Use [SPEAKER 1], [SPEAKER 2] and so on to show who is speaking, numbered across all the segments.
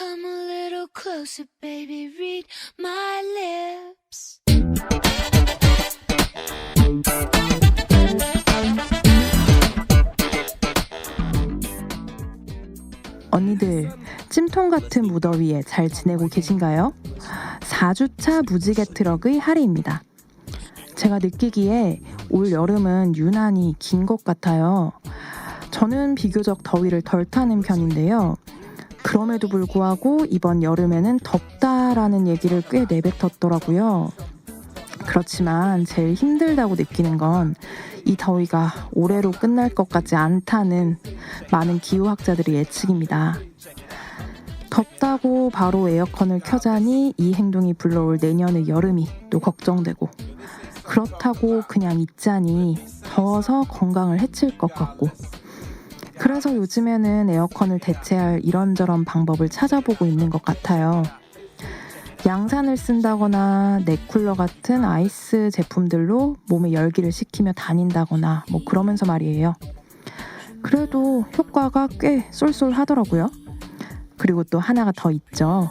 [SPEAKER 1] Come a little closer, baby, read my lips.
[SPEAKER 2] 언니들, 찜통 같은 무더위에 잘 지내고 계신가요? 4주차 무지개 트럭의 하리입니다. 제가 느끼기에 올 여름은 유난히 긴 것 같아요. 저는 비교적 더위를 덜 타는 편인데요. 그럼에도 불구하고 이번 여름에는 덥다라는 얘기를 꽤 내뱉었더라고요. 그렇지만 제일 힘들다고 느끼는 건 이 더위가 올해로 끝날 것 같지 않다는 많은 기후학자들의 예측입니다. 덥다고 바로 에어컨을 켜자니 이 행동이 불러올 내년의 여름이 또 걱정되고, 그렇다고 그냥 있자니 더워서 건강을 해칠 것 같고, 그래서 요즘에는 에어컨을 대체할 이런저런 방법을 찾아보고 있는 것 같아요. 양산을 쓴다거나 넥쿨러 같은 아이스 제품들로 몸에 열기를 식히며 다닌다거나 그러면서 말이에요. 그래도 효과가 꽤 쏠쏠하더라고요. 그리고 또 하나가 더 있죠.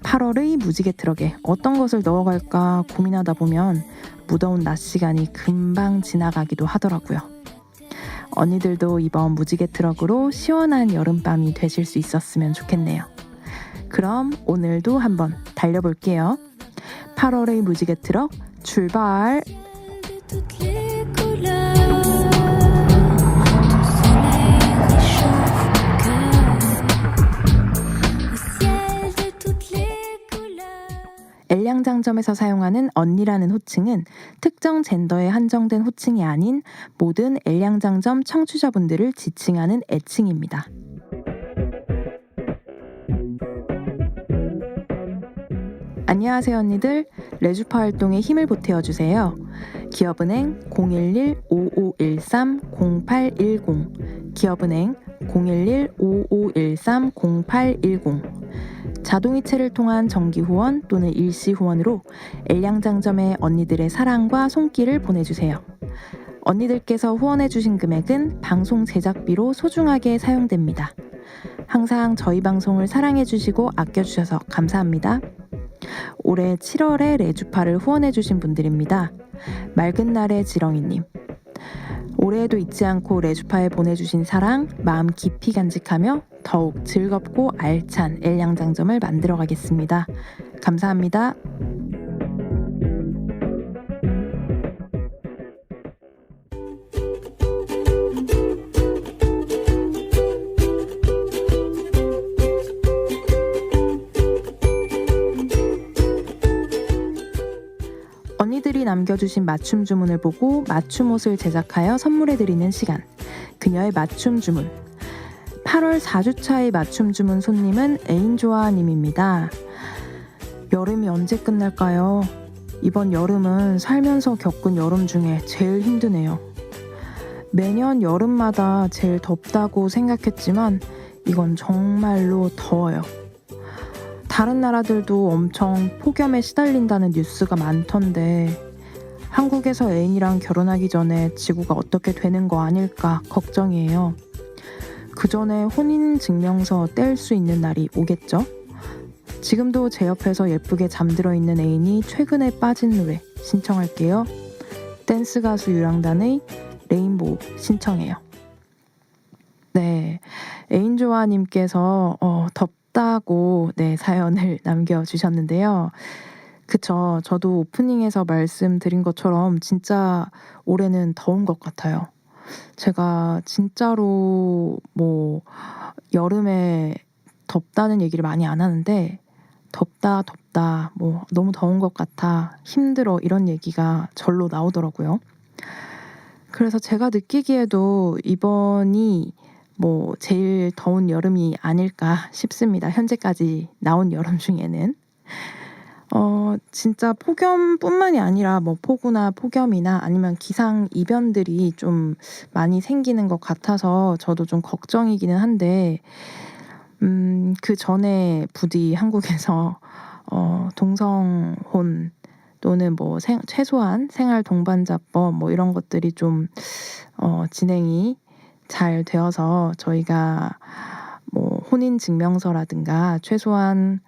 [SPEAKER 2] 8월의 무지개 트럭에 어떤 것을 넣어갈까 고민하다 보면 무더운 낮 시간이 금방 지나가기도 하더라고요. 언니들도 이번 무지개 트럭으로 시원한 여름밤이 되실 수 있었으면 좋겠네요. 그럼 오늘도 한번 달려볼게요. 8월의 무지개 트럭 출발! 엘량장점에서 사용하는 언니라는 호칭은 특정 젠더에 한정된 호칭이 아닌 모든 엘량장점 청취자분들을 지칭하는 애칭입니다. 안녕하세요 언니들, 레주파 활동에 힘을 보태어주세요. 기업은행 011-5513-0810 기업은행 011-5513-0810 자동이체를 통한 정기후원 또는 일시후원으로 엘량장점의 언니들의 사랑과 손길을 보내주세요. 언니들께서 후원해주신 금액은 방송 제작비로 소중하게 사용됩니다. 항상 저희 방송을 사랑해주시고 아껴주셔서 감사합니다. 올해 7월에 레주파를 후원해주신 분들입니다. 맑은 날의 지렁이님, 올해에도 잊지 않고 레주파에 보내주신 사랑 마음 깊이 간직하며 더욱 즐겁고 알찬 엘량장점을 만들어가겠습니다. 감사합니다. 언니들이 남겨주신 맞춤 주문을 보고 맞춤 옷을 제작하여 선물해드리는 시간, 그녀의 맞춤 주문. 8월 4주차의 맞춤 주문 손님은 애인조아님입니다. 여름이 언제 끝날까요? 이번 여름은 살면서 겪은 여름 중에 제일 힘드네요. 매년 여름마다 제일 덥다고 생각했지만 이건 정말로 더워요. 다른 나라들도 엄청 폭염에 시달린다는 뉴스가 많던데 한국에서 애인이랑 결혼하기 전에 지구가 어떻게 되는 거 아닐까 걱정이에요. 그 전에 혼인증명서 뗄 수 있는 날이 오겠죠? 지금도 제 옆에서 예쁘게 잠들어 있는 애인이 최근에 빠진 노래 신청할게요. 댄스 가수 유랑단의 레인보우 신청해요. 네, 애인조아님께서 덥다고 사연을 남겨주셨는데요. 그쵸, 저도 오프닝에서 말씀드린 것처럼 진짜 올해는 더운 것 같아요. 제가 진짜로 여름에 덥다는 얘기를 많이 안 하는데 덥다 너무 더운 것 같아, 힘들어, 이런 얘기가 절로 나오더라고요. 그래서 제가 느끼기에도 이번이 제일 더운 여름이 아닐까 싶습니다. 현재까지 나온 여름 중에는. 진짜 폭염뿐만이 아니라 폭우나 폭염이나 아니면 기상 이변들이 좀 많이 생기는 것 같아서 저도 좀 걱정이기는 한데, 그 전에 부디 한국에서 동성혼 또는 최소한 생활 동반자법 이런 것들이 좀 진행이 잘 되어서 저희가 혼인증명서라든가 최소한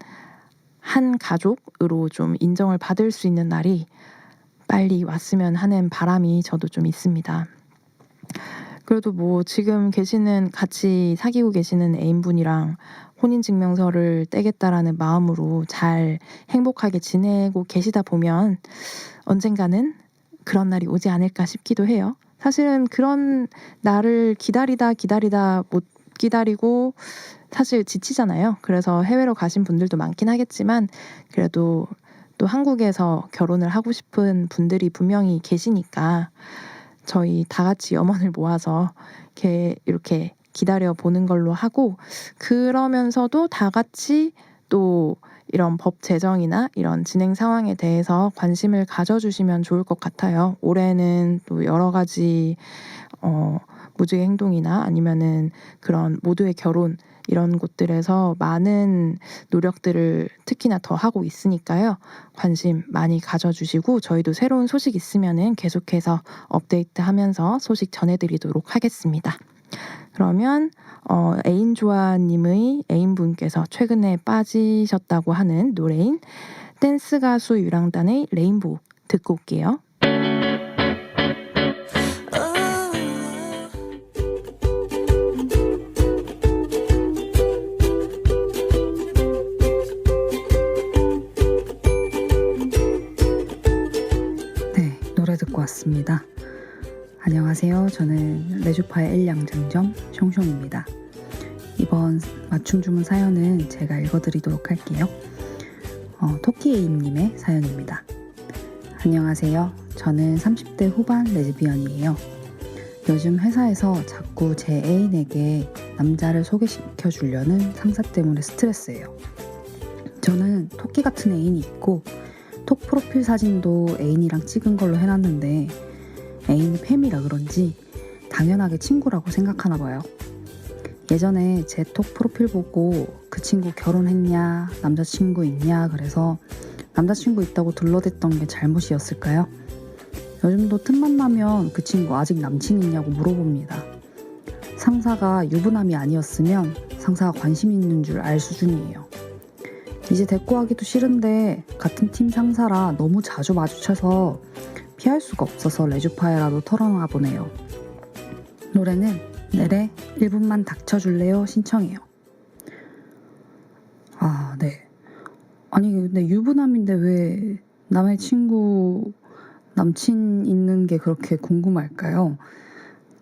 [SPEAKER 2] 한 가족으로 좀 인정을 받을 수 있는 날이 빨리 왔으면 하는 바람이 저도 좀 있습니다. 그래도 뭐 지금 같이 사귀고 계시는 애인분이랑 혼인증명서를 떼겠다라는 마음으로 잘 행복하게 지내고 계시다 보면 언젠가는 그런 날이 오지 않을까 싶기도 해요. 사실은 그런 날을 기다리다 못 기다리고 사실 지치잖아요. 그래서 해외로 가신 분들도 많긴 하겠지만 그래도 또 한국에서 결혼을 하고 싶은 분들이 분명히 계시니까 저희 다 같이 염원을 모아서 이렇게 기다려 보는 걸로 하고, 그러면서도 다 같이 또 이런 법 제정이나 이런 진행 상황에 대해서 관심을 가져주시면 좋을 것 같아요. 올해는 또 여러 가지 무주의 행동이나 아니면은 그런 모두의 결혼 이런 곳들에서 많은 노력들을 특히나 더 하고 있으니까요. 관심 많이 가져주시고 저희도 새로운 소식 있으면은 계속해서 업데이트하면서 소식 전해드리도록 하겠습니다. 그러면 애인조아님의 애인분께서 최근에 빠지셨다고 하는 노래인 댄스 가수 유랑단의 레인보우 듣고 올게요.
[SPEAKER 3] 네, 노래 듣고 왔습니다. 안녕하세요. 저는 레주파의 일양증정 숑숑입니다. 이번 맞춤 주문 사연은 제가 읽어드리도록 할게요. 토끼에임님의 사연입니다. 안녕하세요. 저는 30대 후반 레즈비언이에요. 요즘 회사에서 자꾸 제 애인에게 남자를 소개시켜 주려는 상사 때문에 스트레스예요. 저는 토끼 같은 애인이 있고 톡 프로필 사진도 애인이랑 찍은 걸로 해놨는데 애인이 팸이라 그런지 당연하게 친구라고 생각하나 봐요. 예전에 제 톡 프로필 보고 그 친구 결혼했냐, 남자친구 있냐 그래서 남자친구 있다고 둘러댔던 게 잘못이었을까요? 요즘도 틈만 나면 그 친구 아직 남친 있냐고 물어봅니다. 상사가 유부남이 아니었으면 상사가 관심 있는 줄 알 수준이에요. 이제 대꾸 하기도 싫은데 같은 팀 상사라 너무 자주 마주쳐서 피할 수가 없어서 레주파에라도 털어놔 보네요. 노래는 넬의 1분만 닥쳐줄래요 신청해요. 아, 네. 아니 근데 유부남인데 왜 남의 친구 남친 있는 게 그렇게 궁금할까요?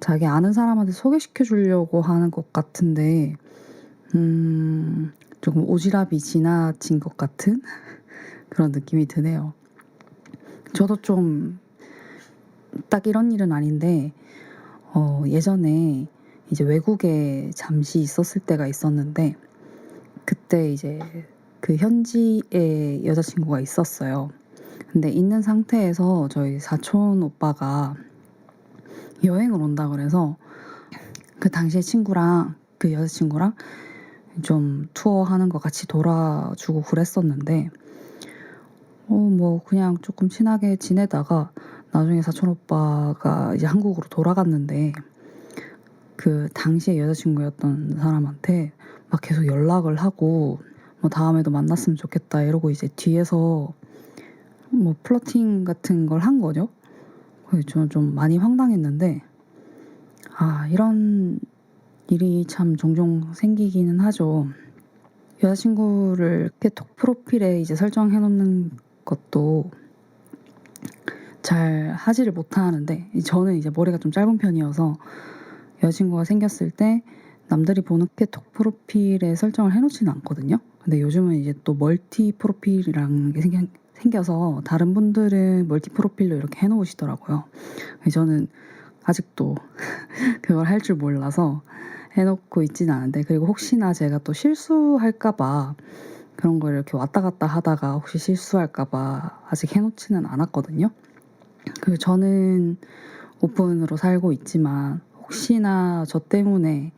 [SPEAKER 3] 자기 아는 사람한테 소개시켜 주려고 하는 것 같은데 조금 오지랖이 지나친 것 같은 그런 느낌이 드네요. 저도 좀 딱 이런 일은 아닌데 예전에 이제 외국에 잠시 있었을 때가 있었는데 그때 이제 그 현지에 여자친구가 있었어요. 근데 있는 상태에서 저희 사촌 오빠가 여행을 온다 그래서 그 당시에 친구랑 그 여자친구랑 좀 투어하는 거 같이 돌아주고 그랬었는데 뭐 그냥 조금 친하게 지내다가 나중에 사촌 오빠가 이제 한국으로 돌아갔는데 그 당시에 여자친구였던 사람한테 막 계속 연락을 하고 뭐 다음에도 만났으면 좋겠다 이러고 이제 뒤에서 뭐 플러팅 같은 걸 한 거죠. 그래서 저는 좀 많이 황당했는데 이런 일이 참 종종 생기기는 하죠. 여자친구를 이렇게 톡 프로필에 이제 설정해 놓는 것도 잘 하지를 못하는데 저는 이제 머리가 좀 짧은 편이어서 여자친구가 생겼을 때 남들이 보는 톡 프로필에 설정을 해놓지는 않거든요. 근데 요즘은 이제 또 멀티 프로필이라는 게 생겨서 다른 분들은 멀티 프로필로 이렇게 해놓으시더라고요. 저는 아직도 그걸 할 줄 몰라서 해놓고 있지는 않은데, 그리고 혹시나 제가 또 실수할까봐 그런 걸 이렇게 왔다 갔다 하다가 혹시 실수할까봐 아직 해놓지는 않았거든요. 그리고 저는 오픈으로 살고 있지만 혹시나 저 때문에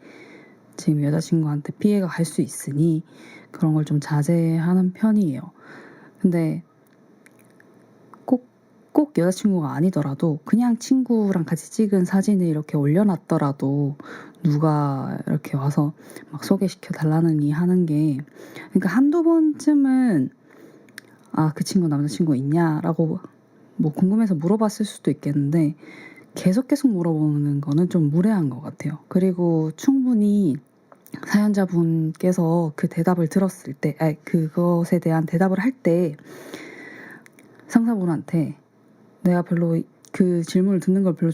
[SPEAKER 3] 지금 여자친구한테 피해가 갈 수 있으니 그런 걸 좀 자제하는 편이에요. 근데 꼭 꼭 여자친구가 아니더라도 그냥 친구랑 같이 찍은 사진을 이렇게 올려놨더라도 누가 이렇게 와서 막 소개시켜 달라느니 하는 게, 그러니까 한두 번쯤은 그 친구 남자친구 있냐라고 뭐 궁금해서 물어봤을 수도 있겠는데, 계속 물어보는 거는 좀 무례한 것 같아요. 그리고 충분히 사연자분께서 그 대답을 들었을 때, 그것에 대한 대답을 할 때 상사분한테 내가 별로 그 질문을 듣는 걸 별로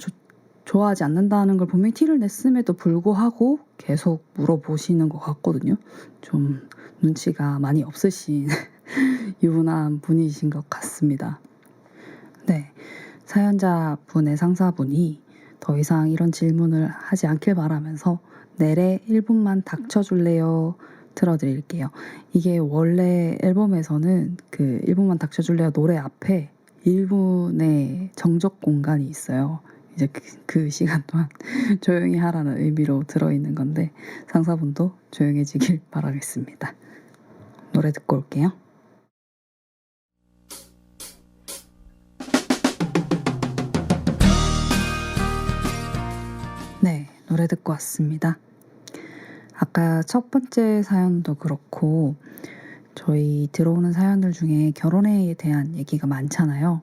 [SPEAKER 3] 좋아하지 않는다는 걸 분명히 티를 냈음에도 불구하고 계속 물어보시는 것 같거든요. 좀 눈치가 많이 없으신 유부남 분이신 것 같습니다. 네, 사연자분의 상사분이 더 이상 이런 질문을 하지 않길 바라면서 내래 1분만 닥쳐줄래요? 틀어드릴게요. 이게 원래 앨범에서는 그 1분만 닥쳐줄래요 노래 앞에 1분의 정적 공간이 있어요. 이제 그 시간 동안 조용히 하라는 의미로 들어있는 건데, 상사분도 조용해지길 바라겠습니다. 노래 듣고 올게요. 네, 노래 듣고 왔습니다. 아까 첫 번째 사연도 그렇고 저희 들어오는 사연들 중에 결혼에 대한 얘기가 많잖아요.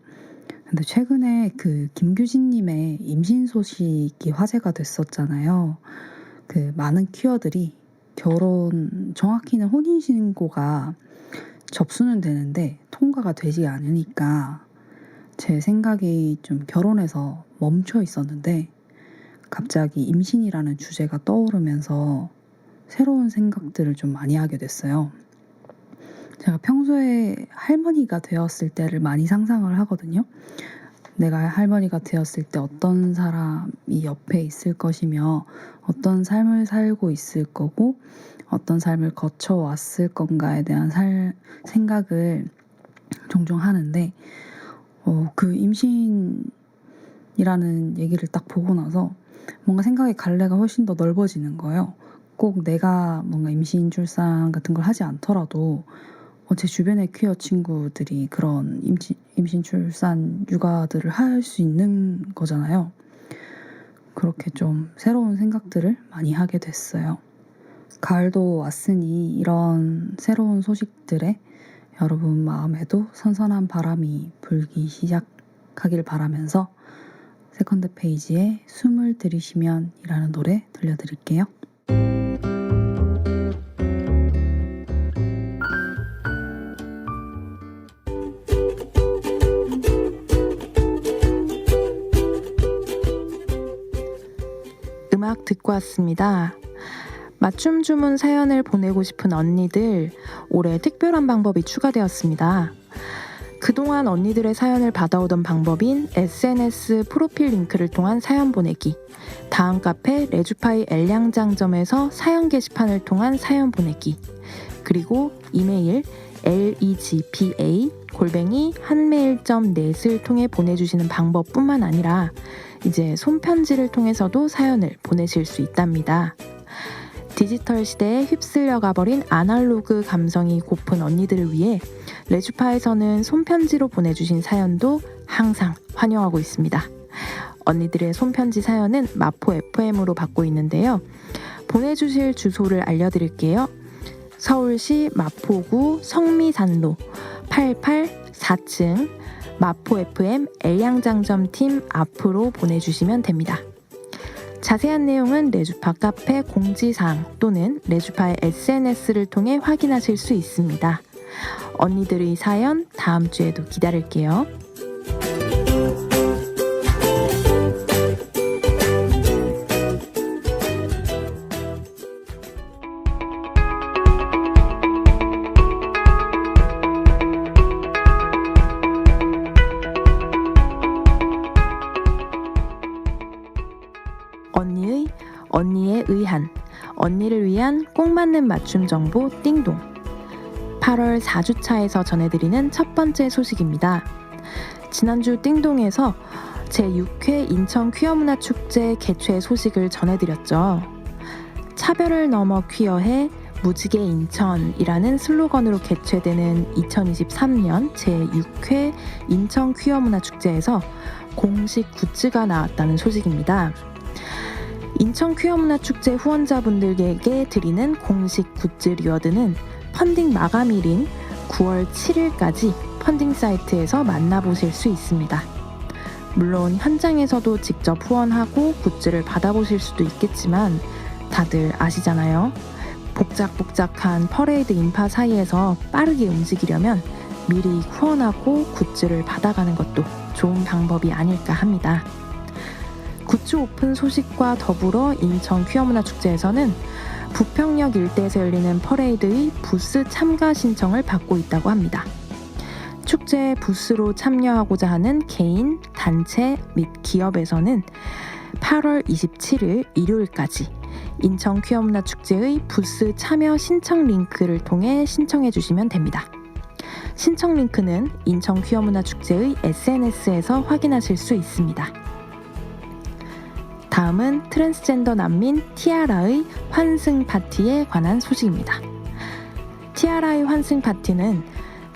[SPEAKER 3] 근데 최근에 그 김규진님의 임신 소식이 화제가 됐었잖아요. 그 많은 퀴어들이 정확히는 혼인신고가 접수는 되는데 통과가 되지 않으니까 제 생각이 좀 결혼에서 멈춰 있었는데, 갑자기 임신이라는 주제가 떠오르면서 새로운 생각들을 좀 많이 하게 됐어요. 제가 평소에 할머니가 되었을 때를 많이 상상을 하거든요. 내가 할머니가 되었을 때 어떤 사람이 옆에 있을 것이며 어떤 삶을 살고 있을 거고 어떤 삶을 거쳐왔을 건가에 대한 생각을 종종 하는데, 그 임신이라는 얘기를 딱 보고 나서 뭔가 생각의 갈래가 훨씬 더 넓어지는 거예요. 꼭 내가 뭔가 임신, 출산 같은 걸 하지 않더라도 제 주변의 퀴어 친구들이 그런 임신, 출산, 육아들을 할 수 있는 거잖아요. 그렇게 좀 새로운 생각들을 많이 하게 됐어요. 가을도 왔으니 이런 새로운 소식들에 여러분 마음에도 선선한 바람이 불기 시작하길 바라면서 세컨드 페이지에 숨을 들이쉬면 이라는 노래 들려드릴게요.
[SPEAKER 2] 음악 듣고 왔습니다. 맞춤 주문 사연을 보내고 싶은 언니들, 올해 특별한 방법이 추가되었습니다. 그동안 언니들의 사연을 받아오던 방법인 SNS 프로필 링크를 통한 사연 보내기, 다음 카페 레주파이 엘량장점에서 사연 게시판을 통한 사연 보내기, 그리고 이메일 legpa@한메일.net을 통해 보내주시는 방법뿐만 아니라 이제 손편지를 통해서도 사연을 보내실 수 있답니다. 디지털 시대에 휩쓸려 가버린 아날로그 감성이 고픈 언니들을 위해 레주파에서는 손편지로 보내주신 사연도 항상 환영하고 있습니다. 언니들의 손편지 사연은 마포 FM으로 받고 있는데요. 보내주실 주소를 알려드릴게요. 서울시 마포구 성미산로 88 4층 마포 FM 엘량장점팀 앞으로 보내주시면 됩니다. 자세한 내용은 레주파 카페 공지사항 또는 레주파의 SNS를 통해 확인하실 수 있습니다. 언니들의 사연 다음 주에도 기다릴게요. 언니에 의한, 언니를 위한 꼭 맞는 맞춤 정보 띵동. 8월 4주차에서 전해드리는 첫 번째 소식입니다. 지난주 띵동에서 제6회 인천 퀴어문화축제 개최 소식을 전해드렸죠. 차별을 넘어 퀴어해 무지개 인천이라는 슬로건으로 개최되는 2023년 제6회 인천 퀴어 문화 축제에서 공식 굿즈가 나왔다는 소식입니다. 인천 퀴어 문화 축제 후원자분들에게 드리는 공식 굿즈 리워드는 펀딩 마감일인 9월 7일까지 펀딩 사이트에서 만나보실 수 있습니다. 물론 현장에서도 직접 후원하고 굿즈를 받아보실 수도 있겠지만 다들 아시잖아요. 복작복작한 퍼레이드 인파 사이에서 빠르게 움직이려면 미리 후원하고 굿즈를 받아가는 것도 좋은 방법이 아닐까 합니다. 굿즈 오픈 소식과 더불어 인천 퀴어문화축제에서는 부평역 일대에서 열리는 퍼레이드의 부스 참가 신청을 받고 있다고 합니다. 축제에 부스로 참여하고자 하는 개인, 단체 및 기업에서는 8월 27일 일요일까지 인천 퀴어문화축제의 부스 참여 신청 링크를 통해 신청해 주시면 됩니다. 신청 링크는 인천 퀴어문화축제의 SNS에서 확인하실 수 있습니다. 다음은 트랜스젠더 난민 티아라의 환승 파티에 관한 소식입니다. 티아라의 환승 파티는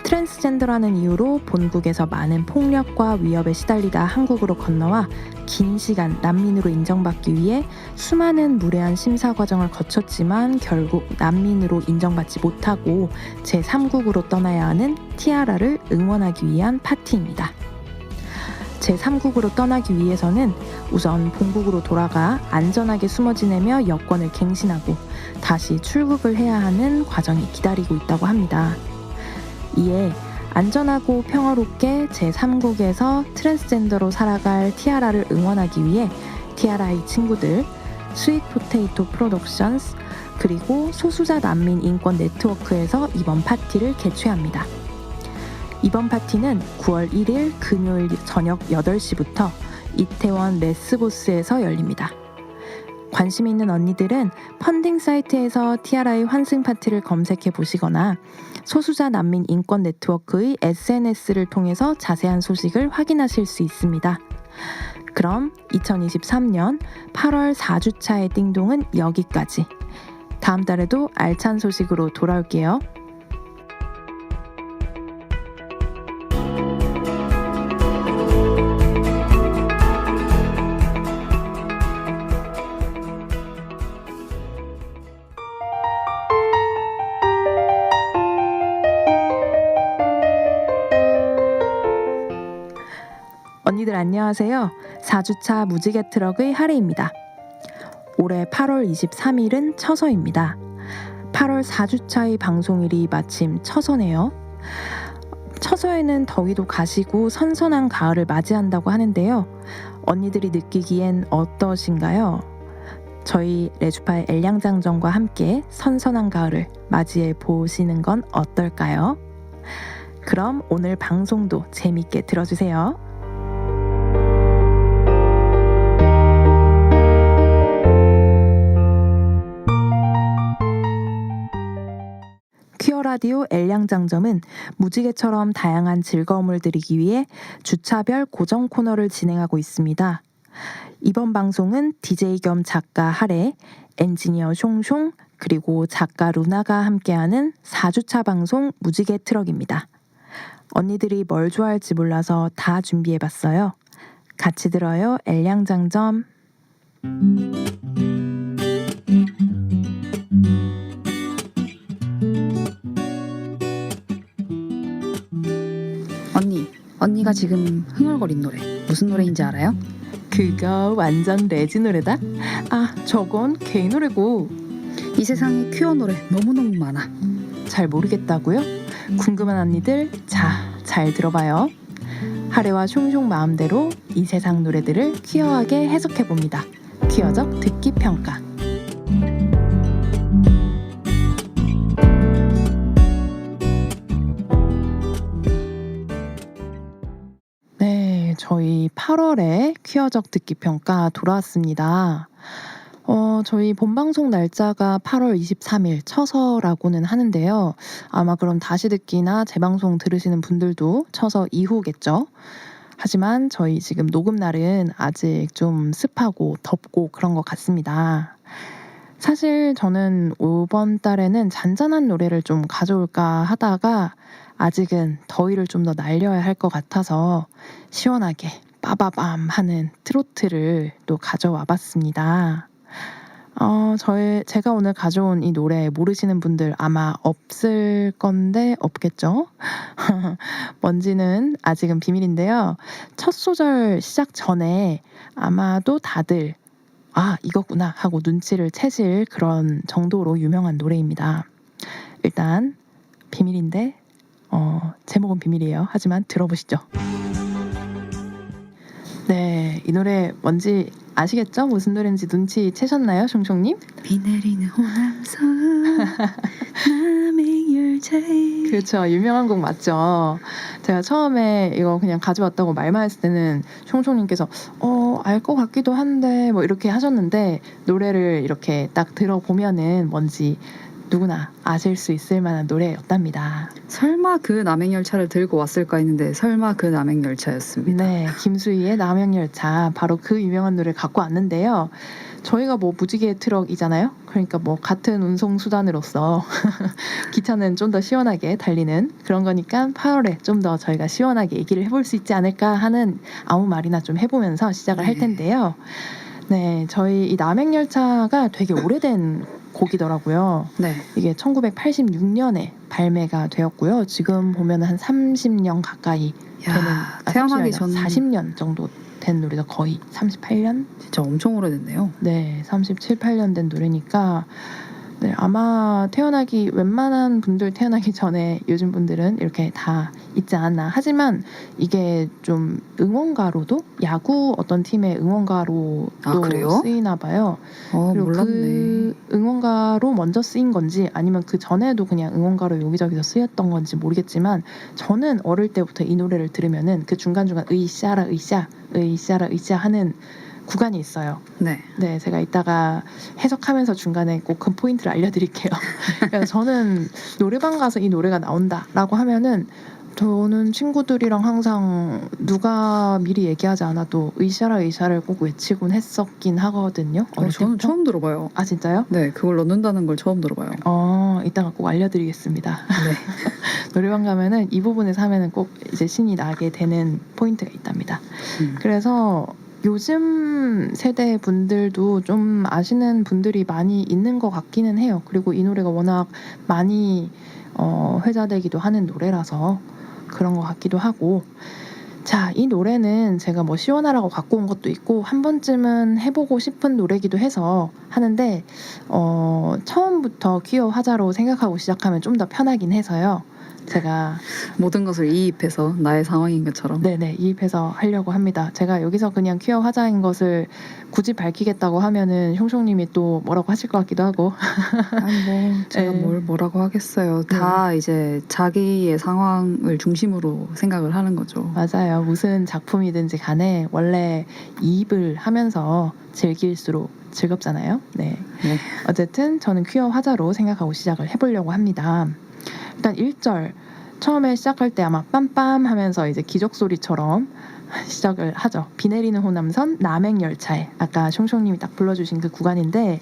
[SPEAKER 2] 트랜스젠더라는 이유로 본국에서 많은 폭력과 위협에 시달리다 한국으로 건너와 긴 시간 난민으로 인정받기 위해 수많은 무례한 심사 과정을 거쳤지만 결국 난민으로 인정받지 못하고 제3국으로 떠나야 하는 티아라를 응원하기 위한 파티입니다. 제3국으로 떠나기 위해서는 우선 본국으로 돌아가 안전하게 숨어 지내며 여권을 갱신하고 다시 출국을 해야 하는 과정이 기다리고 있다고 합니다. 이에 안전하고 평화롭게 제3국에서 트랜스젠더로 살아갈 티아라를 응원하기 위해 티아라의 친구들, 스윗포테이토 프로덕션스, 그리고 소수자 난민 인권 네트워크에서 이번 파티를 개최합니다. 이번 파티는 9월 1일 금요일 저녁 8시부터 이태원 레스보스에서 열립니다. 관심 있는 언니들은 펀딩 사이트에서 티아라의 환승 파티를 검색해 보시거나 소수자 난민 인권 네트워크의 SNS를 통해서 자세한 소식을 확인하실 수 있습니다. 그럼 2023년 8월 4주차의 띵동은 여기까지. 다음 달에도 알찬 소식으로 돌아올게요. 언니들 안녕하세요. 4주차 무지개 트럭의 하리입니다. 올해 8월 23일은 처서입니다. 8월 4주차의 방송일이 마침 처서네요. 처서에는 더위도 가시고 선선한 가을을 맞이한다고 하는데요. 언니들이 느끼기엔 어떠신가요? 저희 레주파의 엘량장정과 함께 선선한 가을을 맞이해 보시는 건 어떨까요? 그럼 오늘 방송도 재밌게 들어주세요. 퀴어 라디오 엘량장점은 무지개처럼 다양한 즐거움을 드리기 위해 주차별 고정 코너를 진행하고 있습니다. 이번 방송은 DJ 겸 작가 하래, 엔지니어 숑숑, 그리고 작가 루나가 함께하는 4주차 방송 무지개 트럭입니다. 언니들이 뭘 좋아할지 몰라서 다 준비해봤어요. 같이 들어요, 엘량장점.
[SPEAKER 3] 언니가 지금 흥얼거린 노래 무슨 노래인지 알아요?
[SPEAKER 2] 그거 완전 레지 노래다? 아, 저건 게이 노래고.
[SPEAKER 3] 이 세상에 퀴어 노래 너무너무 많아.
[SPEAKER 2] 잘 모르겠다고요? 궁금한 언니들, 자, 잘 들어봐요. 하래와 숑숑 마음대로 이 세상 노래들을 퀴어하게 해석해봅니다. 퀴어적 듣기 평가. 저희 8월에 퀴어적 듣기 평가 돌아왔습니다. 저희 본방송 날짜가 8월 23일 처서라고는 하는데요. 아마 그럼 다시 듣기나 재방송 들으시는 분들도 처서 이후겠죠. 하지만 저희 지금 녹음 날은 아직 좀 습하고 덥고 그런 것 같습니다. 사실 저는 이번 달에는 잔잔한 노래를 좀 가져올까 하다가 아직은 더위를 좀 더 날려야 할 것 같아서 시원하게 빠바밤 하는 트로트를 또 가져와 봤습니다. 제가 오늘 가져온 이 노래 모르시는 분들 아마 없을 건데 없겠죠? 뭔지는 아직은 비밀인데요. 첫 소절 시작 전에 아마도 다들 이거구나 하고 눈치를 채실 그런 정도로 유명한 노래입니다. 일단 비밀인데 제목은 비밀이에요. 하지만 들어보시죠. 네, 이 노래 뭔지 아시겠죠? 무슨 노래인지 눈치 채셨나요, 총총님?
[SPEAKER 3] 비 내리는 호남선 남행열차에.
[SPEAKER 2] 그렇죠. 유명한 곡 맞죠? 제가 처음에 이거 그냥 가져왔다고 말만 했을 때는 총총님께서 알 것 같기도 한데 뭐 이렇게 하셨는데 노래를 이렇게 딱 들어보면은 뭔지 누구나 아실 수 있을 만한 노래였답니다.
[SPEAKER 3] 설마 그 남행열차를 들고 왔을까 했는데 설마 그 남행열차였습니다.
[SPEAKER 2] 네, 김수희의 남행열차 바로 그 유명한 노래를 갖고 왔는데요. 저희가 뭐 무지개 트럭이잖아요. 그러니까 뭐 같은 운송 수단으로서 기차는 좀 더 시원하게 달리는 그런 거니까 8월에 좀 더 저희가 시원하게 얘기를 해볼 수 있지 않을까 하는 아무 말이나 좀 해보면서 시작을 할 텐데요. 네, 저희 이 남행열차가 되게 오래된 곡이더라고요.
[SPEAKER 3] 네.
[SPEAKER 2] 이게 1986년에 발매가 되었고요. 지금 보면 한 30년 가까이 되는
[SPEAKER 3] 태어나기 전
[SPEAKER 2] 40년 정도 된 노래죠. 거의 38년?
[SPEAKER 3] 진짜 엄청 오래됐네요.
[SPEAKER 2] 네, 37, 8년 된 노래니까 네, 아마 웬만한 분들 태어나기 전에 요즘 분들은 이렇게 다 있지 않았나. 하지만 이게 좀 응원가로도 야구 어떤 팀의 응원가로도
[SPEAKER 3] 그래요?
[SPEAKER 2] 쓰이나 봐요. 그리고
[SPEAKER 3] 몰랐네.
[SPEAKER 2] 그 응원가로 먼저 쓰인 건지 아니면 그 전에도 그냥 응원가로 여기저기서 쓰였던 건지 모르겠지만 저는 어릴 때부터 이 노래를 들으면은 그 중간중간 으이샤라 으이샤 으이샤라 으이샤 하는 구간이 있어요.
[SPEAKER 3] 네.
[SPEAKER 2] 네, 제가 이따가 해석하면서 중간에 꼭 그 포인트를 알려드릴게요. 그래서 저는 노래방 가서 이 노래가 나온다라고 하면은 저는 친구들이랑 항상 누가 미리 얘기하지 않아도 의샤라 의샤를 꼭 외치곤 했었긴 하거든요. 어릴
[SPEAKER 3] 저는
[SPEAKER 2] 때부터.
[SPEAKER 3] 처음 들어봐요.
[SPEAKER 2] 아 진짜요?
[SPEAKER 3] 네, 그걸 넣는다는 걸 처음 들어봐요.
[SPEAKER 2] 이따가 꼭 알려드리겠습니다.
[SPEAKER 3] 네.
[SPEAKER 2] 노래방 가면은 이 부분에서 하면은 꼭 이제 신이 나게 되는 포인트가 있답니다. 그래서 요즘 세대 분들도 좀 아시는 분들이 많이 있는 것 같기는 해요. 그리고 이 노래가 워낙 많이 회자되기도 하는 노래라서 그런 것 같기도 하고. 자, 이 노래는 제가 뭐 시원하라고 갖고 온 것도 있고 한 번쯤은 해보고 싶은 노래기도 해서 하는데 처음부터 퀴어 화자로 생각하고 시작하면 좀 더 편하긴 해서요. 제가
[SPEAKER 3] 모든 것을 이입해서 나의 상황인 것처럼.
[SPEAKER 2] 네네, 이입해서 하려고 합니다. 제가 여기서 그냥 퀴어 화자인 것을 굳이 밝히겠다고 하면은 형총님이 또 뭐라고 하실 것 같기도 하고.
[SPEAKER 3] 아니 뭐 제가
[SPEAKER 2] 네.
[SPEAKER 3] 뭐라고 하겠어요. 다 이제 자기의 상황을 중심으로 생각을 하는 거죠.
[SPEAKER 2] 맞아요. 무슨 작품이든지 간에 원래 이입을 하면서 즐길수록 즐겁잖아요. 네.
[SPEAKER 3] 네.
[SPEAKER 2] 어쨌든 저는 퀴어 화자로 생각하고 시작을 해보려고 합니다. 일단 1절 처음에 시작할 때 아마 빰빰 하면서 이제 기적 소리처럼 시작을 하죠. 비 내리는 호남선 남행열차에 아까 총총님이 딱 불러주신 그 구간인데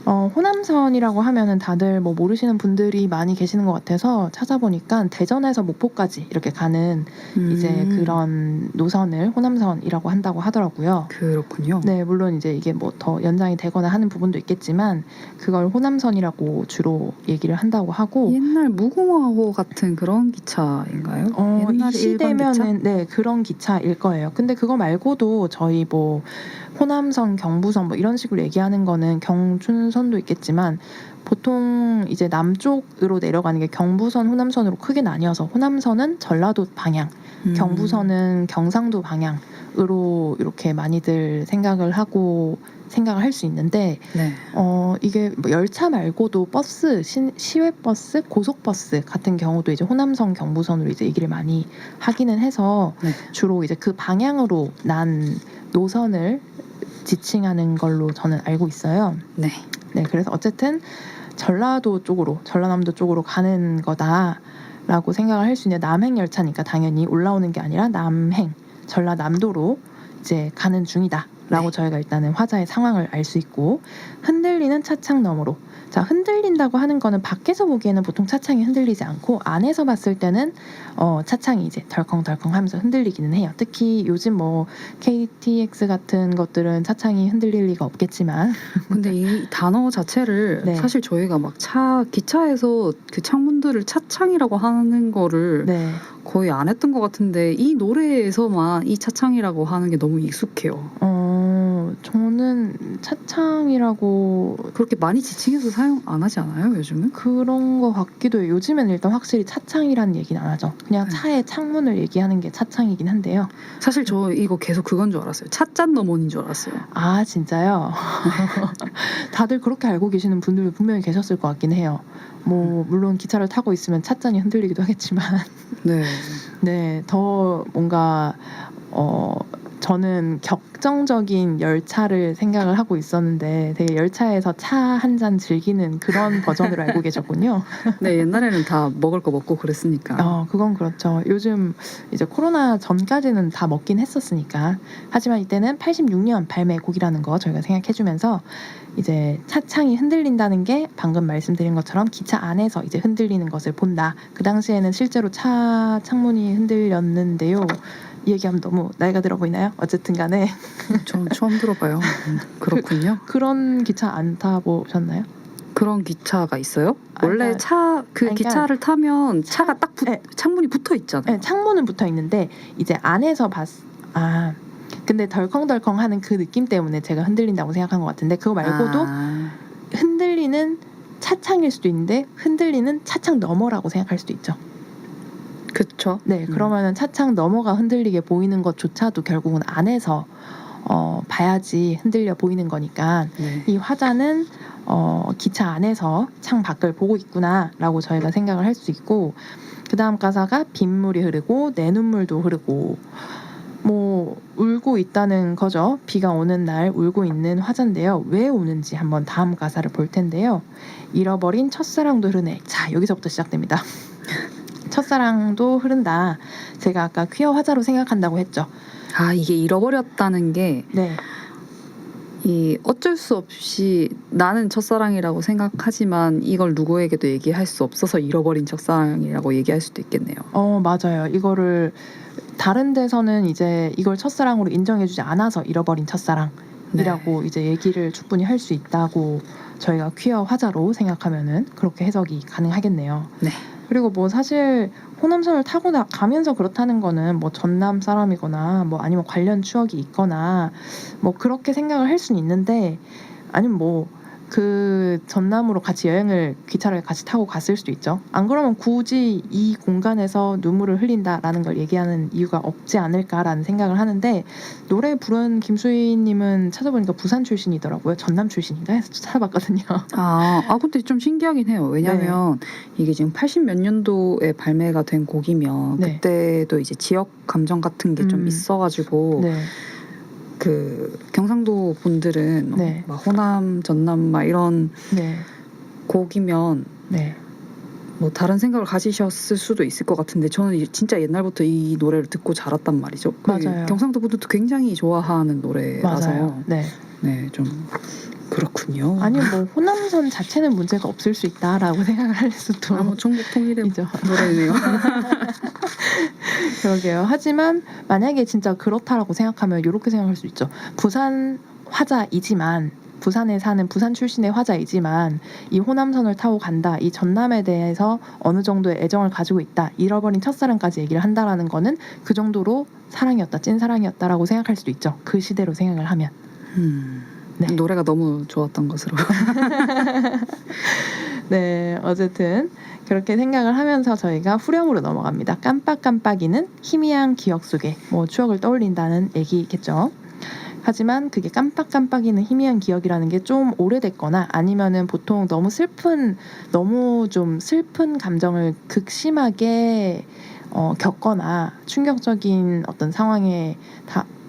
[SPEAKER 2] 호남선이라고 하면은 다들 뭐 모르시는 분들이 많이 계시는 것 같아서 찾아보니까 대전에서 목포까지 이렇게 가는 이제 그런 노선을 호남선이라고 한다고 하더라고요.
[SPEAKER 3] 그렇군요.
[SPEAKER 2] 네, 물론 이제 이게 뭐 더 연장이 되거나 하는 부분도 있겠지만 그걸 호남선이라고 주로 얘기를 한다고 하고
[SPEAKER 3] 옛날 무궁화호 같은 그런 기차인가요?
[SPEAKER 2] 이
[SPEAKER 3] 옛날 일반 기차?
[SPEAKER 2] 시대면은 네 그런 기차일 거예요. 근데 그거 말고도 저희 뭐 호남선, 경부선 뭐 이런 식으로 얘기하는 거는 경춘선도 있겠지만 보통 이제 남쪽으로 내려가는 게 경부선, 호남선으로 크게 나뉘어서 호남선은 전라도 방향, 경부선은 경상도 방향으로 이렇게 많이들 생각을 할 수 있는데
[SPEAKER 3] 네.
[SPEAKER 2] 이게 뭐 열차 말고도 버스, 시외버스, 고속버스 같은 경우도 이제 호남선, 경부선으로 이제 얘기를 많이 하기는 해서
[SPEAKER 3] 네.
[SPEAKER 2] 주로 이제 그 방향으로 난 노선을 지칭하는 걸로 저는 알고 있어요.
[SPEAKER 3] 네.
[SPEAKER 2] 네, 그래서 어쨌든 전라남도 쪽으로 가는 거다라고 생각을 할 수 있는 남행 열차니까 당연히 올라오는 게 아니라 전라남도로 이제 가는 중이다. 라고 저희가 일단은 화자의 상황을 알 수 있고, 흔들리는 차창 너머로. 자, 흔들린다고 하는 거는 밖에서 보기에는 보통 차창이 흔들리지 않고 안에서 봤을 때는 차창이 이제 덜컹덜컹 하면서 흔들리기는 해요. 특히 요즘 뭐 KTX 같은 것들은 차창이 흔들릴 리가 없겠지만
[SPEAKER 3] 근데 이 단어 자체를
[SPEAKER 2] 네.
[SPEAKER 3] 사실 저희가 막 기차에서 그 창문들을 차창이라고 하는 거를
[SPEAKER 2] 네.
[SPEAKER 3] 거의 안 했던 것 같은데 이 노래에서만 이 차창이라고 하는 게 너무 익숙해요.
[SPEAKER 2] 저는 차창이라고
[SPEAKER 3] 그렇게 많이 지칭해서 사용 안 하지 않아요, 요즘은?
[SPEAKER 2] 그런 거 같기도 해요. 요즘에는 일단 확실히 차창이라는 얘기는 안 하죠. 그냥
[SPEAKER 3] 네.
[SPEAKER 2] 차의 창문을 얘기하는 게 차창이긴 한데요.
[SPEAKER 3] 사실 저 이거 계속 그건 줄 알았어요. 찻잔 너머인 줄 알았어요.
[SPEAKER 2] 아, 진짜요? 다들 그렇게 알고 계시는 분들 분명히 계셨을 것 같긴 해요. 뭐 물론 기차를 타고 있으면 찻잔이 흔들리기도 하겠지만
[SPEAKER 3] 네.
[SPEAKER 2] 네, 더 뭔가 저는 격정적인 열차를 생각을 하고 있었는데 되게 열차에서 차 한 잔 즐기는 그런 버전으로 알고 계셨군요.
[SPEAKER 3] 네, 옛날에는 다 먹을 거 먹고 그랬으니까.
[SPEAKER 2] 그건 그렇죠. 요즘 이제 코로나 전까지는 다 먹긴 했었으니까. 하지만 이때는 86년 발매곡이라는 거 저희가 생각해주면서 이제 차창이 흔들린다는 게 방금 말씀드린 것처럼 기차 안에서 이제 흔들리는 것을 본다. 그 당시에는 실제로 차 창문이 흔들렸는데요. 이 얘기하면 너무 나이가 들어 보이나요? 어쨌든 간에
[SPEAKER 3] 전 처음 들어봐요. 그렇군요.
[SPEAKER 2] 그런 기차 안 타보셨나요?
[SPEAKER 3] 그런 기차가 있어요? 원래
[SPEAKER 2] 그러니까- 그러니까-
[SPEAKER 3] 기차를 타면 차가 딱
[SPEAKER 2] 네.
[SPEAKER 3] 창문이 붙어 있잖아요.
[SPEAKER 2] 네, 창문은 붙어 있는데 이제 안에서 근데 덜컹덜컹하는 그 느낌 때문에 제가 흔들린다고 생각한 것 같은데 그거 말고도 흔들리는 차창일 수도 있는데 흔들리는 차창 너머라고 생각할 수도 있죠.
[SPEAKER 3] 그렇죠.
[SPEAKER 2] 네, 그러면은 차창 너머가 흔들리게 보이는 것조차도 결국은 안에서 봐야지 흔들려 보이는 거니까
[SPEAKER 3] 네.
[SPEAKER 2] 이 화자는 기차 안에서 창 밖을 보고 있구나라고 저희가 생각을 할 수 있고, 그 다음 가사가 빗물이 흐르고 내 눈물도 흐르고 뭐 울고 있다는 거죠. 비가 오는 날 울고 있는 화자인데요. 왜 우는지 한번 다음 가사를 볼 텐데요. 잃어버린 첫사랑도 흐르네. 자, 여기서부터 시작됩니다. 첫사랑도 흐른다. 제가 아까 퀴어 화자로 생각한다고 했죠.
[SPEAKER 3] 이게 잃어버렸다는 게
[SPEAKER 2] 네.
[SPEAKER 3] 이 어쩔 수 없이 나는 첫사랑이라고 생각하지만 이걸 누구에게도 얘기할 수 없어서 잃어버린 첫사랑이라고 얘기할 수도 있겠네요.
[SPEAKER 2] 맞아요. 이거를 다른 데서는 이제 이걸 첫사랑으로 인정해주지 않아서 잃어버린 첫사랑이라고 이제 얘기를 충분히 할 수 있다고 저희가 퀴어 화자로 생각하면은 그렇게 해석이 가능하겠네요.
[SPEAKER 3] 네.
[SPEAKER 2] 그리고 뭐 사실 호남선을 타고 가면서 그렇다는 거는 뭐 전남 사람이거나 뭐 아니면 관련 추억이 있거나 뭐 그렇게 생각을 할 수는 있는데, 아니면 뭐 그 전남으로 같이 여행을 기차를 같이 타고 갔을 수도 있죠. 안 그러면 굳이 이 공간에서 눈물을 흘린다라는 걸 얘기하는 이유가 없지 않을까라는 생각을 하는데, 노래 부른 김수희님은 찾아보니까 부산 출신이더라고요. 전남 출신인가 해서 찾아봤거든요.
[SPEAKER 3] 근데 좀 신기하긴 해요. 왜냐면 이게 지금 80 몇 년도에 발매가 된 곡이면
[SPEAKER 2] 네.
[SPEAKER 3] 그때도 이제 지역 감정 같은 게 좀 있어가지고
[SPEAKER 2] 네.
[SPEAKER 3] 그 경상도 분들은
[SPEAKER 2] 네.
[SPEAKER 3] 막 호남, 전남 막 이런
[SPEAKER 2] 네.
[SPEAKER 3] 곡이면
[SPEAKER 2] 네.
[SPEAKER 3] 뭐 다른 생각을 가지셨을 수도 있을 것 같은데 저는 진짜 옛날부터 이 노래를 듣고 자랐단 말이죠.
[SPEAKER 2] 맞아요.
[SPEAKER 3] 경상도 분들도 굉장히 좋아하는 노래라서
[SPEAKER 2] 맞아요. 네.
[SPEAKER 3] 좀 그렇군요.
[SPEAKER 2] 아니면 뭐 호남선 자체는 문제가 없을 수 있다라고 생각을 할 수도
[SPEAKER 3] 뭐 전국 통일의
[SPEAKER 2] 있죠.
[SPEAKER 3] 노래네요.
[SPEAKER 2] 그러게요. 하지만 만약에 진짜 그렇다라고 생각하면 이렇게 생각할 수 있죠. 부산 화자이지만, 부산에 사는 부산 출신의 화자이지만 이 호남선을 타고 간다, 이 전남에 대해서 어느 정도의 애정을 가지고 있다, 잃어버린 첫사랑까지 얘기를 한다라는 거는 그 정도로 사랑이었다, 찐사랑이었다라고 생각할 수도 있죠. 그 시대로 생각을 하면. 네.
[SPEAKER 3] 노래가 너무 좋았던 것으로.
[SPEAKER 2] 네, 어쨌든 그렇게 생각을 하면서 저희가 후렴으로 넘어갑니다. 깜빡깜빡이는 희미한 기억 속에, 뭐 추억을 떠올린다는 얘기겠죠. 하지만 그게 깜빡깜빡이는 희미한 기억이라는 게 좀 오래됐거나 아니면은 보통 너무 좀 슬픈 감정을 극심하게 겪거나 충격적인 어떤 상황에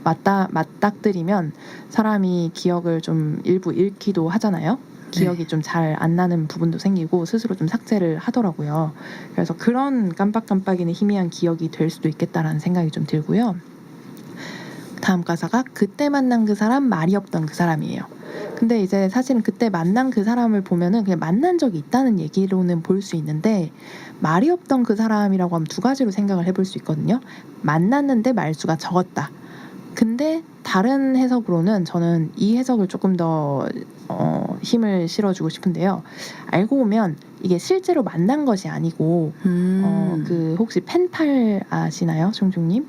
[SPEAKER 2] 맞닥뜨리면 사람이 기억을 좀 일부 잃기도 하잖아요. 기억이 좀 잘 안 나는 부분도 생기고 스스로 좀 삭제를 하더라고요. 그래서 그런 깜빡깜빡이는 희미한 기억이 될 수도 있겠다라는 생각이 좀 들고요. 다음 가사가 그때 만난 그 사람 말이 없던 그 사람이에요. 근데 이제 사실은 그때 만난 그 사람을 보면은 그냥 만난 적이 있다는 얘기로는 볼 수 있는데 말이 없던 그 사람이라고 하면 두 가지로 생각을 해볼 수 있거든요. 만났는데 말수가 적었다. 근데 다른 해석으로는 저는 이 해석을 조금 더 힘을 실어주고 싶은데요. 알고 보면 이게 실제로 만난 것이 아니고 그 혹시 펜팔 아시나요, 종종님?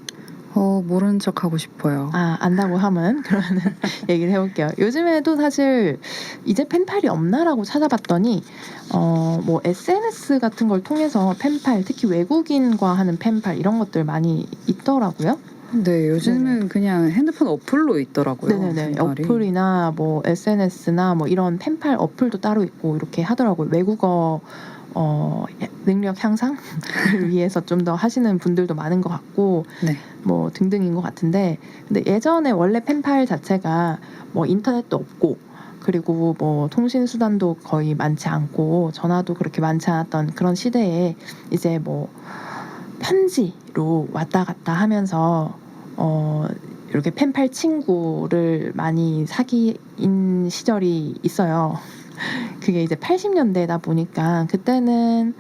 [SPEAKER 3] 모른 척 하고 싶어요.
[SPEAKER 2] 안다고 하면 그러면 얘기를 해볼게요. 요즘에도 사실 이제 펜팔이 없나라고 찾아봤더니 뭐 SNS 같은 걸 통해서 펜팔, 특히 외국인과 하는 펜팔 이런 것들 많이 있더라고요.
[SPEAKER 3] 네, 요즘은
[SPEAKER 2] 네네.
[SPEAKER 3] 그냥 핸드폰 어플로 있더라고요.
[SPEAKER 2] 네네네.
[SPEAKER 3] 펜팔이.
[SPEAKER 2] 어플이나 뭐 SNS나 뭐 이런 펜팔 어플도 따로 있고 이렇게 하더라고요. 외국어 능력 향상을 위해서 좀 더 하시는 분들도 많은 것 같고
[SPEAKER 3] 네.
[SPEAKER 2] 뭐 등등인 것 같은데, 근데 예전에 원래 펜팔 자체가 뭐 인터넷도 없고 그리고 뭐 통신 수단도 거의 많지 않고 전화도 그렇게 많지 않았던 그런 시대에 이제 뭐 편지로 왔다 갔다 하면서 이렇게 펜팔 친구를 많이 사귄 시절이 있어요. 그게 이제 80년대다 보니까 그때는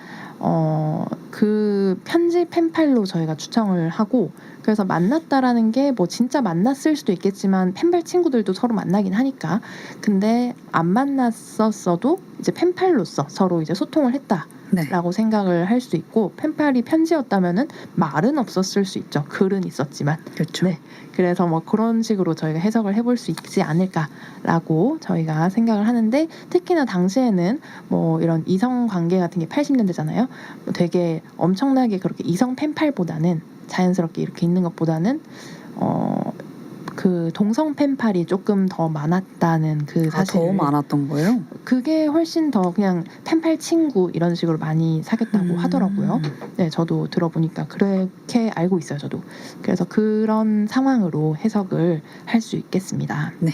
[SPEAKER 2] 그 편지 펜팔로 저희가 추정을 하고, 그래서 만났다라는 게 뭐 진짜 만났을 수도 있겠지만 펜팔 친구들도 서로 만나긴 하니까, 근데 안 만났었어도 이제 펜팔로서 서로 이제 소통을 했다라고
[SPEAKER 3] 네.
[SPEAKER 2] 생각을 할 수 있고, 펜팔이 편지였다면은 말은 없었을 수 있죠. 글은 있었지만.
[SPEAKER 3] 그렇죠.
[SPEAKER 2] 네. 그래서 뭐 그런 식으로 저희가 해석을 해볼 수 있지 않을까라고 저희가 생각을 하는데, 특히나 당시에는 뭐 이런 이성 관계 같은 게 80년대잖아요. 뭐 되게 엄청나게 그렇게 이성 펜팔보다는 자연스럽게 이렇게 있는 것보다는 그 동성 펜팔이 조금 더 많았다는 그 사실.
[SPEAKER 3] 더 많았던 거예요?
[SPEAKER 2] 그게 훨씬 더 그냥 펜팔 친구 이런 식으로 많이 사귀었다고 하더라고요. 네, 저도 들어보니까 그렇게 알고 있어요, 저도. 그래서 그런 상황으로 해석을 할 수 있겠습니다.
[SPEAKER 3] 네.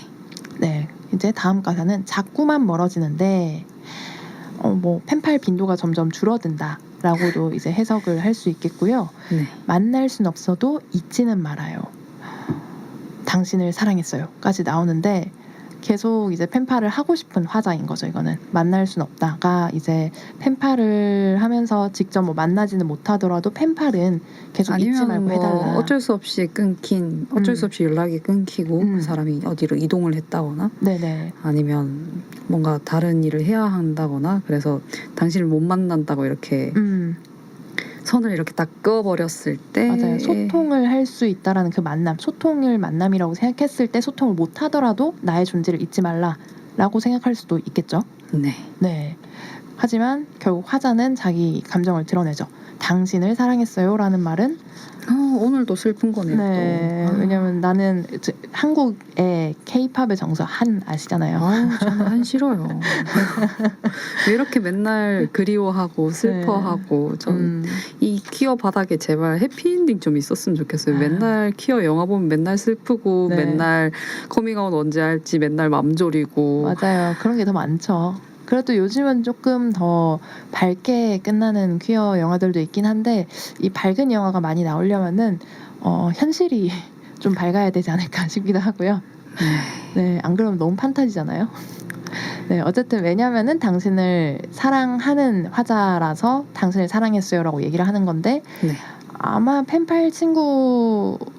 [SPEAKER 2] 네, 이제 다음 가사는 자꾸만 멀어지는데 뭐 펜팔 빈도가 점점 줄어든다라고도 이제 해석을 할 수 있겠고요.
[SPEAKER 3] 네.
[SPEAKER 2] 만날 순 없어도 잊지는 말아요. 당신을 사랑했어요까지 나오는데 계속 이제 펜팔을 하고 싶은 화자인 거죠. 이거는 만날 순 없다가 이제 펜팔을 하면서 직접 뭐 만나지는 못하더라도 펜팔은 계속 잊지 말고
[SPEAKER 3] 뭐
[SPEAKER 2] 해달라.
[SPEAKER 3] 어쩔 수 없이 어쩔 수 없이 연락이 끊기고 그 사람이 어디로 이동을 했다거나
[SPEAKER 2] 네네.
[SPEAKER 3] 아니면 뭔가 다른 일을 해야 한다거나 그래서 당신을 못 만난다고 이렇게 선을 이렇게 딱 그어버렸을 때,
[SPEAKER 2] 맞아요. 소통을 할 수 있다라는 그 만남, 소통을 만남이라고 생각했을 때 소통을 못 하더라도 나의 존재를 잊지 말라라고 생각할 수도 있겠죠.
[SPEAKER 3] 네.
[SPEAKER 2] 네. 하지만 결국 화자는 자기 감정을 드러내죠. 당신을 사랑했어요라는 말은
[SPEAKER 3] 오늘도 슬픈 거네요.
[SPEAKER 2] 네.
[SPEAKER 3] 또.
[SPEAKER 2] 왜냐면 나는 한국의 K-팝의 정서 한 아시잖아요.
[SPEAKER 3] 저는 한 싫어요. 왜 이렇게 맨날 그리워하고 슬퍼하고 이 퀴어 바닥에 제발 해피엔딩 좀 있었으면 좋겠어요. 맨날 퀴어 영화 보면 맨날 슬프고
[SPEAKER 2] 네.
[SPEAKER 3] 맨날 커밍아웃 언제 할지 맨날 맘 졸이고.
[SPEAKER 2] 맞아요. 그런 게 더 많죠. 그래도 요즘은 조금 더 밝게 끝나는 퀴어 영화들도 있긴 한데, 이 밝은 영화가 많이 나오려면은 현실이 좀 밝아야 되지 않을까 싶기도 하고요. 네, 안 그러면 너무 판타지잖아요. 네, 어쨌든 왜냐면은 당신을 사랑하는 화자라서 당신을 사랑했어요라고 얘기를 하는 건데,
[SPEAKER 3] 네.
[SPEAKER 2] 아마 펜팔 친구분은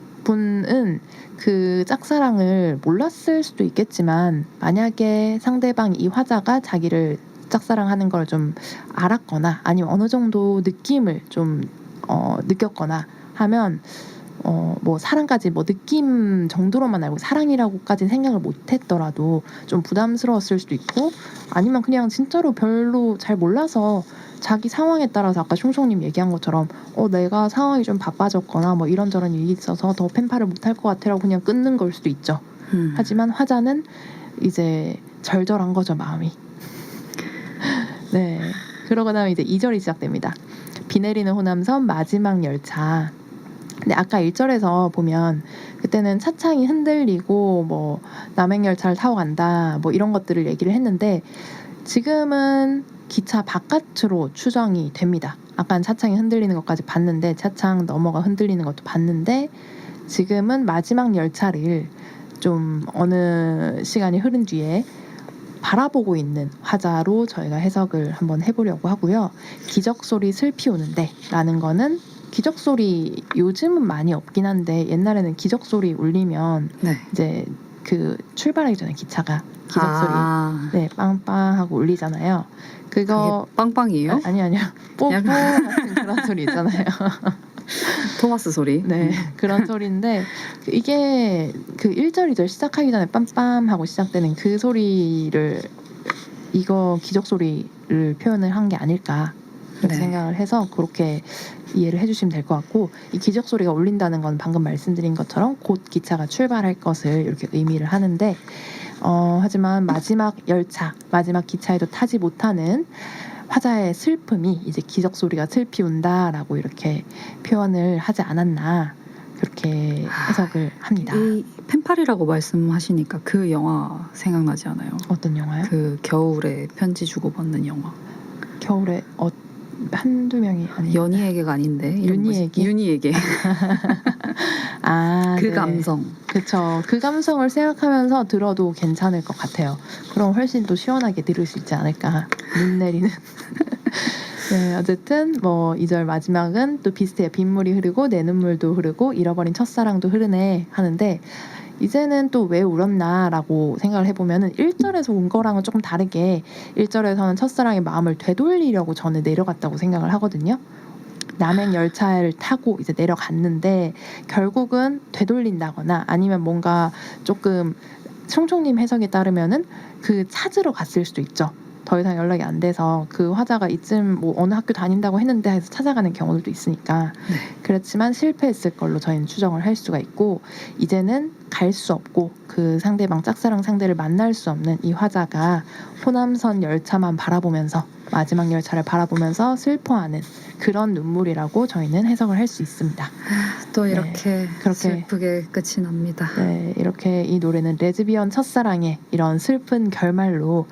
[SPEAKER 2] 그 짝사랑을 몰랐을 수도 있겠지만, 만약에 상대방 이 화자가 자기를 짝사랑하는 걸 좀 알았거나 아니면 어느 정도 느낌을 좀 느꼈거나 하면 뭐 사랑까지 뭐 느낌 정도로만 알고 사랑이라고까지는 생각을 못했더라도 좀 부담스러웠을 수도 있고, 아니면 그냥 진짜로 별로 잘 몰라서 자기 상황에 따라서 아까 숑숑님 얘기한 것처럼 내가 상황이 좀 바빠졌거나 뭐 이런저런 일이 있어서 더 펜팔을 못할 것 같아라고 그냥 끊는 걸 수도 있죠. 하지만 화자는 이제 절절한 거죠, 마음이. 네. 그러고 나면 이제 2절이 시작됩니다. 비 내리는 호남선 마지막 열차. 근데 아까 1절에서 보면 그때는 차창이 흔들리고 뭐 남행열차를 타고 간다 뭐 이런 것들을 얘기를 했는데, 지금은 기차 바깥으로 추정이 됩니다. 아까 차창이 흔들리는 것까지 봤는데, 차창 너머가 흔들리는 것도 봤는데, 지금은 마지막 열차를 좀 어느 시간이 흐른 뒤에 바라보고 있는 화자로 저희가 해석을 한번 해보려고 하고요. 기적소리 슬피 오는데 라는 거는 기적소리 요즘은 많이 없긴 한데 옛날에는 기적소리 울리면
[SPEAKER 3] 네.
[SPEAKER 2] 이제 그 출발하기 전에 기차가 기적소리 네, 빵빵 하고 울리잖아요. 그거
[SPEAKER 3] 그게 빵빵이에요?
[SPEAKER 2] 아니요. 뽀뽀 같은 그런 소리 있잖아요.
[SPEAKER 3] 토마스 소리.
[SPEAKER 2] 네, 그런 소리인데 이게 그 1절, 2절 시작하기 전에 빰빰 하고 시작되는 그 소리를 이거 기적 소리를 표현을 한 게 아닐까 그렇게
[SPEAKER 3] 네.
[SPEAKER 2] 생각을 해서 그렇게 이해를 해주시면 될 것 같고 이 기적 소리가 울린다는 건 방금 말씀드린 것처럼 곧 기차가 출발할 것을 이렇게 의미를 하는데 하지만 마지막 열차, 마지막 기차에도 타지 못하는 화자의 슬픔이 이제 기적 소리가 슬피 운다라고 이렇게 표현을 하지 않았나 그렇게 해석을 합니다.
[SPEAKER 3] 이 펜팔이라고 말씀하시니까 그 영화 생각나지 않아요?
[SPEAKER 2] 어떤 영화요?
[SPEAKER 3] 그 겨울에 편지 주고받는 영화.
[SPEAKER 2] 겨울에 한두 명이 아니
[SPEAKER 3] 연희에게가 아닌데 이름 뭐지?
[SPEAKER 2] 윤희에게?
[SPEAKER 3] 윤희에게. 그
[SPEAKER 2] 네.
[SPEAKER 3] 감성.
[SPEAKER 2] 그렇죠. 그 감성을 생각하면서 들어도 괜찮을 것 같아요. 그럼 훨씬 또 시원하게 들을 수 있지 않을까. 눈 내리는. 네, 어쨌든 뭐 2절 마지막은 또 비슷해요. 빗물이 흐르고 내 눈물도 흐르고 잃어버린 첫사랑도 흐르네 하는데 이제는 또 왜 울었나라고 생각을 해보면은 1절에서 온 거랑은 조금 다르게 1절에서는 첫사랑의 마음을 되돌리려고 저는 내려갔다고 생각을 하거든요. 남행 열차를 타고 이제 내려갔는데 결국은 되돌린다거나 아니면 뭔가 조금 총총님 해석에 따르면은 그 찾으러 갔을 수도 있죠. 더 이상 연락이 안 돼서 그 화자가 이쯤 뭐 어느 학교 다닌다고 했는데 해서 찾아가는 경우들도 있으니까
[SPEAKER 3] 네.
[SPEAKER 2] 그렇지만 실패했을 걸로 저희는 추정을 할 수가 있고 이제는 갈 수 없고 그 상대방 짝사랑 상대를 만날 수 없는 이 화자가 호남선 열차만 바라보면서 마지막 열차를 바라보면서 슬퍼하는 그런 눈물이라고 저희는 해석을 할 수 있습니다.
[SPEAKER 3] 또 이렇게
[SPEAKER 2] 네, 그렇게
[SPEAKER 3] 슬프게 끝이 납니다.
[SPEAKER 2] 네, 이렇게 이 노래는 레즈비언 첫사랑의 이런 슬픈 결말로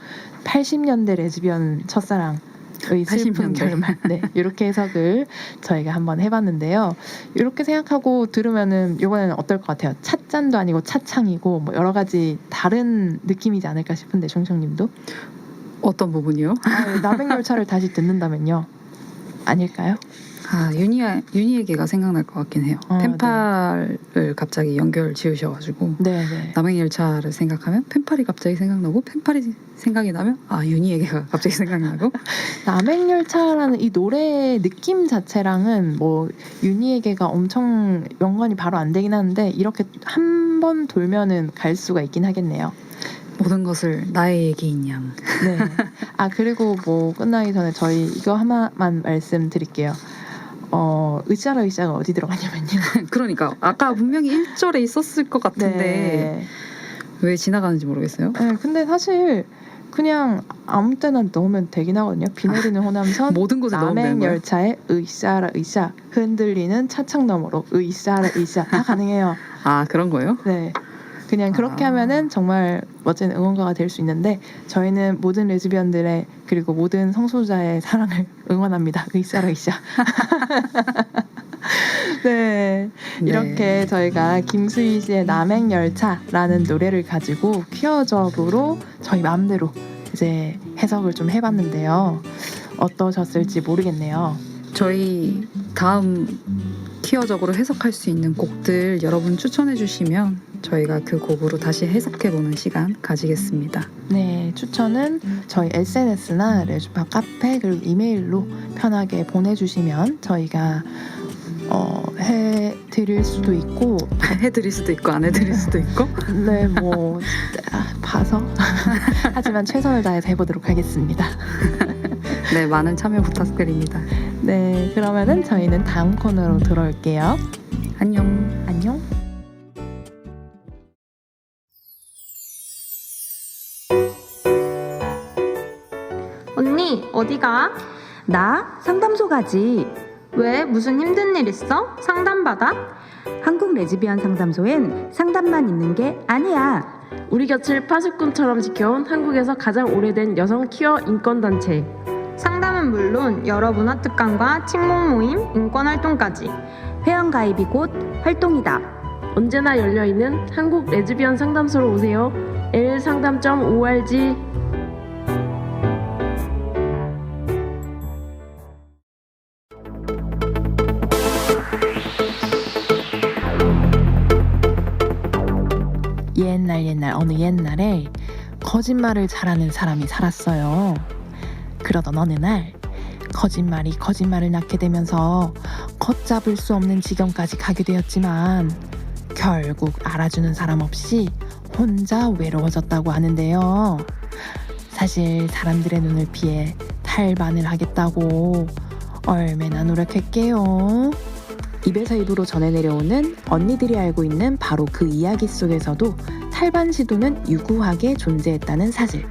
[SPEAKER 2] 80년대 레즈비언 첫사랑의 슬픈
[SPEAKER 3] 80년대.
[SPEAKER 2] 결말 네, 이렇게 해석을 저희가 한번 해봤는데요. 이렇게 생각하고 들으면은 이번에는 어떨 것 같아요? 찻잔도 아니고 차창이고 뭐 여러 가지 다른 느낌이지 않을까 싶은데 총총님도
[SPEAKER 3] 어떤 부분이요?
[SPEAKER 2] 남행열차를 다시 듣는다면요? 아닐까요?
[SPEAKER 3] 윤희에게가 생각날 것 같긴 해요. 펜팔을 갑자기 연결 지으셔가지고
[SPEAKER 2] 네.
[SPEAKER 3] 남행열차를 생각하면 펜팔이 갑자기 생각나고 펜팔이 생각이 나면 윤희에게가 갑자기 생각나고
[SPEAKER 2] 남행열차라는 이 노래의 느낌 자체랑은 뭐 윤희에게가 엄청 연관이 바로 안 되긴 하는데 이렇게 한 번 돌면은 갈 수가 있긴 하겠네요.
[SPEAKER 3] 모든 것을 나의 얘기인 양.
[SPEAKER 2] 네. 그리고 뭐 끝나기 전에 저희 이거 하나만 말씀드릴게요. 으쌰라 으쌰가 어디 들어가냐면요.
[SPEAKER 3] 그러니까 아까 분명히 1절에 있었을 것 같은데
[SPEAKER 2] 네.
[SPEAKER 3] 왜 지나가는지 모르겠어요.
[SPEAKER 2] 네, 근데 사실 그냥 아무 때나 넣으면 되긴 하거든요. 비 내리는 호남선
[SPEAKER 3] 모든 곳에 넣으면 되는 거예요?
[SPEAKER 2] 남행열차에 으쌰라 으쌰 흔들리는 차창 너머로 으쌰라 으쌰 다 가능해요.
[SPEAKER 3] 그런 거예요?
[SPEAKER 2] 네. 그냥 그렇게 하면은 정말 멋진 응원가가 될 수 있는데 저희는 모든 레즈비언들의 그리고 모든 성소자의 사랑을 응원합니다. 으쌰라 으쌰. 네. 이렇게 저희가 김수희 씨의 남행열차라는 노래를 가지고 퀴어적으로 저희 마음대로 이제 해석을 좀 해봤는데요. 어떠셨을지 모르겠네요.
[SPEAKER 3] 저희 다음 퀴어적으로 해석할 수 있는 곡들 여러분 추천해 주시면 저희가 그 곡으로 다시 해석해보는 시간 가지겠습니다.
[SPEAKER 2] 네, 추천은 저희 SNS나 레즈파 카페 그리고 이메일로 편하게 보내주시면 저희가 해드릴 수도 있고
[SPEAKER 3] 해드릴 수도 있고 안 해드릴 수도 있고
[SPEAKER 2] 네, 뭐 봐서 하지만 최선을 다해서 해보도록 하겠습니다.
[SPEAKER 3] 네, 많은 참여 부탁드립니다.
[SPEAKER 2] 네, 그러면은 저희는 다음 코너로 돌아올게요.
[SPEAKER 3] 안녕.
[SPEAKER 2] 안녕.
[SPEAKER 4] 언니, 어디 가?
[SPEAKER 5] 나 상담소 가지.
[SPEAKER 4] 왜? 무슨 힘든 일 있어? 상담받아?
[SPEAKER 5] 한국 레즈비언 상담소엔 상담만 있는 게 아니야.
[SPEAKER 6] 우리 곁을 파수꾼처럼 지켜온 한국에서 가장 오래된 여성 퀴어 인권단체.
[SPEAKER 4] 상담은 물론 여러 문화특강과 친목 모임, 인권활동까지.
[SPEAKER 5] 회원가입이 곧 활동이다.
[SPEAKER 6] 언제나 열려있는 한국 레즈비언 상담소로 오세요. l상담.org.
[SPEAKER 2] 옛날 어느 옛날에 거짓말을 잘하는 사람이 살았어요. 그러던 어느 날 거짓말이 거짓말을 낳게 되면서 걷잡을 수 없는 지경까지 가게 되었지만 결국 알아주는 사람 없이 혼자 외로워졌다고 하는데요. 사실 사람들의 눈을 피해 탈반을 하겠다고 얼마나 노력했게요.
[SPEAKER 3] 입에서 입으로 전해 내려오는 언니들이 알고 있는 바로 그 이야기 속에서도 탈반 시도는 유구하게 존재했다는 사실.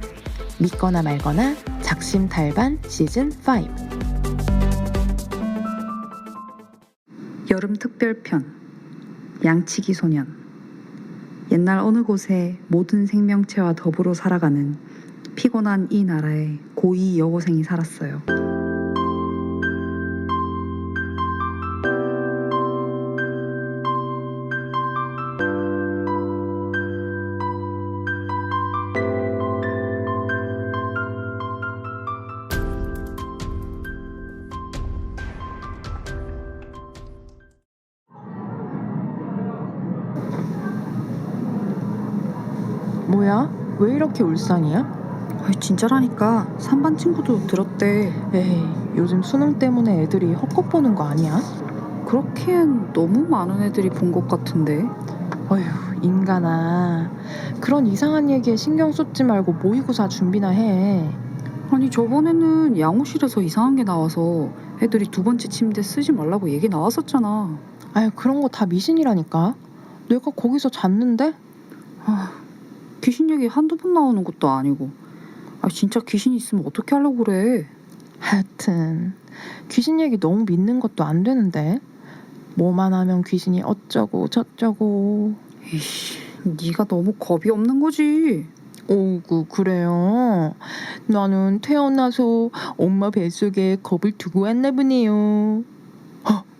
[SPEAKER 3] 믿거나 말거나 작심 탈반 시즌 5. 여름 특별편 양치기 소년. 옛날 어느 곳에 모든 생명체와 더불어 살아가는 피곤한 이 나라에 고2 여고생이 살았어요.
[SPEAKER 2] 뭐야? 왜 이렇게 울상이야?
[SPEAKER 3] 진짜라니까 3반 친구도 들었대.
[SPEAKER 2] 에이, 요즘 수능 때문에 애들이 헛것 보는 거 아니야?
[SPEAKER 3] 그렇기엔 너무 많은 애들이 본 것 같은데.
[SPEAKER 2] 어휴, 인간아. 그런 이상한 얘기에 신경 쏟지 말고 모의고사 준비나 해.
[SPEAKER 3] 아니 저번에는 양호실에서 이상한 게 나와서 애들이 2번째 침대 쓰지 말라고 얘기 나왔었잖아.
[SPEAKER 2] 아유, 그런 거 다 미신이라니까. 내가 거기서 잤는데?
[SPEAKER 3] 귀신 얘기 한두 번 나오는 것도 아니고. 진짜 귀신 있으면 어떻게 하려고 그래.
[SPEAKER 2] 하여튼 귀신 얘기 너무 믿는 것도 안 되는데. 뭐만 하면 귀신이 어쩌고 저쩌고.
[SPEAKER 3] 이씨, 네가 너무 겁이 없는 거지.
[SPEAKER 2] 오구, 그래요? 나는 태어나서 엄마 뱃속에 겁을 두고 왔나 보네요.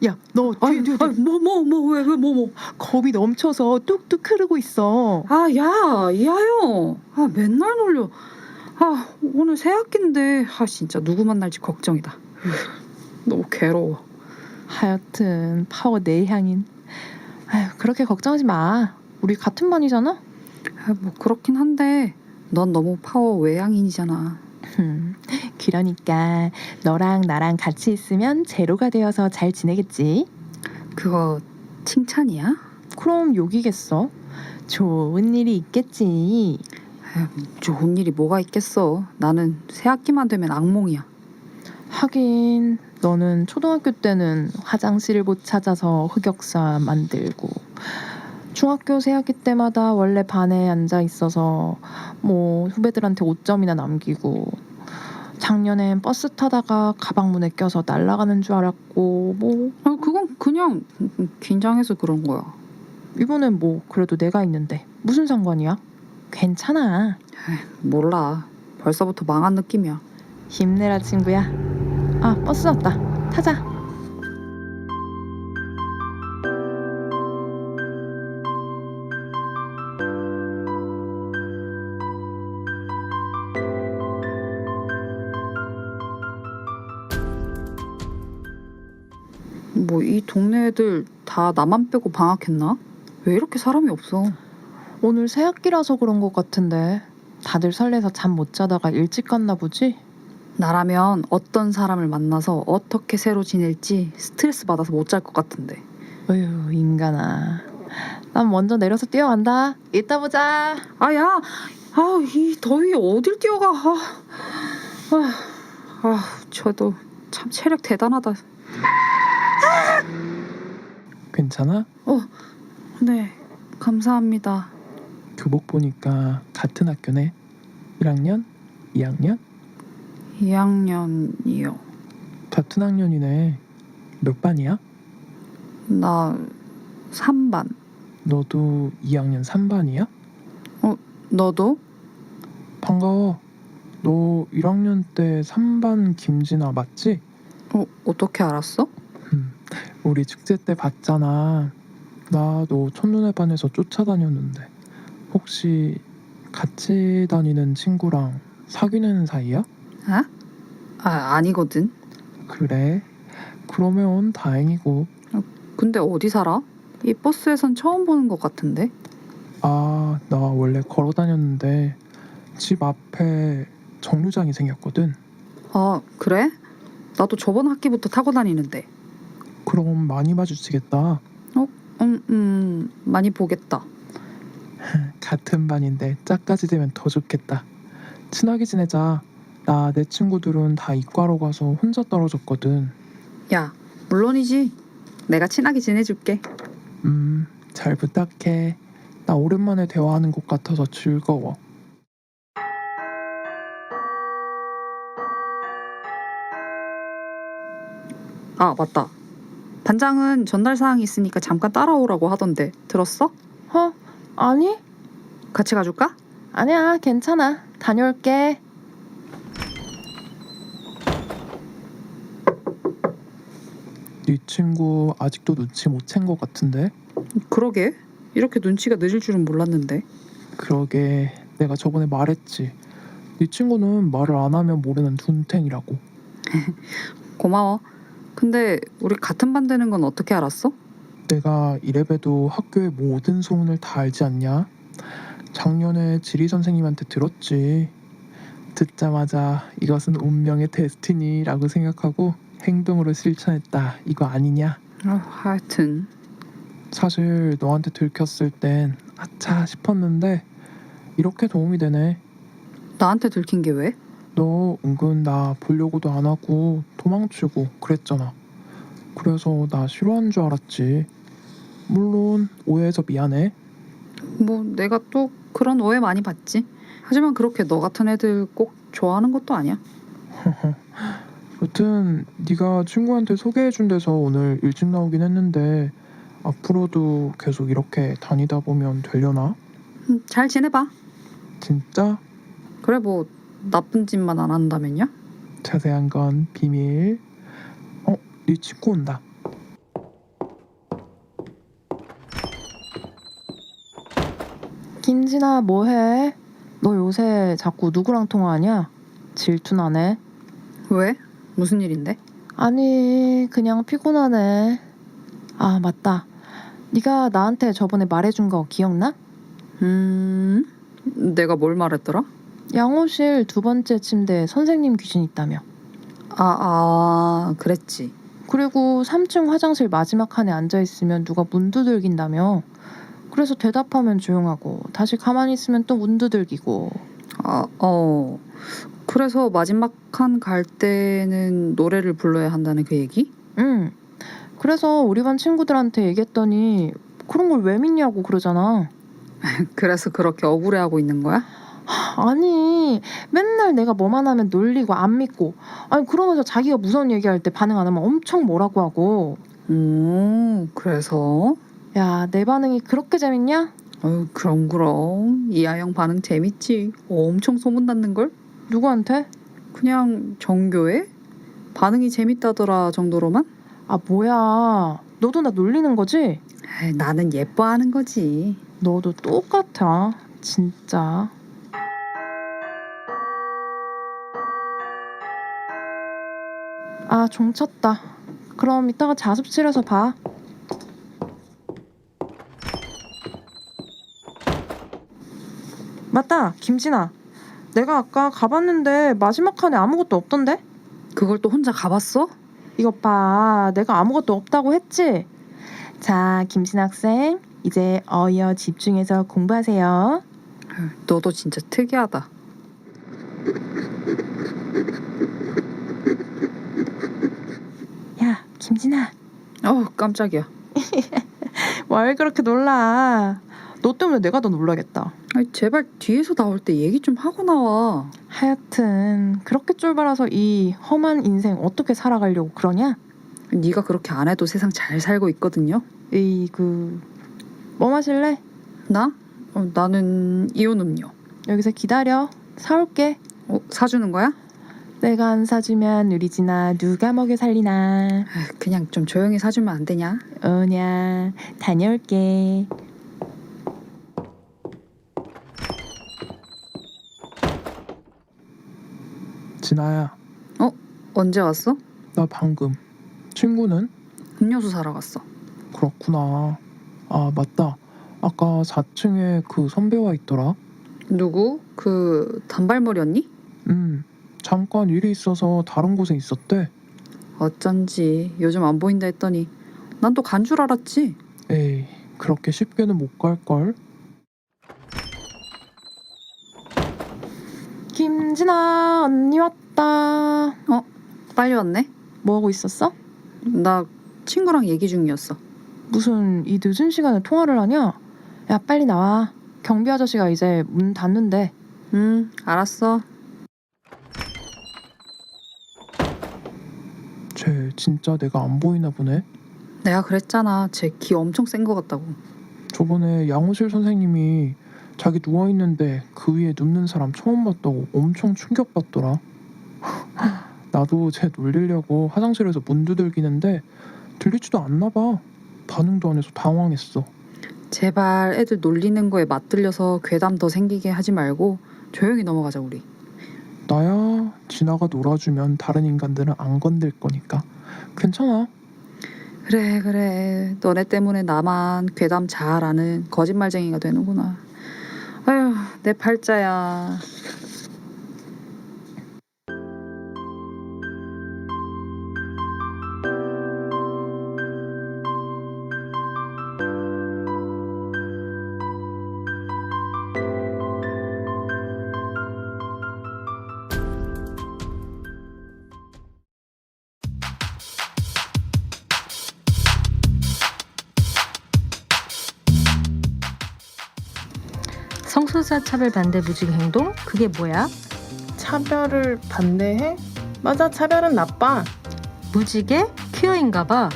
[SPEAKER 2] 야, 너 뒤에
[SPEAKER 3] 뭐.
[SPEAKER 2] 겁이 넘쳐서 뚝뚝 흐르고 있어.
[SPEAKER 3] 야, 이하영. 맨날 놀려. 오늘 새 학기인데 진짜 누구 만날지 걱정이다. 너무 괴로워.
[SPEAKER 2] 하여튼 파워 내향인. 아유, 그렇게 걱정하지 마. 우리 같은 반이잖아.
[SPEAKER 3] 뭐 그렇긴 한데 넌 너무 파워 외향인이잖아.
[SPEAKER 2] 그러니까 너랑 나랑 같이 있으면 제로가 되어서 잘 지내겠지.
[SPEAKER 3] 그거 칭찬이야?
[SPEAKER 2] 그럼 욕이겠어. 좋은 일이 있겠지.
[SPEAKER 3] 좋은 일이 뭐가 있겠어. 나는 새 학기만 되면 악몽이야.
[SPEAKER 2] 하긴 너는 초등학교 때는 화장실을 못 찾아서 흑역사 만들고, 중학교 새 학기 때마다 원래 반에 앉아 있어서 뭐 후배들한테 5점이나 남기고, 작년엔 버스 타다가 가방 문에 껴서 날아가는 줄 알았고, 뭐
[SPEAKER 3] 그건 그냥 긴장해서 그런 거야.
[SPEAKER 2] 이번엔 뭐 그래도 내가 있는데 무슨 상관이야? 괜찮아.
[SPEAKER 3] 몰라. 벌써부터 망한 느낌이야.
[SPEAKER 2] 힘내라 친구야. 버스 왔다. 타자.
[SPEAKER 3] 뭐 이 동네 애들 다 나만 빼고 방학했나? 왜 이렇게 사람이 없어?
[SPEAKER 2] 오늘 새 학기라서 그런 것 같은데 다들 설레서 잠 못 자다가 일찍 갔나 보지?
[SPEAKER 3] 나라면 어떤 사람을 만나서 어떻게 새로 지낼지 스트레스 받아서 못 잘 것 같은데.
[SPEAKER 2] 어휴, 인간아. 난 먼저 내려서 뛰어간다. 이따 보자.
[SPEAKER 3] 야, 이 더위에 어딜 뛰어가. 저도 참 체력 대단하다.
[SPEAKER 7] 괜찮아?
[SPEAKER 3] 네, 감사합니다.
[SPEAKER 7] 교복 보니까 같은 학교네. 1학년? 2학년?
[SPEAKER 3] 2학년이요.
[SPEAKER 7] 같은 학년이네. 몇 반이야?
[SPEAKER 3] 나 3반.
[SPEAKER 7] 너도 2학년 3반이야?
[SPEAKER 3] 너도?
[SPEAKER 7] 반가워. 너 1학년 때 3반 김진아 맞지?
[SPEAKER 3] 어떻게 알았어?
[SPEAKER 7] 우리 축제 때 봤잖아. 나 너 첫눈에 반해서 쫓아다녔는데 혹시 같이 다니는 친구랑 사귀는 사이야?
[SPEAKER 3] 아니거든.
[SPEAKER 7] 그래? 그러면 다행이고.
[SPEAKER 3] 근데 어디 살아? 이 버스에선 처음 보는 것 같은데.
[SPEAKER 7] 아, 나 원래 걸어 다녔는데 집 앞에 정류장이 생겼거든.
[SPEAKER 3] 아, 그래? 나도 저번 학기부터 타고 다니는데.
[SPEAKER 7] 그럼 많이 마주치겠다.
[SPEAKER 3] 많이 보겠다.
[SPEAKER 7] 같은 반인데 짝까지 되면 더 좋겠다. 친하게 지내자. 나 내 친구들은 다 이과로 가서 혼자 떨어졌거든.
[SPEAKER 3] 야, 물론이지. 내가 친하게 지내줄게.
[SPEAKER 7] 잘 부탁해. 나 오랜만에 대화하는 것 같아서 즐거워.
[SPEAKER 3] 아, 맞다. 반장은 전달 사항이 있으니까 잠깐 따라오라고 하던데 들었어?
[SPEAKER 2] 아니?
[SPEAKER 3] 같이 가줄까?
[SPEAKER 2] 아니야, 괜찮아. 다녀올게.
[SPEAKER 7] 네 친구 아직도 눈치 못 챈 것 같은데?
[SPEAKER 3] 그러게. 이렇게 눈치가 늦을 줄은 몰랐는데.
[SPEAKER 7] 그러게 내가 저번에 말했지. 네 친구는 말을 안 하면 모르는 둔탱이라고.
[SPEAKER 3] 고마워. 근데 우리 같은 반 되는 건 어떻게 알았어?
[SPEAKER 7] 내가 이래봬도 학교의 모든 소문을 다 알지 않냐? 작년에 지리 선생님한테 들었지. 듣자마자 이것은 운명의 데스티니라고 생각하고 행동으로 실천했다. 이거 아니냐?
[SPEAKER 3] 하여튼
[SPEAKER 7] 사실 너한테 들켰을 땐 아차 싶었는데 이렇게 도움이 되네.
[SPEAKER 3] 나한테 들킨 게 왜?
[SPEAKER 7] 너 은근 나 보려고도 안 하고 도망치고 그랬잖아. 그래서 나 싫어하는 줄 알았지. 물론 오해해서 미안해.
[SPEAKER 3] 뭐 내가 또 그런 오해 많이 받지. 하지만 그렇게 너 같은 애들 꼭 좋아하는 것도 아니야.
[SPEAKER 7] 여튼 네가 친구한테 소개해준 데서 오늘 일찍 나오긴 했는데 앞으로도 계속 이렇게 다니다 보면 되려나?
[SPEAKER 3] 잘 지내봐.
[SPEAKER 7] 진짜?
[SPEAKER 3] 그래 뭐 나쁜 짓만 안 한다면요?
[SPEAKER 7] 자세한 건 비밀. 네 친구 온다.
[SPEAKER 2] 김진아, 뭐해? 너 요새 자꾸 누구랑 통화하냐? 질투나네.
[SPEAKER 3] 왜? 무슨 일인데?
[SPEAKER 2] 아니, 그냥 피곤하네. 아, 맞다. 네가 나한테 저번에 말해준 거 기억나?
[SPEAKER 3] 내가 뭘 말했더라?
[SPEAKER 2] 양호실 2번째 침대에 선생님 귀신 있다며.
[SPEAKER 3] 그랬지.
[SPEAKER 2] 그리고 3층 화장실 마지막 칸에 앉아있으면 누가 문 두들긴다며. 그래서 대답하면 조용하고 다시 가만히 있으면 또 문 두들기고.
[SPEAKER 3] 그래서 마지막 칸 갈 때는 노래를 불러야 한다는 그 얘기?
[SPEAKER 2] 응. 그래서 우리 반 친구들한테 얘기했더니 그런 걸 왜 믿냐고 그러잖아.
[SPEAKER 3] 그래서 그렇게 억울해하고 있는 거야?
[SPEAKER 2] 아니, 맨날 내가 뭐만 하면 놀리고 안 믿고, 아니 그러면서 자기가 무서운 얘기할 때 반응 안 하면 엄청 뭐라고 하고.
[SPEAKER 3] 그래서?
[SPEAKER 2] 야, 내 반응이 그렇게 재밌냐?
[SPEAKER 3] 그럼 이 아영 반응 재밌지. 엄청 소문났는걸?
[SPEAKER 2] 누구한테?
[SPEAKER 3] 그냥 정교해? 반응이 재밌다더라 정도로만?
[SPEAKER 2] 아, 뭐야, 너도 나 놀리는 거지?
[SPEAKER 3] 나는 예뻐하는 거지.
[SPEAKER 2] 너도 똑같아, 진짜. 아, 종 쳤다. 그럼 이따가 자습실에서 봐. 맞다, 김진아. 내가 아까 가봤는데 마지막 칸에 아무것도 없던데?
[SPEAKER 3] 그걸 또 혼자 가봤어?
[SPEAKER 2] 이것 봐, 내가 아무것도 없다고 했지? 자, 김진아 학생, 이제 어이어 집중해서 공부하세요.
[SPEAKER 3] 너도 진짜 특이하다.
[SPEAKER 2] 야, 김진아.
[SPEAKER 3] 깜짝이야.
[SPEAKER 2] 뭘 그렇게 놀라. 너 때문에 내가 더 놀라겠다.
[SPEAKER 3] 제발 뒤에서 나올 때 얘기 좀 하고 나와.
[SPEAKER 2] 하여튼 그렇게 쫄바라서 이 험한 인생 어떻게 살아가려고 그러냐?
[SPEAKER 3] 네가 그렇게 안 해도 세상 잘 살고 있거든요.
[SPEAKER 2] 뭐 마실래?
[SPEAKER 3] 나? 나는 이온 음료.
[SPEAKER 2] 여기서 기다려. 사올게.
[SPEAKER 3] 사주는 거야?
[SPEAKER 2] 내가 안 사주면 우리 진아 누가 먹여 살리나.
[SPEAKER 3] 아, 그냥 좀 조용히 사주면 안 되냐?
[SPEAKER 2] 오냐, 다녀올게.
[SPEAKER 7] 진아야,
[SPEAKER 3] 언제 왔어?
[SPEAKER 7] 나 방금. 친구는?
[SPEAKER 3] 음료수 사러 갔어.
[SPEAKER 7] 그렇구나. 아, 맞다. 아까 4층에 그 선배와 있더라.
[SPEAKER 3] 누구? 그 단발머리 언니?
[SPEAKER 7] 잠깐 일이 있어서 다른 곳에 있었대.
[SPEAKER 3] 어쩐지 요즘 안 보인다 했더니 난 또 간 줄 알았지.
[SPEAKER 7] 에이, 그렇게 쉽게는 못 갈걸?
[SPEAKER 2] 김진아, 언니 왔다.
[SPEAKER 3] 빨리 왔네.
[SPEAKER 2] 뭐하고 있었어?
[SPEAKER 3] 나 친구랑 얘기 중이었어.
[SPEAKER 2] 무슨 이 늦은 시간에 통화를 하냐? 야, 빨리 나와. 경비 아저씨가 이제 문 닫는데.
[SPEAKER 3] 알았어.
[SPEAKER 7] 쟤 진짜 내가 안 보이나 보네.
[SPEAKER 3] 내가 그랬잖아. 쟤 기 엄청 센 거 같다고.
[SPEAKER 7] 저번에 양호실 선생님이 자기 누워있는데 그 위에 눕는 사람 처음 봤다고 엄청 충격받더라. 나도 쟤 놀리려고 화장실에서 문 두들기는데 들리지도 않나 봐. 반응도 안 해서 당황했어.
[SPEAKER 3] 제발 애들 놀리는 거에 맞들려서 괴담 더 생기게 하지 말고 조용히 넘어가자 우리.
[SPEAKER 7] 나야 진아가 놀아주면 다른 인간들은 안 건들 거니까 괜찮아.
[SPEAKER 3] 그래. 너네 때문에 나만 괴담 잘 아는 거짓말쟁이가 되는구나. 아휴, 내 팔자야.
[SPEAKER 8] 성소수자 차별 반대 무직 행동? 그게 뭐야?
[SPEAKER 6] 차별을 반대해? 맞아, 차별은 나빠.
[SPEAKER 8] 무직의 퀴어인가 봐.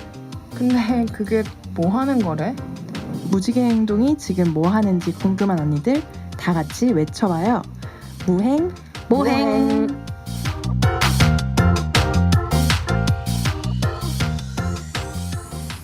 [SPEAKER 6] 근데 그게 뭐 하는 거래?
[SPEAKER 2] 무지개 행동이 지금 뭐 하는지 궁금한 언니들 다 같이 외쳐봐요. 무행,
[SPEAKER 8] 모행.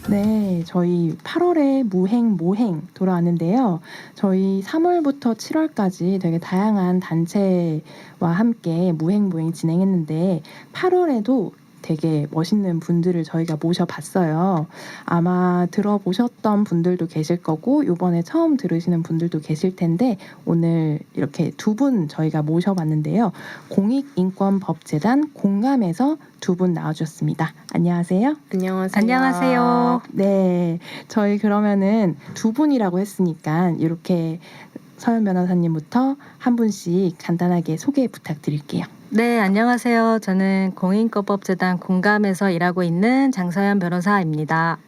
[SPEAKER 2] 네, 저희 8월에 무행, 모행 돌아왔는데요. 저희 3월부터 7월까지 되게 다양한 단체와 함께 무행, 모행 진행했는데 8월에도 되게 멋있는 분들을 저희가 모셔봤어요. 아마 들어보셨던 분들도 계실 거고 이번에 처음 들으시는 분들도 계실 텐데 오늘 이렇게 두 분 저희가 모셔봤는데요. 공익인권법재단 공감에서 두 분 나와주셨습니다. 안녕하세요.
[SPEAKER 6] 안녕하세요.
[SPEAKER 8] 안녕하세요.
[SPEAKER 2] 네, 저희 그러면은 두 분이라고 했으니까 이렇게 서연 변호사님부터 한 분씩 간단하게 소개 부탁드릴게요.
[SPEAKER 8] 네, 안녕하세요. 저는 공인권법재단 공감에서 일하고 있는 장서연 변호사입니다.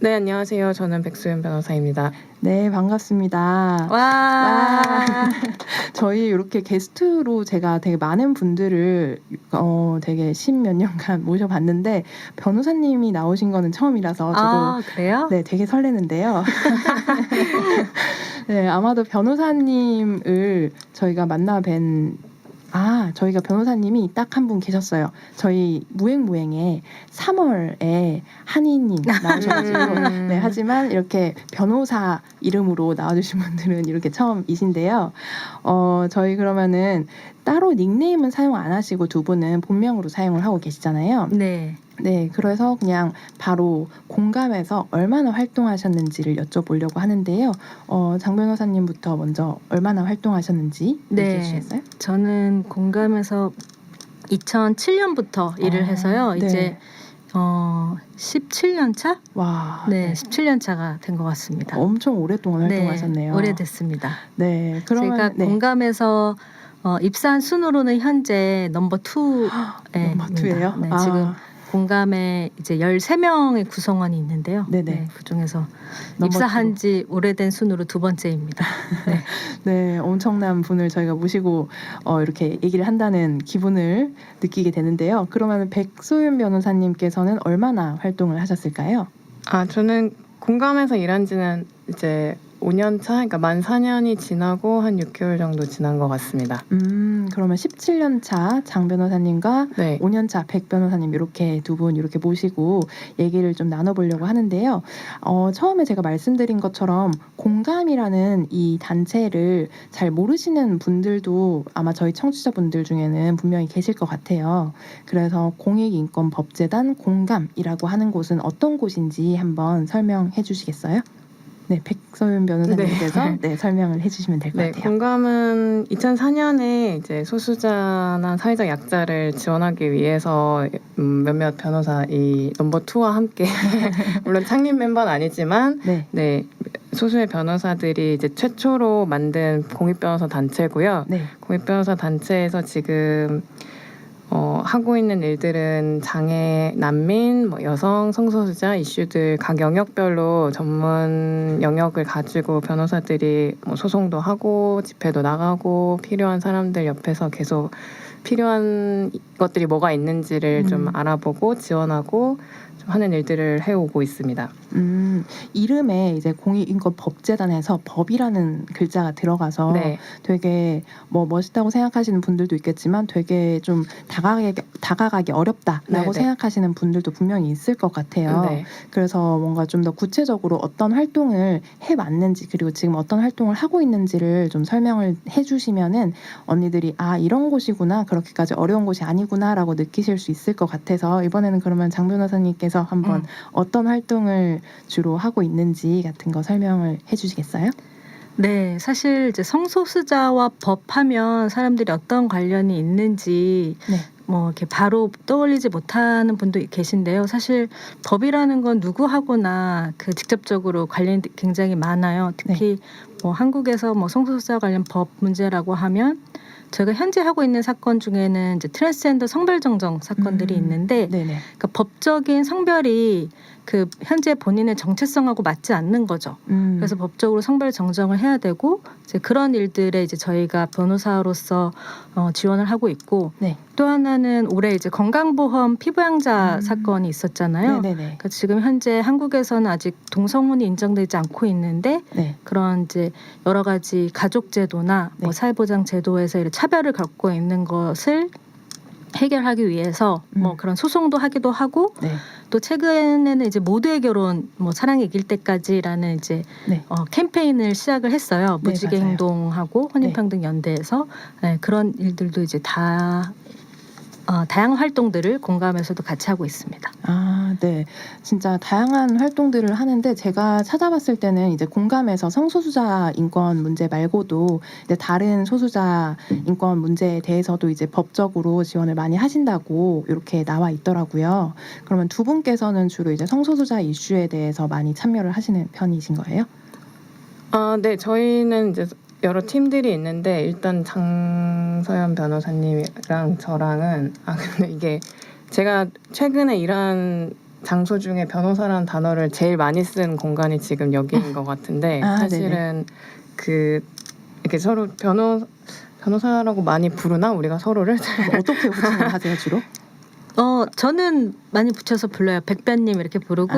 [SPEAKER 6] 네, 안녕하세요. 저는 백수연 변호사입니다.
[SPEAKER 2] 네, 반갑습니다.
[SPEAKER 8] 와.
[SPEAKER 2] 저희 이렇게 게스트로 제가 되게 많은 분들을 되게 10몇 년간 모셔봤는데 변호사님이 나오신 거는 처음이라서 저도
[SPEAKER 8] 아, 그래요?
[SPEAKER 2] 네, 되게 설레는데요. 네, 아마도 변호사님을 저희가 저희가 변호사님이 딱 한 분 계셨어요. 저희 무행무행에 3월에 한이님 나오셔가지고 네, 하지만 이렇게 변호사 이름으로 나와주신 분들은 이렇게 처음이신데요. 저희 그러면은 따로 닉네임은 사용 안 하시고 두 분은 본명으로 사용을 하고 계시잖아요.
[SPEAKER 8] 네.
[SPEAKER 2] 네, 그래서 그냥 바로 공감해서 얼마나 활동하셨는지를 여쭤보려고 하는데요. 장 변호사님부터 먼저 얼마나 활동하셨는지 얘기해 주시겠어요?
[SPEAKER 8] 저는 공감에서 2007년부터 일을 해서요.
[SPEAKER 2] 네.
[SPEAKER 8] 이제 17년 차?
[SPEAKER 2] 와,
[SPEAKER 8] 네, 17년 차가 된 것 같습니다.
[SPEAKER 2] 엄청 오랫동안 활동하셨네요.
[SPEAKER 8] 네, 오래됐습니다.
[SPEAKER 2] 네, 그러면
[SPEAKER 8] 제가
[SPEAKER 2] 네.
[SPEAKER 8] 공감에서 입사한 순으로는 현재 넘버 2에
[SPEAKER 2] 넘버 2예요?
[SPEAKER 8] 네, 지금 공감에 이제 13명의 구성원이 있는데요.
[SPEAKER 2] 네네.
[SPEAKER 8] 네, 그중에서
[SPEAKER 2] 넘버
[SPEAKER 8] 입사한 지 오래된 순으로 두 번째입니다. 네.
[SPEAKER 2] 네, 엄청난 분을 저희가 모시고 이렇게 얘기를 한다는 기분을 느끼게 되는데요. 그러면 백소윤 변호사님께서는 얼마나 활동을 하셨을까요?
[SPEAKER 6] 저는 공감에서 일한 지는 이제
[SPEAKER 9] 5년 차, 그러니까 만 4년이 지나고 한 6개월 정도 지난 것 같습니다.
[SPEAKER 2] 그러면 17년 차 장 변호사님과
[SPEAKER 9] 네.
[SPEAKER 2] 5년 차 백 변호사님 이렇게 두 분 이렇게 모시고 얘기를 좀 나눠보려고 하는데요. 처음에 제가 말씀드린 것처럼 공감이라는 이 단체를 잘 모르시는 분들도 아마 저희 청취자분들 중에는 분명히 계실 것 같아요. 그래서 공익인권법재단 공감이라고 하는 곳은 어떤 곳인지 한번 설명해 주시겠어요? 네, 백서윤 변호사님께서 네, 설명을 해주시면 될 것
[SPEAKER 9] 네,
[SPEAKER 2] 같아요.
[SPEAKER 9] 공감은 2004년에 이제 소수자나 사회적 약자를 지원하기 위해서 몇몇 변호사 이 넘버 2와 함께 물론 창립 멤버는 아니지만 네, 소수의 변호사들이 이제 최초로 만든 공익변호사 단체고요.
[SPEAKER 2] 네.
[SPEAKER 9] 공익변호사 단체에서 지금 하고 있는 일들은 장애, 난민, 여성, 성소수자 이슈들 각 영역별로 전문 영역을 가지고 변호사들이 소송도 하고 집회도 나가고 필요한 사람들 옆에서 계속 필요한 것들이 뭐가 있는지를 좀 알아보고 지원하고 좀 하는 일들을 해오고 있습니다.
[SPEAKER 2] 이름에 이제 공익인권법재단에서 법이라는 글자가 들어가서
[SPEAKER 9] 네.
[SPEAKER 2] 되게 멋있다고 생각하시는 분들도 있겠지만 되게 좀 다가가기 어렵다라고
[SPEAKER 9] 네네.
[SPEAKER 2] 생각하시는 분들도 분명히 있을 것 같아요.
[SPEAKER 9] 네.
[SPEAKER 2] 그래서 뭔가 좀 더 구체적으로 어떤 활동을 해왔는지 그리고 지금 어떤 활동을 하고 있는지를 좀 설명을 해주시면은 언니들이 아 이런 곳이구나 그렇게까지 어려운 곳이 아니구나라고 느끼실 수 있을 것 같아서 이번에는 그러면 장 변호사님께서 한번 어떤 활동을 주로 하고 있는지 같은 거 설명을 해주시겠어요?
[SPEAKER 8] 네, 사실 이제 성소수자와 법하면 사람들이 어떤 관련이 있는지
[SPEAKER 2] 네.
[SPEAKER 8] 이렇게 바로 떠올리지 못하는 분도 계신데요. 사실 법이라는 건 누구하고나 직접적으로 관련이 굉장히 많아요. 특히 한국에서 성소수자 관련 법 문제라고 하면 저희가 현재 하고 있는 사건 중에는 이제 트랜스젠더 성별 정정 사건들이 있는데 그러니까 법적인 성별이 현재 본인의 정체성하고 맞지 않는 거죠. 그래서 법적으로 성별 정정을 해야 되고 이제 그런 일들에 이제 저희가 변호사로서 지원을 하고 있고 또 하나는 올해 이제 건강보험 피부양자 사건이 있었잖아요. 그러니까 지금 현재 한국에서는 아직 동성혼이 인정되지 않고 있는데 그런 이제 여러 가지 가족 제도나 사회보장 제도에서 이렇게 차별을 겪고 있는 것을 해결하기 위해서 그런 소송도 하기도 하고 또 최근에는 이제 모두의 결혼 사랑이 이길 때까지라는 이제 캠페인을 시작을 했어요. 무지개
[SPEAKER 2] 맞아요.
[SPEAKER 8] 행동하고 혼인평등 연대에서 그런 일들도 이제 다양한 활동들을 공감에서도 같이 하고 있습니다.
[SPEAKER 2] 아, 네. 진짜 다양한 활동들을 하는데 제가 찾아봤을 때는 이제 공감에서 성소수자 인권 문제 말고도 이제 다른 소수자 인권 문제에 대해서도 이제 법적으로 지원을 많이 하신다고 이렇게 나와 있더라고요. 그러면 두 분께서는 주로 이제 성소수자 이슈에 대해서 많이 참여를 하시는 편이신 거예요?
[SPEAKER 9] 네, 저희는 이제 여러 팀들이 있는데 일단 장서연 변호사님이랑 저랑은 근데 이게 제가 최근에 일한 장소 중에 변호사라는 단어를 제일 많이 쓴 공간이 지금 여기인 것 같은데 사실은 이렇게 서로 변호사라고 많이 부르나 우리가 서로를
[SPEAKER 2] 어떻게 호칭을 하세요 주로?
[SPEAKER 8] 저는 많이 붙여서 불러요. 백변님 이렇게 부르고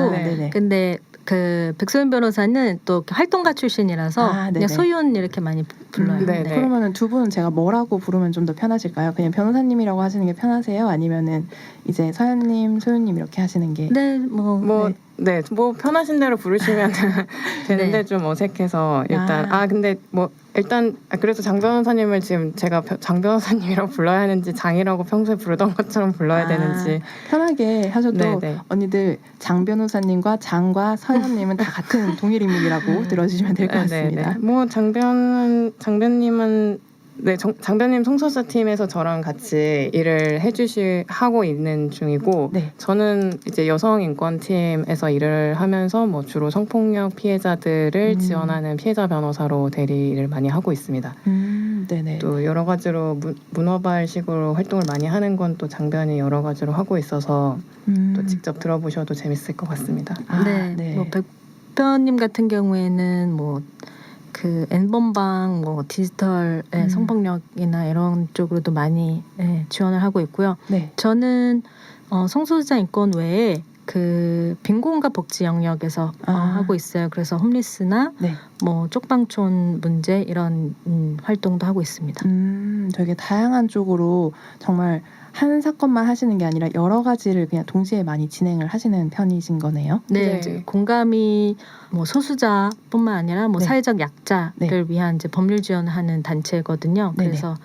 [SPEAKER 8] 근데 백소연 변호사는 또 활동가 출신이라서 그냥 소윤 이렇게 많이 불러요.
[SPEAKER 2] 그러면은 두 분은 제가 뭐라고 부르면 좀 더 편하실까요? 그냥 변호사님이라고 하시는 게 편하세요? 아니면은 이제 서연님, 소윤님 이렇게 하시는 게?
[SPEAKER 9] 뭐 편하신 대로 부르시면 되는데 좀 어색해서 일단 근데 일단 그래서 장 변호사님을 지금 제가 장 변호사님이라고 불러야 하는지 장이라고 평소에 부르던 것처럼 불러야 되는지
[SPEAKER 2] 편하게 하셔도 언니들 장 변호사님과 장과 서연님은 다 같은 동일 인물이라고 들어주시면 될 것 같습니다.
[SPEAKER 9] 장변님은 장변님 성소수자 팀에서 저랑 같이 일을 하고 있는 중이고 저는 이제 여성 인권 팀에서 일을 하면서 주로 성폭력 피해자들을 지원하는 피해자 변호사로 대리 일을 많이 하고 있습니다. 또 여러 가지로 문어발식으로 활동을 많이 하는 건 또 장변이 여러 가지로 하고 있어서 또 직접 들어보셔도 재밌을 것 같습니다.
[SPEAKER 8] 백변님 같은 경우에는 N번방 디지털 성폭력이나 이런 쪽으로도 많이 지원을 하고 있고요. 저는 성소수자 인권 외에 그 빈곤과 복지 영역에서 하고 있어요. 그래서 홈리스나
[SPEAKER 2] 네.
[SPEAKER 8] 뭐 쪽방촌 문제 이런 활동도 하고 있습니다.
[SPEAKER 2] 되게 다양한 쪽으로 정말 한 사건만 하시는 게 아니라 여러 가지를 그냥 동시에 많이 진행을 하시는 편이신 거네요.
[SPEAKER 8] 네, 이제 공감이 뭐 소수자뿐만 아니라 뭐
[SPEAKER 2] 네.
[SPEAKER 8] 사회적 약자를
[SPEAKER 2] 네.
[SPEAKER 8] 위한 이제 법률 지원하는 단체거든요.
[SPEAKER 2] 네네.
[SPEAKER 8] 그래서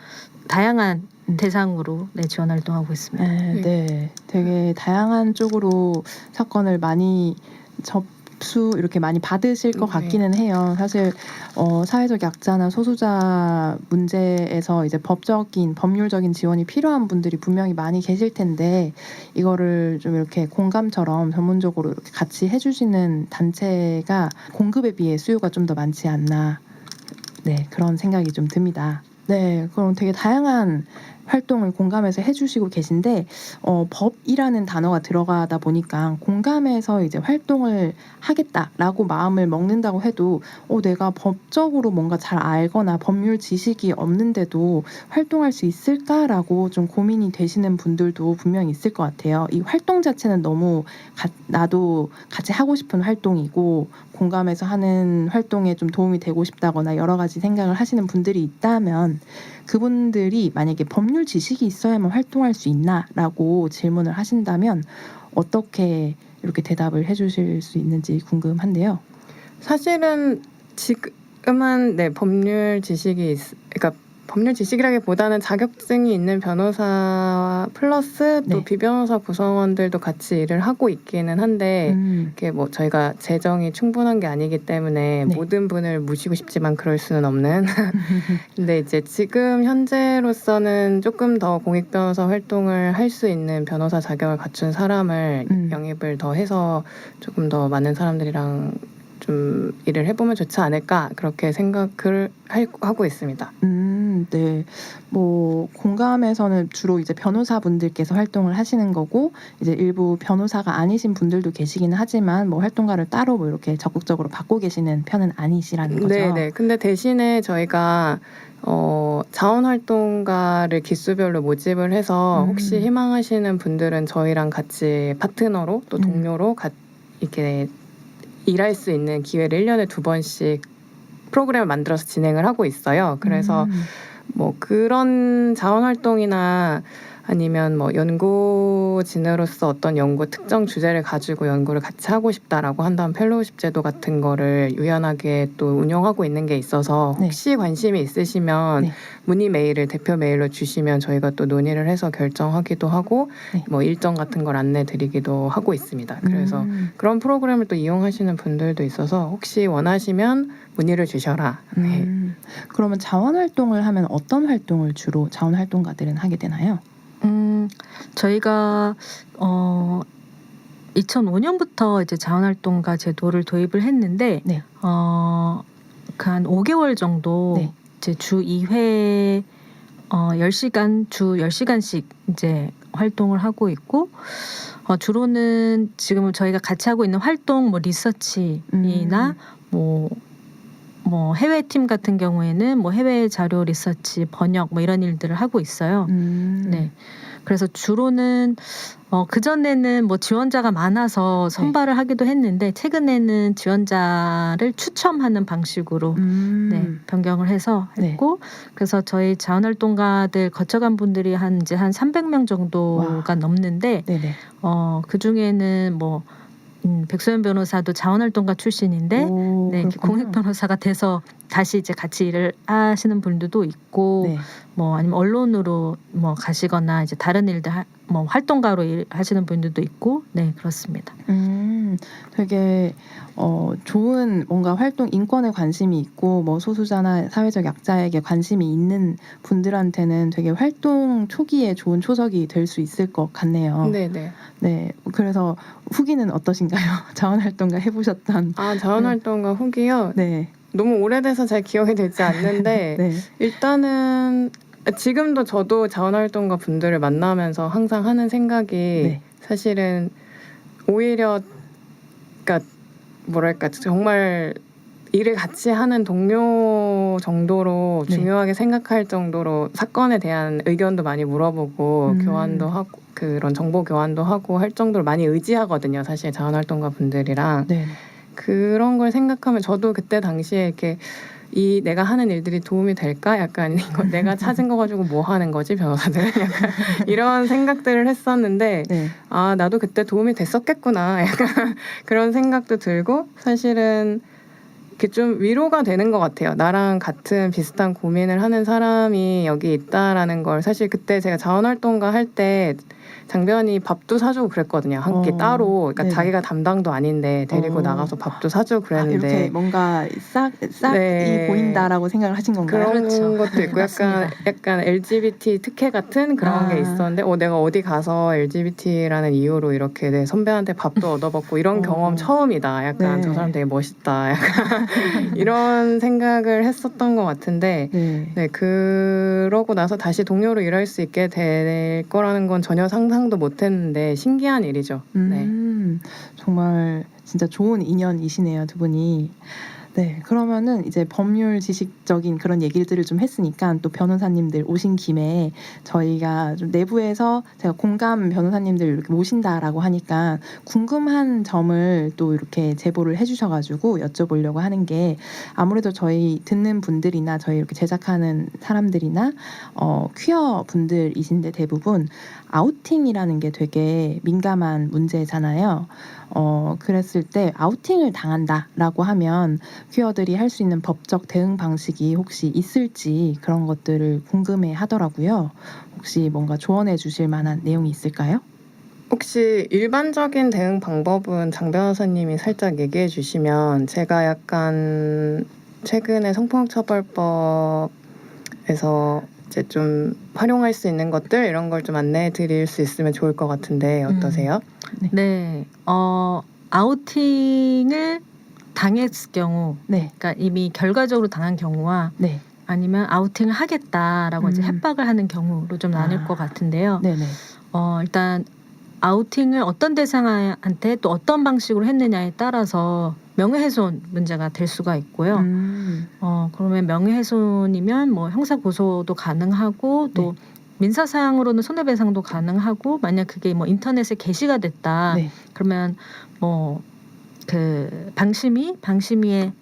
[SPEAKER 8] 다양한 대상으로 네, 지원 활동하고 있습니다.
[SPEAKER 2] 네, 되게 다양한 쪽으로 사건을 많이 접수 이렇게 많이 받으실 것 같기는 해요. 사실 사회적 약자나 소수자 문제에서 이제 법률적인 지원이 필요한 분들이 분명히 많이 계실 텐데 이거를 좀 이렇게 공감처럼 전문적으로 이렇게 같이 해주시는 단체가 공급에 비해 수요가 좀 더 많지 않나. 네, 그런 생각이 좀 듭니다. 네, 그럼 되게 다양한 활동을 공감해서 해주시고 계신데 법이라는 단어가 들어가다 보니까 공감해서 이제 활동을 하겠다라고 마음을 먹는다고 해도 내가 법적으로 뭔가 잘 알거나 법률 지식이 없는데도 활동할 수 있을까라고 좀 고민이 되시는 분들도 분명히 있을 것 같아요. 이 활동 자체는 너무 나도 같이 하고 싶은 활동이고 공감해서 하는 활동에 좀 도움이 되고 싶다거나 여러 가지 생각을 하시는 분들이 있다면 그분들이 만약에 법률 지식이 있어야만 활동할 수 있나라고 질문을 하신다면 어떻게 이렇게 대답을 해주실 수 있는지 궁금한데요.
[SPEAKER 9] 사실은 지금은 법률 지식이 그러니까 법률 지식이라기보다는 자격증이 있는 변호사 플러스 또 비변호사 구성원들도 같이 일을 하고 있기는 한데 이게 뭐 저희가 재정이 충분한 게 아니기 때문에 모든 분을 모시고 싶지만 그럴 수는 없는. 근데 이제 지금 현재로서는 조금 더 공익 변호사 활동을 할 수 있는 변호사 자격을 갖춘 사람을 영입을 더 해서 조금 더 많은 사람들이랑 좀 일을 해보면 좋지 않을까 그렇게 생각을 하고 있습니다.
[SPEAKER 2] 네, 뭐 공감에서는 주로 이제 변호사분들께서 활동을 하시는 거고 이제 일부 변호사가 아니신 분들도 계시기는 하지만 뭐 활동가를 따로 뭐 이렇게 적극적으로 받고 계시는 편은 아니시라는 거죠.
[SPEAKER 9] 네. 근데 대신에 저희가 자원활동가를 기수별로 모집을 해서 혹시 희망하시는 분들은 저희랑 같이 파트너로 또 동료로 이렇게 일할 수 있는 기회를 1년에 2번씩 프로그램을 만들어서 진행을 하고 있어요. 그래서 뭐 그런 자원활동이나 아니면 뭐 연구진으로서 어떤 연구 특정 주제를 가지고 연구를 같이 하고 싶다라고 한다면 펠로우십 제도 같은 거를 유연하게 또 운영하고 있는 게 있어서 혹시 관심이 있으시면 문의 메일을 대표 메일로 주시면 저희가 또 논의를 해서 결정하기도 하고 뭐 일정 같은 걸 안내 드리기도 하고 있습니다. 그래서 그런 프로그램을 또 이용하시는 분들도 있어서 혹시 원하시면 문의를 주셔라.
[SPEAKER 2] 그러면 자원활동을 하면 어떤 활동을 주로 자원활동가들은 하게 되나요?
[SPEAKER 8] 저희가 2005년부터 이제 자원활동가 제도를 도입을 했는데 그 한 5개월 정도 이제 주 2회 10시간 주 10시간씩 이제 활동을 하고 있고 주로는 지금 저희가 같이 하고 있는 활동 뭐 리서치나 뭐 해외팀 같은 경우에는 뭐 해외 자료 리서치, 번역 뭐 이런 일들을 하고 있어요. 네. 그래서 주로는 그전에는 뭐 지원자가 많아서 선발을 하기도 했는데 최근에는 지원자를 추첨하는 방식으로 변경을 해서 했고 그래서 저희 자원활동가들 거쳐간 분들이 이제 한 300명 정도가 넘는데 그 중에는 뭐 백소연 변호사도 자원활동가 출신인데 공익 변호사가 돼서 다시 이제 같이 일을 하시는 분들도 있고 뭐 아니면 언론으로 뭐 가시거나 이제 다른 일들 뭐 활동가로 일하시는 분들도 있고 그렇습니다.
[SPEAKER 2] 되게 좋은 뭔가 활동 인권에 관심이 있고 뭐 소수자나 사회적 약자에게 관심이 있는 분들한테는 되게 활동 초기에 좋은 초석이 될 수 있을 것 같네요. 네, 그래서 후기는 어떠신가요? 자원활동가 해보셨던
[SPEAKER 9] 자원활동가 후기요? 너무 오래돼서 잘 기억이 되지 않는데 일단은 지금도 저도 자원활동가 분들을 만나면서 항상 하는 생각이 사실은 오히려 그러니까 뭐랄까 정말 일을 같이 하는 동료 정도로 중요하게 생각할 정도로 사건에 대한 의견도 많이 물어보고 교환도 하고 그런 정보 교환도 하고 할 정도로 많이 의지하거든요. 사실 자원활동가 분들이랑.
[SPEAKER 2] 네.
[SPEAKER 9] 그런 걸 생각하면 저도 그때 당시에 이렇게 이 내가 하는 일들이 도움이 될까? 약간 이거 내가 찾은 거 가지고 뭐 하는 거지 변호사들은? 약간 이런 생각들을 했었는데
[SPEAKER 2] 네.
[SPEAKER 9] 아 나도 그때 도움이 됐었겠구나. 약간 그런 생각도 들고 사실은 이렇게 좀 위로가 되는 것 같아요. 나랑 같은 비슷한 고민을 하는 사람이 여기 있다라는 걸 사실 그때 제가 자원활동가 할 때 장변이 밥도 사주고 그랬거든요. 한 끼 따로. 그러니까
[SPEAKER 2] 네네.
[SPEAKER 9] 자기가 담당도 아닌데 데리고 나가서 밥도 사주고 그랬는데
[SPEAKER 2] 이렇게 뭔가 싹이
[SPEAKER 9] 네.
[SPEAKER 2] 보인다라고 생각을 하신 건가요?
[SPEAKER 9] 그런
[SPEAKER 8] 그렇죠.
[SPEAKER 9] 것도 있고 약간 LGBT 특혜 같은 그런 게 있었는데 내가 어디 가서 LGBT라는 이유로 이렇게 내 선배한테 밥도 얻어먹고 이런 경험 처음이다. 약간
[SPEAKER 2] 네.
[SPEAKER 9] 저 사람 되게 멋있다. 약간 이런 생각을 했었던 것 같은데 네, 그러고 나서 다시 동료로 일할 수 있게 될 거라는 건 전혀 상상도 못했는데 신기한 일이죠. 네.
[SPEAKER 2] 정말 진짜 좋은 인연이시네요, 두 분이. 네, 그러면은 이제 법률 지식적인 그런 얘기들을 좀 했으니까 또 변호사님들 오신 김에 저희가 좀 내부에서 제가 공감 변호사님들 이렇게 모신다라고 하니까 궁금한 점을 또 이렇게 제보를 해주셔가지고 여쭤보려고 하는 게 아무래도 저희 듣는 분들이나 저희 이렇게 제작하는 사람들이나 퀴어 분들이신데 대부분 아우팅이라는 게 되게 민감한 문제잖아요. 그랬을 때 아우팅을 당한다라고 하면 퀴어들이 할 수 있는 법적 대응 방식이 혹시 있을지 그런 것들을 궁금해 하더라고요. 혹시 뭔가 조언해 주실 만한 내용이 있을까요?
[SPEAKER 9] 혹시 일반적인 대응 방법은 장 변호사님이 살짝 얘기해 주시면 제가 약간 최근에 성폭력처벌법에서 이제 좀 활용할 수 있는 것들 이런 걸 좀 안내해 드릴 수 있으면 좋을 것 같은데 어떠세요?
[SPEAKER 8] 네. 아우팅을 당했을 경우, 그러니까 이미 결과적으로 당한 경우와 아니면 아우팅을 하겠다라고 이제 협박을 하는 경우로 좀 나눌 것 같은데요.
[SPEAKER 2] 네네.
[SPEAKER 8] 일단 아우팅을 어떤 대상한테 또 어떤 방식으로 했느냐에 따라서 명예훼손 문제가 될 수가 있고요. 그러면 명예훼손이면 뭐 형사 고소도 가능하고 또 민사사항으로는 손해배상도 가능하고 만약 그게 뭐 인터넷에 게시가 됐다 그러면 뭐 그 방심위의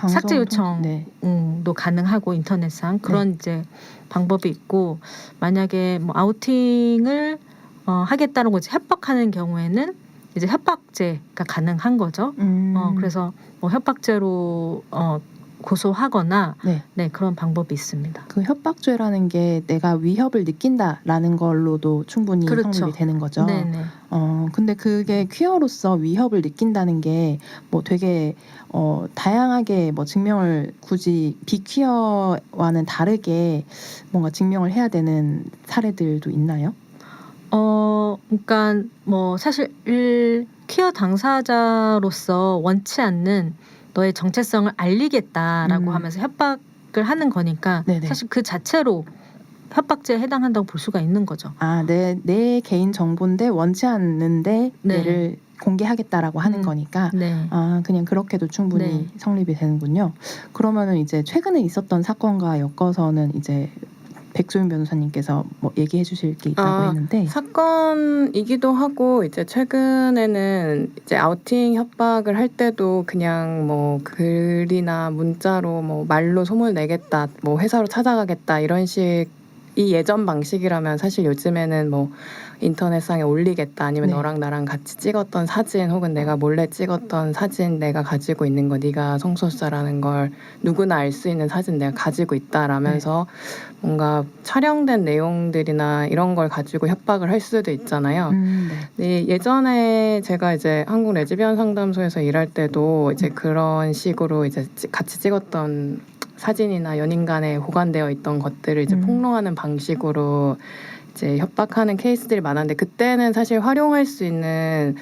[SPEAKER 8] 삭제 요청도 가능하고 인터넷상 그런 이제 방법이 있고 만약에 뭐 아우팅을 하겠다는 이제 협박하는 경우에는 이제 협박죄가 가능한 거죠. 그래서 뭐 협박죄로 고소하거나 그런 방법이 있습니다.
[SPEAKER 2] 그 협박죄라는 게 내가 위협을 느낀다라는 걸로도 충분히 성립이 되는 거죠.
[SPEAKER 8] 네네.
[SPEAKER 2] 근데 그게 퀴어로서 위협을 느낀다는 게 뭐 되게 다양하게 뭐 증명을 굳이 비퀴어와는 다르게 뭔가 증명을 해야 되는 사례들도 있나요?
[SPEAKER 8] 그러니까 뭐 사실 퀴어 당사자로서 원치 않는 너의 정체성을 알리겠다라고 하면서 협박을 하는 거니까 사실 그 자체로 협박죄에 해당한다고 볼 수가 있는 거죠.
[SPEAKER 2] 내 개인 정보인데 원치 않는데 얘를 공개하겠다라고 하는 거니까 그냥 그렇게도 충분히 성립이 되는군요. 그러면은 이제 최근에 있었던 사건과 엮어서는 이제 백소윤 변호사님께서 뭐 얘기해 주실 게 있다고 했는데
[SPEAKER 9] 사건이기도 하고 이제 최근에는 이제 아우팅 협박을 할 때도 그냥 뭐 글이나 문자로 뭐 말로 소문을 내겠다 뭐 회사로 찾아가겠다 이런 식이 예전 방식이라면 사실 요즘에는 뭐 인터넷상에 올리겠다 아니면 너랑 나랑 같이 찍었던 사진 혹은 내가 몰래 찍었던 사진 내가 가지고 있는 거 네가 성소수자라는 걸 누구나 알 수 있는 사진 내가 가지고 있다라면서 뭔가 촬영된 내용들이나 이런 걸 가지고 협박을 할 수도 있잖아요. 네, 예전에 제가 이제 한국 레즈비언 상담소에서 일할 때도 이제 그런 식으로 이제 같이 찍었던 사진이나 연인 간에 보관되어 있던 것들을 이제 폭로하는 방식으로 이제 협박하는 케이스들이 많았는데 그때는 사실 활용할 수 있는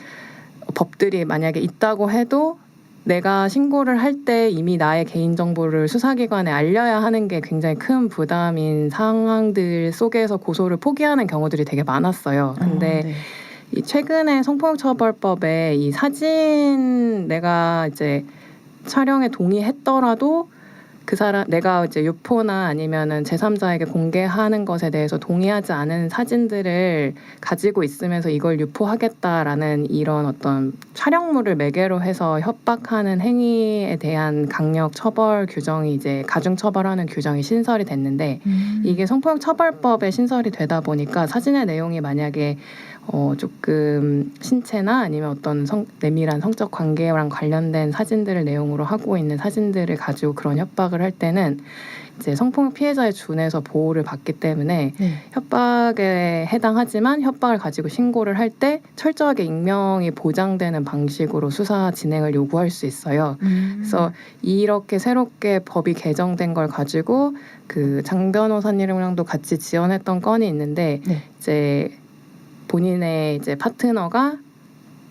[SPEAKER 9] 법들이 만약에 있다고 해도 내가 신고를 할 때 이미 나의 개인정보를 수사기관에 알려야 하는 게 굉장히 큰 부담인 상황들 속에서 고소를 포기하는 경우들이 되게 많았어요. 근데 이 최근에 성폭력처벌법에 이 사진 내가 이제 촬영에 동의했더라도 그 사람 내가 이제 유포나 아니면은 제3자에게 공개하는 것에 대해서 동의하지 않은 사진들을 가지고 있으면서 이걸 유포하겠다라는 이런 어떤 촬영물을 매개로 해서 협박하는 행위에 대한 강력 처벌 규정이 이제 가중 처벌하는 규정이 신설이 됐는데 이게 성폭력 처벌법에 신설이 되다 보니까 사진의 내용이 만약에 조금 신체나 아니면 어떤 내밀한 성적 관계랑 관련된 사진들을 내용으로 하고 있는 사진들을 가지고 그런 협박을 할 때는 이제 성폭력 피해자에 준해서 보호를 받기 때문에 협박에 해당하지만 협박을 가지고 신고를 할 때 철저하게 익명이 보장되는 방식으로 수사 진행을 요구할 수 있어요. 그래서 이렇게 새롭게 법이 개정된 걸 가지고 그 장 변호사님이랑도 같이 지원했던 건이 있는데 이제 본인의 이제 파트너가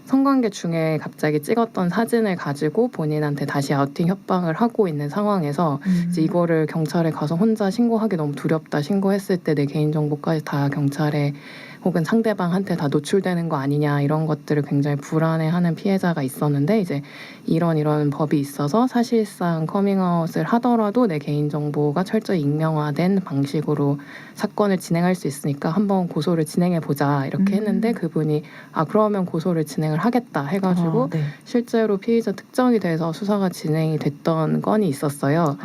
[SPEAKER 9] 성관계 중에 갑자기 찍었던 사진을 가지고 본인한테 다시 아우팅 협박을 하고 있는 상황에서 이제 이거를 경찰에 가서 혼자 신고하기 너무 두렵다. 신고했을 때 내 개인정보까지 다 경찰에 혹은 상대방한테 다 노출되는 거 아니냐 이런 것들을 굉장히 불안해하는 피해자가 있었는데 이제 이런 법이 있어서 사실상 커밍아웃을 하더라도 내 개인정보가 철저히 익명화된 방식으로 사건을 진행할 수 있으니까 한번 고소를 진행해보자 이렇게 했는데 그분이 그러면 고소를 진행을 하겠다 해가지고 실제로 피의자 특정이 돼서 수사가 진행이 됐던 건이 있었어요.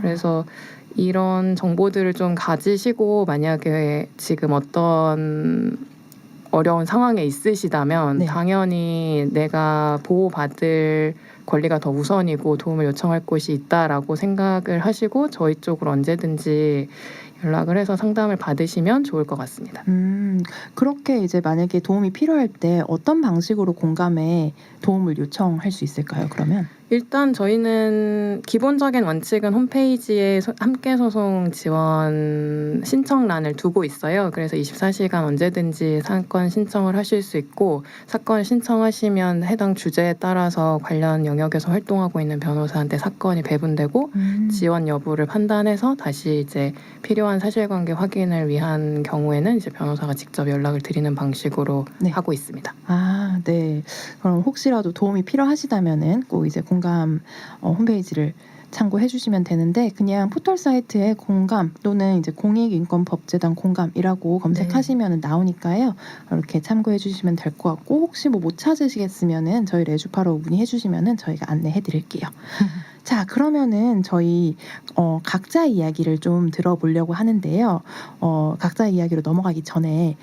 [SPEAKER 9] 그래서 이런 정보들을 좀 가지시고 만약에 지금 어떤 어려운 상황에 있으시다면 당연히 내가 보호받을 권리가 더 우선이고 도움을 요청할 곳이 있다라고 생각을 하시고 저희 쪽으로 언제든지 연락을 해서 상담을 받으시면 좋을 것 같습니다.
[SPEAKER 2] 그렇게 이제 만약에 도움이 필요할 때 어떤 방식으로 공감에 도움을 요청할 수 있을까요? 그러면
[SPEAKER 9] 일단 저희는 기본적인 원칙은 홈페이지에 함께소송 지원 신청란을 두고 있어요. 그래서 24시간 언제든지 사건 신청을 하실 수 있고 사건을 신청하시면 해당 주제에 따라서 관련 영역에서 활동하고 있는 변호사한테 사건이 배분되고 지원 여부를 판단해서 다시 이제 필요한 사실관계 확인을 위한 경우에는 이제 변호사가 직접 연락을 드리는 방식으로 하고 있습니다.
[SPEAKER 2] 네. 그럼 혹시라도 도움이 필요하시다면은 꼭 이제 공감 홈페이지를 참고해 주시면 되는데 그냥 포털 사이트에 공감 또는 이제 공익인권법재단 공감이라고 검색하시면 나오니까요. 이렇게 참고해 주시면 될 것 같고 혹시 뭐 못 찾으시겠으면은 저희 레주파로 문의해 주시면은 저희가 안내해 드릴게요. 자, 그러면은 저희 각자 이야기를 좀 들어보려고 하는데요. 각자 이야기로 넘어가기 전에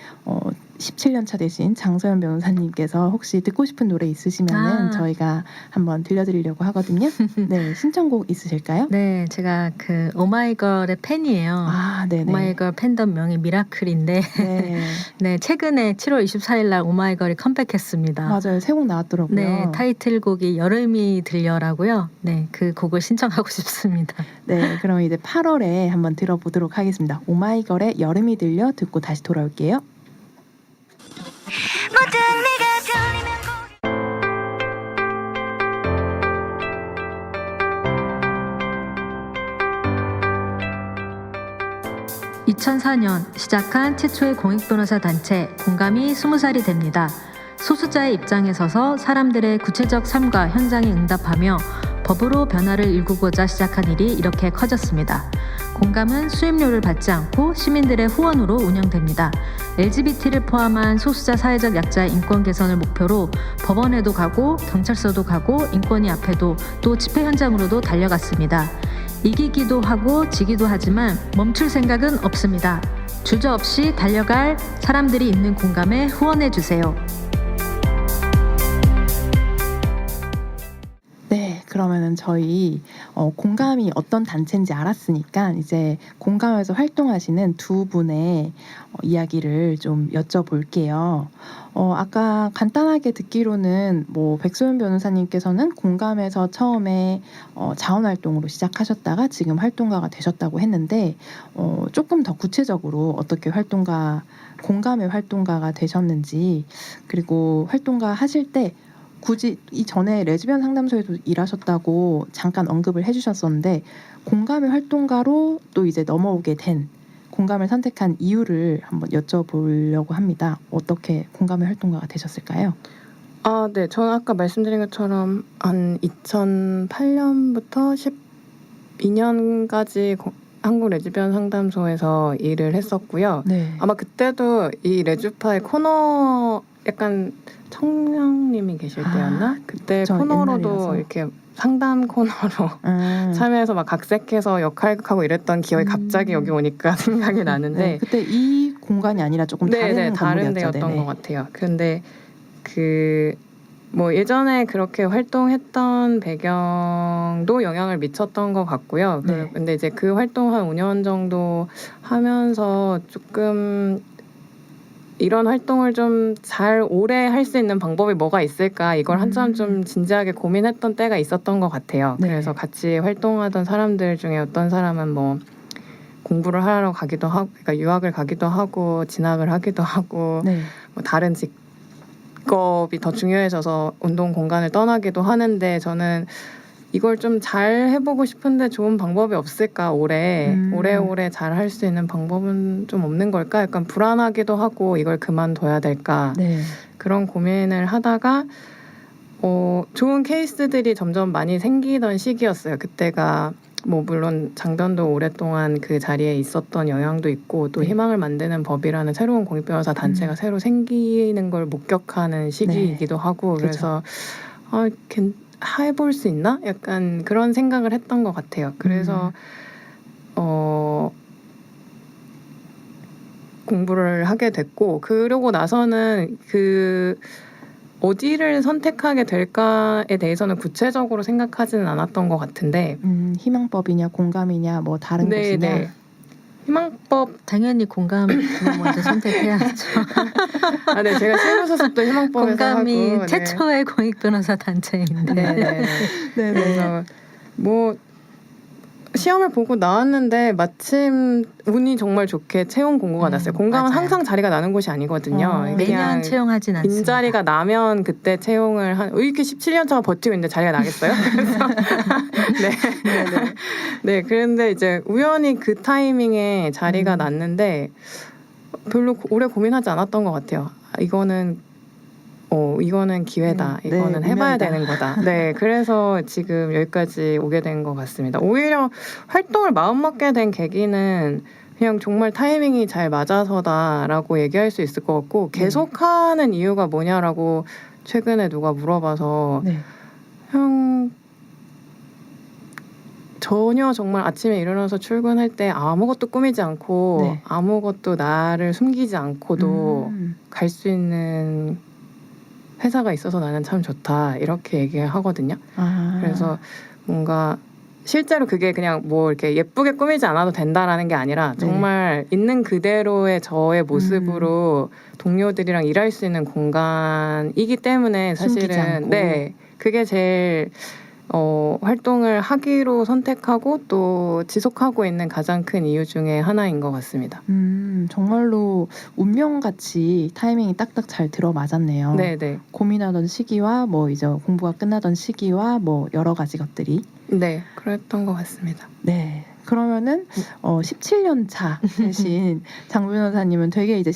[SPEAKER 2] 17년 차 되신 장서연 변호사님께서 혹시 듣고 싶은 노래 있으시면은 저희가 한번 들려드리려고 하거든요. 네, 신청곡 있으실까요?
[SPEAKER 8] 네, 제가 그 오마이걸의 팬이에요. 오마이걸 팬덤명이 미라클인데 네, 최근에 7월 24일 날 오마이걸이 컴백했습니다.
[SPEAKER 2] 맞아요, 새 곡 나왔더라고요.
[SPEAKER 8] 네, 타이틀곡이 여름이 들려라고요. 네, 그 곡을 신청하고 싶습니다.
[SPEAKER 2] 네, 그럼 이제 8월에 한번 들어보도록 하겠습니다. 오마이걸의 여름이 들려 듣고 다시 돌아올게요.
[SPEAKER 1] 모든 네가 들리면
[SPEAKER 8] 2004년 시작한 최초의 공익변호사 단체 공감이 20살이 됩니다. 소수자의 입장에 서서 사람들의 구체적 삶과 현장에 응답하며 법으로 변화를 일구고자 시작한 일이 이렇게 커졌습니다. 공감은 수임료를 받지 않고 시민들의 후원으로 운영됩니다. LGBT를 포함한 소수자 사회적 약자의 인권 개선을 목표로 법원에도 가고 경찰서도 가고 인권위 앞에도 또 집회 현장으로도 달려갔습니다. 이기기도 하고 지기도 하지만 멈출 생각은 없습니다. 주저없이 달려갈 사람들이 있는 공감에 후원해주세요.
[SPEAKER 2] 네, 그러면은 저희 공감이 어떤 단체인지 알았으니까 이제 공감에서 활동하시는 두 분의 이야기를 좀 여쭤볼게요. 아까 간단하게 듣기로는 뭐 백소연 변호사님께서는 공감에서 처음에 자원활동으로 시작하셨다가 지금 활동가가 되셨다고 했는데 조금 더 구체적으로 어떻게 공감의 활동가가 되셨는지 그리고 활동가 하실 때 굳이 이전에 레즈비언 상담소에도 일하셨다고 잠깐 언급을 해주셨었는데 공감의 활동가로 또 이제 넘어오게 된 공감을 선택한 이유를 한번 여쭤보려고 합니다. 어떻게 공감의 활동가가 되셨을까요?
[SPEAKER 9] 네. 저는 아까 말씀드린 것처럼 한 2008년부터 2년까지 한국 레즈비언 상담소에서 일을 했었고요.
[SPEAKER 2] 네.
[SPEAKER 9] 아마 그때도 이 레즈파의 코너 약간 청량님이 계실 때였나? 그때 코너로도
[SPEAKER 2] 옛날이라서.
[SPEAKER 9] 이렇게 상담 코너로 참여해서 막 각색해서 역할극하고 이랬던 기억이 갑자기 여기 오니까 생각이 나는데
[SPEAKER 2] 네, 그때 이 공간이 아니라 조금 다른
[SPEAKER 9] 다른
[SPEAKER 2] 건물이었죠.
[SPEAKER 9] 데였던
[SPEAKER 2] 네네.
[SPEAKER 9] 것 같아요. 근데 뭐 예전에 그렇게 활동했던 배경도 영향을 미쳤던 것 같고요.
[SPEAKER 2] 네.
[SPEAKER 9] 근데 이제 그 활동 한 5년 정도 하면서 조금 이런 활동을 좀 잘 오래 할 수 있는 방법이 뭐가 있을까 이걸 한참 좀 진지하게 고민했던 때가 있었던 것 같아요.
[SPEAKER 2] 네.
[SPEAKER 9] 그래서 같이 활동하던 사람들 중에 어떤 사람은 뭐 공부를 하러 가기도 하고, 그러니까 유학을 가기도 하고 진학을 하기도 하고
[SPEAKER 2] 네.
[SPEAKER 9] 뭐 다른 직업이 더 중요해져서 운동 공간을 떠나기도 하는데 저는 이걸 좀 잘 해보고 싶은데 좋은 방법이 없을까 오래오래 잘 할 수 있는 방법은 좀 없는 걸까 약간 불안하기도 하고 이걸 그만둬야 될까
[SPEAKER 2] 네.
[SPEAKER 9] 그런 고민을 하다가 좋은 케이스들이 점점 많이 생기던 시기였어요. 그때가 뭐 물론 장변도 오랫동안 그 자리에 있었던 영향도 있고 또
[SPEAKER 2] 네.
[SPEAKER 9] 희망을 만드는 법이라는 새로운 공익변호사 단체가 새로 생기는 걸 목격하는 시기이기도 하고 그래서 해볼 수 있나? 약간 그런 생각을 했던 것 같아요. 그래서 공부를 하게 됐고 그러고 나서는 어디를 선택하게 될까에 대해서는 구체적으로 생각하지는 않았던 것 같은데
[SPEAKER 2] 희망법이냐 공감이냐 뭐 다른 곳이냐
[SPEAKER 9] 희망법
[SPEAKER 8] 당연히 공감을 먼저 선택해야죠.
[SPEAKER 9] 네, 제가 실무소속도 희망법에서
[SPEAKER 8] 공감이
[SPEAKER 9] 하고
[SPEAKER 8] 최초의 공익 변호사 단체인데.
[SPEAKER 9] 네. 그래서 뭐 시험을 보고 나왔는데 마침 운이 정말 좋게 채용 공고가 났어요. 공감은
[SPEAKER 8] 맞아요.
[SPEAKER 9] 항상 자리가 나는 곳이 아니거든요.
[SPEAKER 8] 매년 채용하진 않습니다.
[SPEAKER 9] 빈자리가 나면 그때 채용을 이렇게 17년 차가 버티고 있는데 자리가 나겠어요? 그래서 네, 그런데 이제 우연히 그 타이밍에 자리가 났는데 별로 오래 고민하지 않았던 것 같아요. 이거는 기회다. 이거는 해봐야 되는 거다. 네, 그래서 지금 여기까지 오게 된 것 같습니다. 오히려 활동을 마음먹게 된 계기는 그냥 정말 타이밍이 잘 맞아서다라고 얘기할 수 있을 것 같고 계속하는 이유가 뭐냐라고 최근에 누가 물어봐서 그냥 전혀 정말 아침에 일어나서 출근할 때 아무것도 꾸미지 않고 아무것도 나를 숨기지 않고도 갈 수 있는 회사가 있어서 나는 참 좋다 이렇게 얘기하거든요. 그래서 뭔가 실제로 그게 그냥 뭐 이렇게 예쁘게 꾸미지 않아도 된다라는 게 아니라 정말 있는 그대로의 저의 모습으로 동료들이랑 일할 수 있는 공간이기 때문에 사실은 그게 제일 활동을 하기로 선택하고 또 지속하고 있는 가장 큰 이유 중에 하나인 것 같습니다.
[SPEAKER 2] 정말로 운명같이 타이밍이 딱딱 잘 들어맞았네요.
[SPEAKER 9] 네네.
[SPEAKER 2] 고민하던 시기와 뭐 이제 공부가 끝나던 시기와 뭐 여러 가지 것들이.
[SPEAKER 9] 네, 그랬던 것 같습니다.
[SPEAKER 2] 네. 그러면은 17년 차 되신 장 변호사님은 되게 이제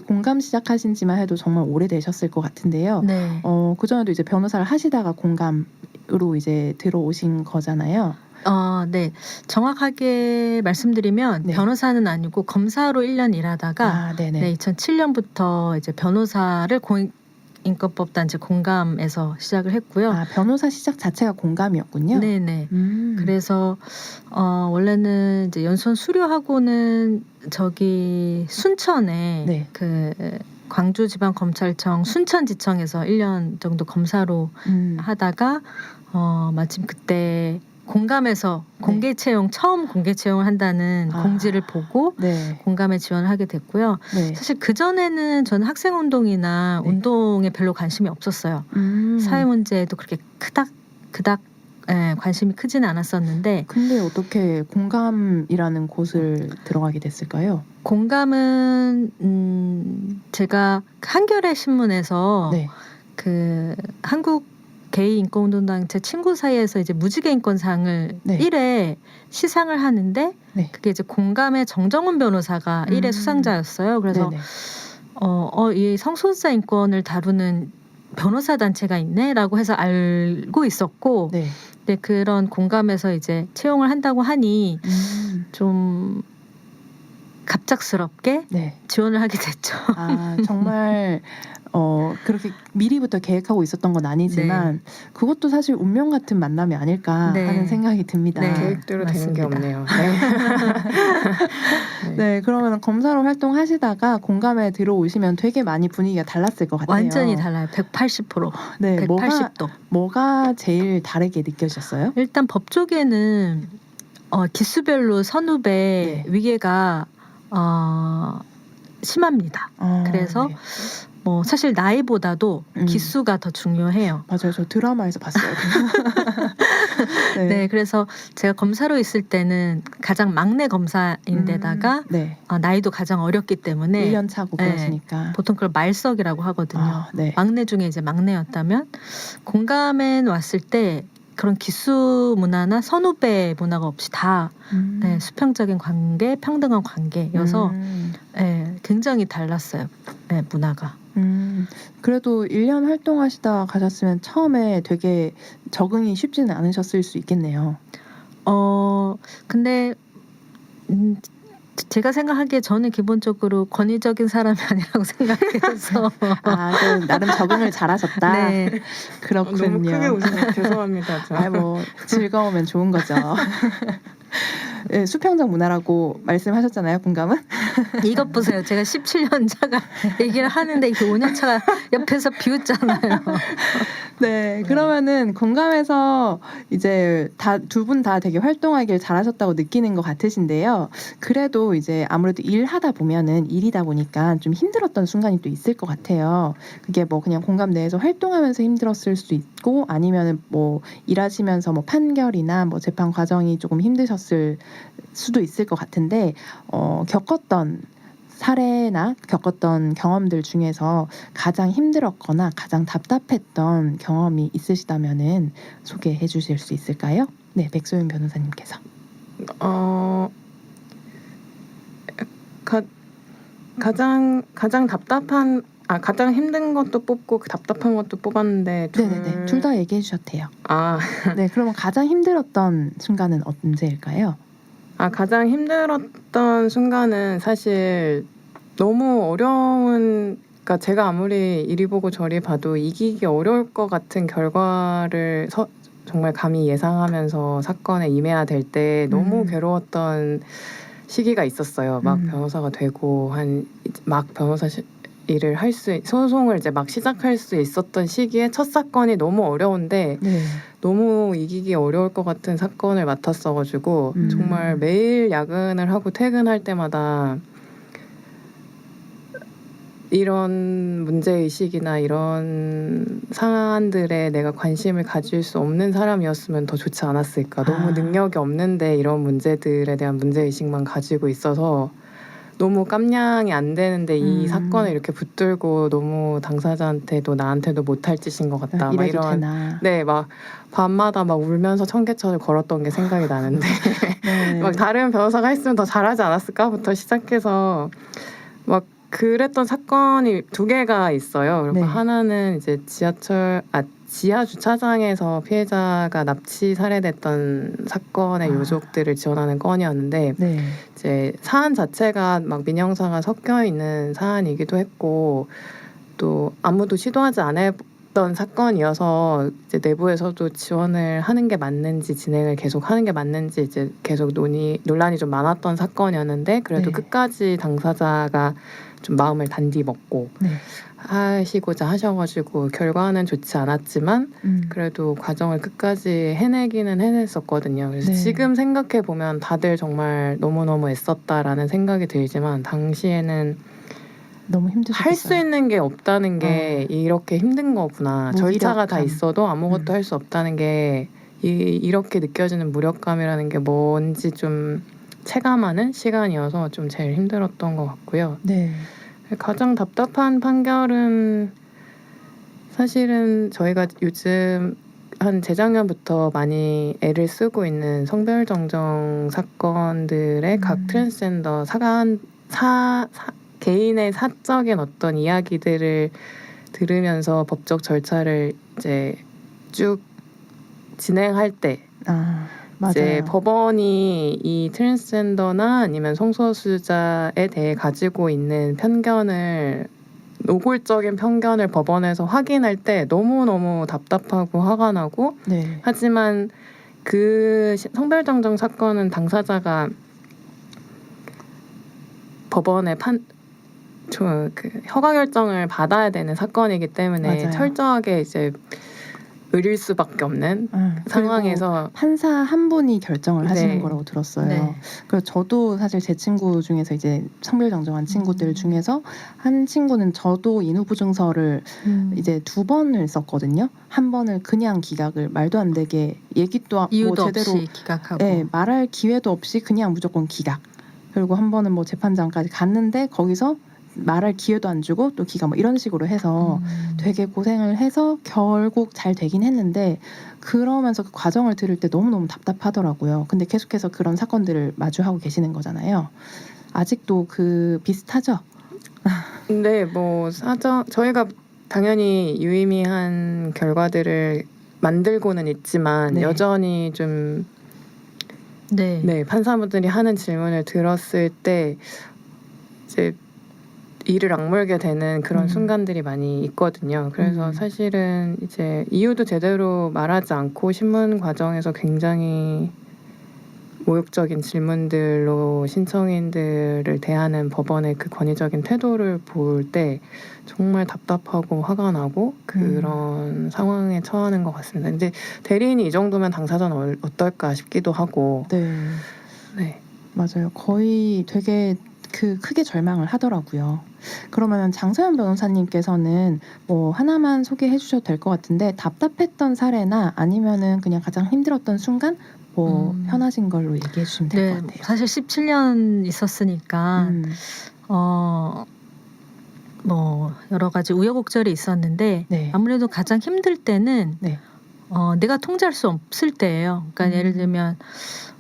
[SPEAKER 2] 공감 시작하신 지만 해도 정말 오래되셨을 것 같은데요.
[SPEAKER 8] 네.
[SPEAKER 2] 그전에도 이제 변호사를 하시다가 공감으로 이제 들어오신 거잖아요.
[SPEAKER 8] 네. 정확하게 말씀드리면 변호사는 아니고 검사로 1년 일하다가 2007년부터 이제 변호사를 인권법 단체 공감에서 시작을 했고요.
[SPEAKER 2] 변호사 시작 자체가 공감이었군요.
[SPEAKER 8] 네네. 그래서 원래는 이제 연수원 수료하고는 저기 순천에 그 광주지방검찰청 순천지청에서 1년 정도 검사로 하다가 마침 그때 공감에서 처음 공개 채용을 한다는 공지를 보고 공감에 지원을 하게 됐고요. 사실 그전에는 저는 학생운동이나 운동에 별로 관심이 없었어요. 사회문제에도 그렇게 그닥 관심이 크지는 않았었는데
[SPEAKER 2] 근데 어떻게 공감이라는 곳을 들어가게 됐을까요?
[SPEAKER 8] 공감은 제가 한겨레 신문에서 그 한국 게이 인권운동단체 친구 사이에서 이제 무지개 인권상을 1회 시상을 하는데 그게 이제 공감의 정정훈 변호사가 1회 수상자였어요. 그래서 이 성소수자 인권을 다루는 변호사 단체가 있네라고 해서 알고 있었고 네, 그런 공감에서 이제 채용을 한다고 하니 좀 갑작스럽게
[SPEAKER 2] 네.
[SPEAKER 8] 지원을 하게 됐죠.
[SPEAKER 2] 아, 정말 그렇게 미리부터 계획하고 있었던 건 아니지만 그것도 사실 운명 같은 만남이 아닐까 하는 생각이 듭니다.
[SPEAKER 8] 네,
[SPEAKER 9] 계획대로 되는 게 없네요.
[SPEAKER 2] 네, 그러면 검사로 활동하시다가 공감에 들어오시면 되게 많이 분위기가 달랐을 것 같아요.
[SPEAKER 8] 완전히 달라요. 180%.
[SPEAKER 2] 네,
[SPEAKER 8] 180도.
[SPEAKER 2] 뭐가 제일 다르게 느껴졌어요?
[SPEAKER 8] 일단 법 쪽에는 기수별로 선후배 위계가 심합니다. 그래서
[SPEAKER 2] 네.
[SPEAKER 8] 뭐 사실 나이보다도 기수가 더 중요해요.
[SPEAKER 2] 맞아요. 저 드라마에서 봤어요.
[SPEAKER 8] 네, 그래서 제가 검사로 있을 때는 가장 막내 검사인데다가 나이도 가장 어렸기 때문에
[SPEAKER 2] 1년 차고 그러시니까
[SPEAKER 8] 보통 그걸 말석이라고 하거든요.
[SPEAKER 2] 네.
[SPEAKER 8] 막내 중에 이제 막내였다면 공감에 왔을 때 그런 기수 문화나 선후배 문화가 없이 다 수평적인 관계, 평등한 관계여서 굉장히 달랐어요. 네, 문화가.
[SPEAKER 2] 그래도 1년 활동하시다 가셨으면 처음에 되게 적응이 쉽지는 않으셨을 수 있겠네요.
[SPEAKER 8] 근데 제가 생각하기에 저는 기본적으로 권위적인 사람이 아니라고 생각해서
[SPEAKER 2] 나름 적응을 잘하셨다.
[SPEAKER 8] 네.
[SPEAKER 2] 그렇군요.
[SPEAKER 9] 너무 크게 웃으면 죄송합니다.
[SPEAKER 2] 뭐 즐거우면 좋은 거죠. 네, 수평적 문화라고 말씀하셨잖아요. 공감은?
[SPEAKER 8] 이것 보세요. 제가 17년 차가 얘기를 하는데 이게 5년 차가 옆에서 비웃잖아요.
[SPEAKER 2] 네, 그러면은 공감에서 이제 두 분 다 되게 활동하길 잘하셨다고 느끼는 것 같으신데요. 그래도 이제 아무래도 일하다 보면은 일이다 보니까 좀 힘들었던 순간이 또 있을 것 같아요. 그게 뭐 그냥 공감 내에서 활동하면서 힘들었을 수도 있고 아니면은 뭐 일하시면서 뭐 판결이나 뭐 재판 과정이 조금 힘드셨을 수도 있을 것 같은데 겪었던 사례나 겪었던 경험들 중에서 가장 힘들었거나 가장 답답했던 경험이 있으시다면은 소개해 주실 수 있을까요? 네, 백소윤 변호사님께서.
[SPEAKER 9] 가장 답답한 가장 힘든 것도 뽑고 답답한 것도 뽑았는데
[SPEAKER 2] 네네네, 둘 다 얘기해 주셔도 돼요. 네, 그러면 가장 힘들었던 순간은 언제일까요?
[SPEAKER 9] 가장 힘들었던 순간은 사실 너무 어려운, 그러니까 제가 아무리 이리 보고 저리 봐도 이기기 어려울 것 같은 결과를 정말 감히 예상하면서 사건에 임해야 될 때 너무 괴로웠던 시기가 있었어요. 막 변호사가 되고 막 변호사 일을 소송을 이제 막 시작할 수 있었던 시기에 첫 사건이 너무 어려운데 너무 이기기 어려울 것 같은 사건을 맡았어가지고 정말 매일 야근을 하고 퇴근할 때마다 이런 문제의식이나 이런 사안들에 내가 관심을 가질 수 없는 사람이었으면 더 좋지 않았을까. 너무 능력이 없는데 이런 문제들에 대한 문제의식만 가지고 있어서 너무 깜냥이 안 되는데 이 사건을 이렇게 붙들고 너무 당사자한테도 나한테도 못할 짓인 것 같다. 막 이런 막 밤마다 막 울면서 청계천을 걸었던 게 생각이 나는데 막 다른 변호사가 했으면 더 잘하지 않았을까부터 시작해서 막 그랬던 사건이 2개가 있어요. 그리고 하나는 이제 지하 주차장에서 피해자가 납치 살해됐던 사건의 유족들을 지원하는 건이었는데 이제 사안 자체가 막 민형사가 섞여 있는 사안이기도 했고 또 아무도 시도하지 않았던 사건이어서 이제 내부에서도 지원을 하는 게 맞는지 진행을 계속 하는 게 맞는지 이제 계속 논란이 좀 많았던 사건이었는데 그래도 끝까지 당사자가 좀 마음을 단디 먹고 하시고자 하셔가지고 결과는 좋지 않았지만 그래도 과정을 끝까지 해내기는 해냈었거든요. 그래서 지금 생각해 보면 다들 정말 너무너무 애썼다라는 생각이 들지만 당시에는
[SPEAKER 2] 너무 힘드셨어요.
[SPEAKER 9] 할 수 있는 게 없다는 게 이렇게 힘든 거구나. 절차가 다 있어도 아무것도 할 수 없다는 게 이렇게 느껴지는 무력감이라는 게 뭔지 좀 체감하는 시간이어서 좀 제일 힘들었던 것 같고요. 가장 답답한 판결은 사실은 저희가 요즘 한 재작년부터 많이 애를 쓰고 있는 성별정정 사건들의 각 트랜스젠더 개인의 사적인 어떤 이야기들을 들으면서 법적 절차를 이제 쭉 진행할 때
[SPEAKER 2] 맞아요.
[SPEAKER 9] 이제 법원이 이 트랜스젠더나 아니면 성소수자에 대해 가지고 있는 편견을 노골적인 편견을 법원에서 확인할 때 너무너무 답답하고 화가 나고
[SPEAKER 2] 네.
[SPEAKER 9] 하지만 그 성별정정 사건은 당사자가 법원의 그 허가 결정을 받아야 되는 사건이기 때문에
[SPEAKER 2] 맞아요.
[SPEAKER 9] 철저하게 이제 의릴 수밖에 없는 상황에서
[SPEAKER 2] 판사 한 분이 결정을 하시는
[SPEAKER 9] 네.
[SPEAKER 2] 거라고 들었어요.
[SPEAKER 8] 네.
[SPEAKER 2] 그래서 저도 사실 제 친구 중에서 이제 성별 정정한 친구들 중에서 한 친구는 저도 인후보증서를 이제 2번을 썼거든요. 한 번을 그냥 기각을 말도 안 되게 얘기도
[SPEAKER 8] 이유도
[SPEAKER 2] 뭐 제대로
[SPEAKER 8] 없이 기각하고.
[SPEAKER 2] 네, 말할 기회도 없이 그냥 무조건 기각. 그리고 한 번은 뭐 재판장까지 갔는데 거기서 말할 기회도 안 주고 또 기각 뭐 이런 식으로 해서 되게 고생을 해서 결국 잘 되긴 했는데 그러면서 그 과정을 들을 때 너무너무 답답하더라고요. 근데 계속해서 그런 사건들을 마주하고 계시는 거잖아요. 아직도 그 비슷하죠?
[SPEAKER 9] 근데 뭐 저희가 당연히 유의미한 결과들을 만들고는 있지만
[SPEAKER 2] 네.
[SPEAKER 9] 여전히 좀
[SPEAKER 8] 네.
[SPEAKER 9] 판사분들이 하는 질문을 들었을 때 이제 이를 악물게 되는 그런 순간들이 많이 있거든요. 그래서 사실은 이제 이유도 제대로 말하지 않고 신문 과정에서 굉장히 모욕적인 질문들로 신청인들을 대하는 법원의 그 권위적인 태도를 볼 때 정말 답답하고 화가 나고 그런 상황에 처하는 것 같습니다. 근데 대리인이 이 정도면 당사자는 어떨까 싶기도 하고.
[SPEAKER 2] 네. 맞아요. 거의 되게 크게 절망을 하더라고요. 그러면 장서연 변호사님께서는 뭐 하나만 소개해 주셔도 될 것 같은데 답답했던 사례나 아니면은 그냥 가장 힘들었던 순간 뭐 편하신 걸로 얘기해 주시면 될 것 같아요.
[SPEAKER 8] 사실 17년 있었으니까 뭐 여러 가지 우여곡절이 있었는데 아무래도 가장 힘들 때는 내가 통제할 수 없을 때예요. 그러니까 예를 들면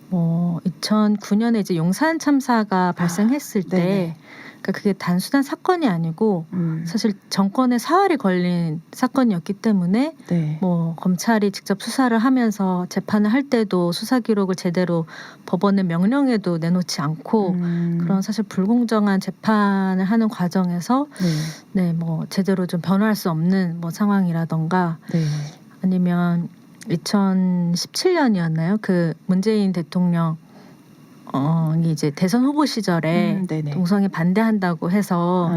[SPEAKER 8] 뭐 2009년에 이제 용산 참사가 발생했을 때 그러니까 그게 단순한 사건이 아니고 사실 정권의 사활이 걸린 사건이었기 때문에 뭐 검찰이 직접 수사를 하면서 재판을 할 때도 수사 기록을 제대로 법원의 명령에도 내놓지 않고 그런 사실 불공정한 재판을 하는 과정에서 뭐 제대로 좀 변화할 수 없는 뭐 상황이라던가 아니면 2017년이었나요? 그 문재인 대통령 이제 대선 후보 시절에 동성애 반대한다고 해서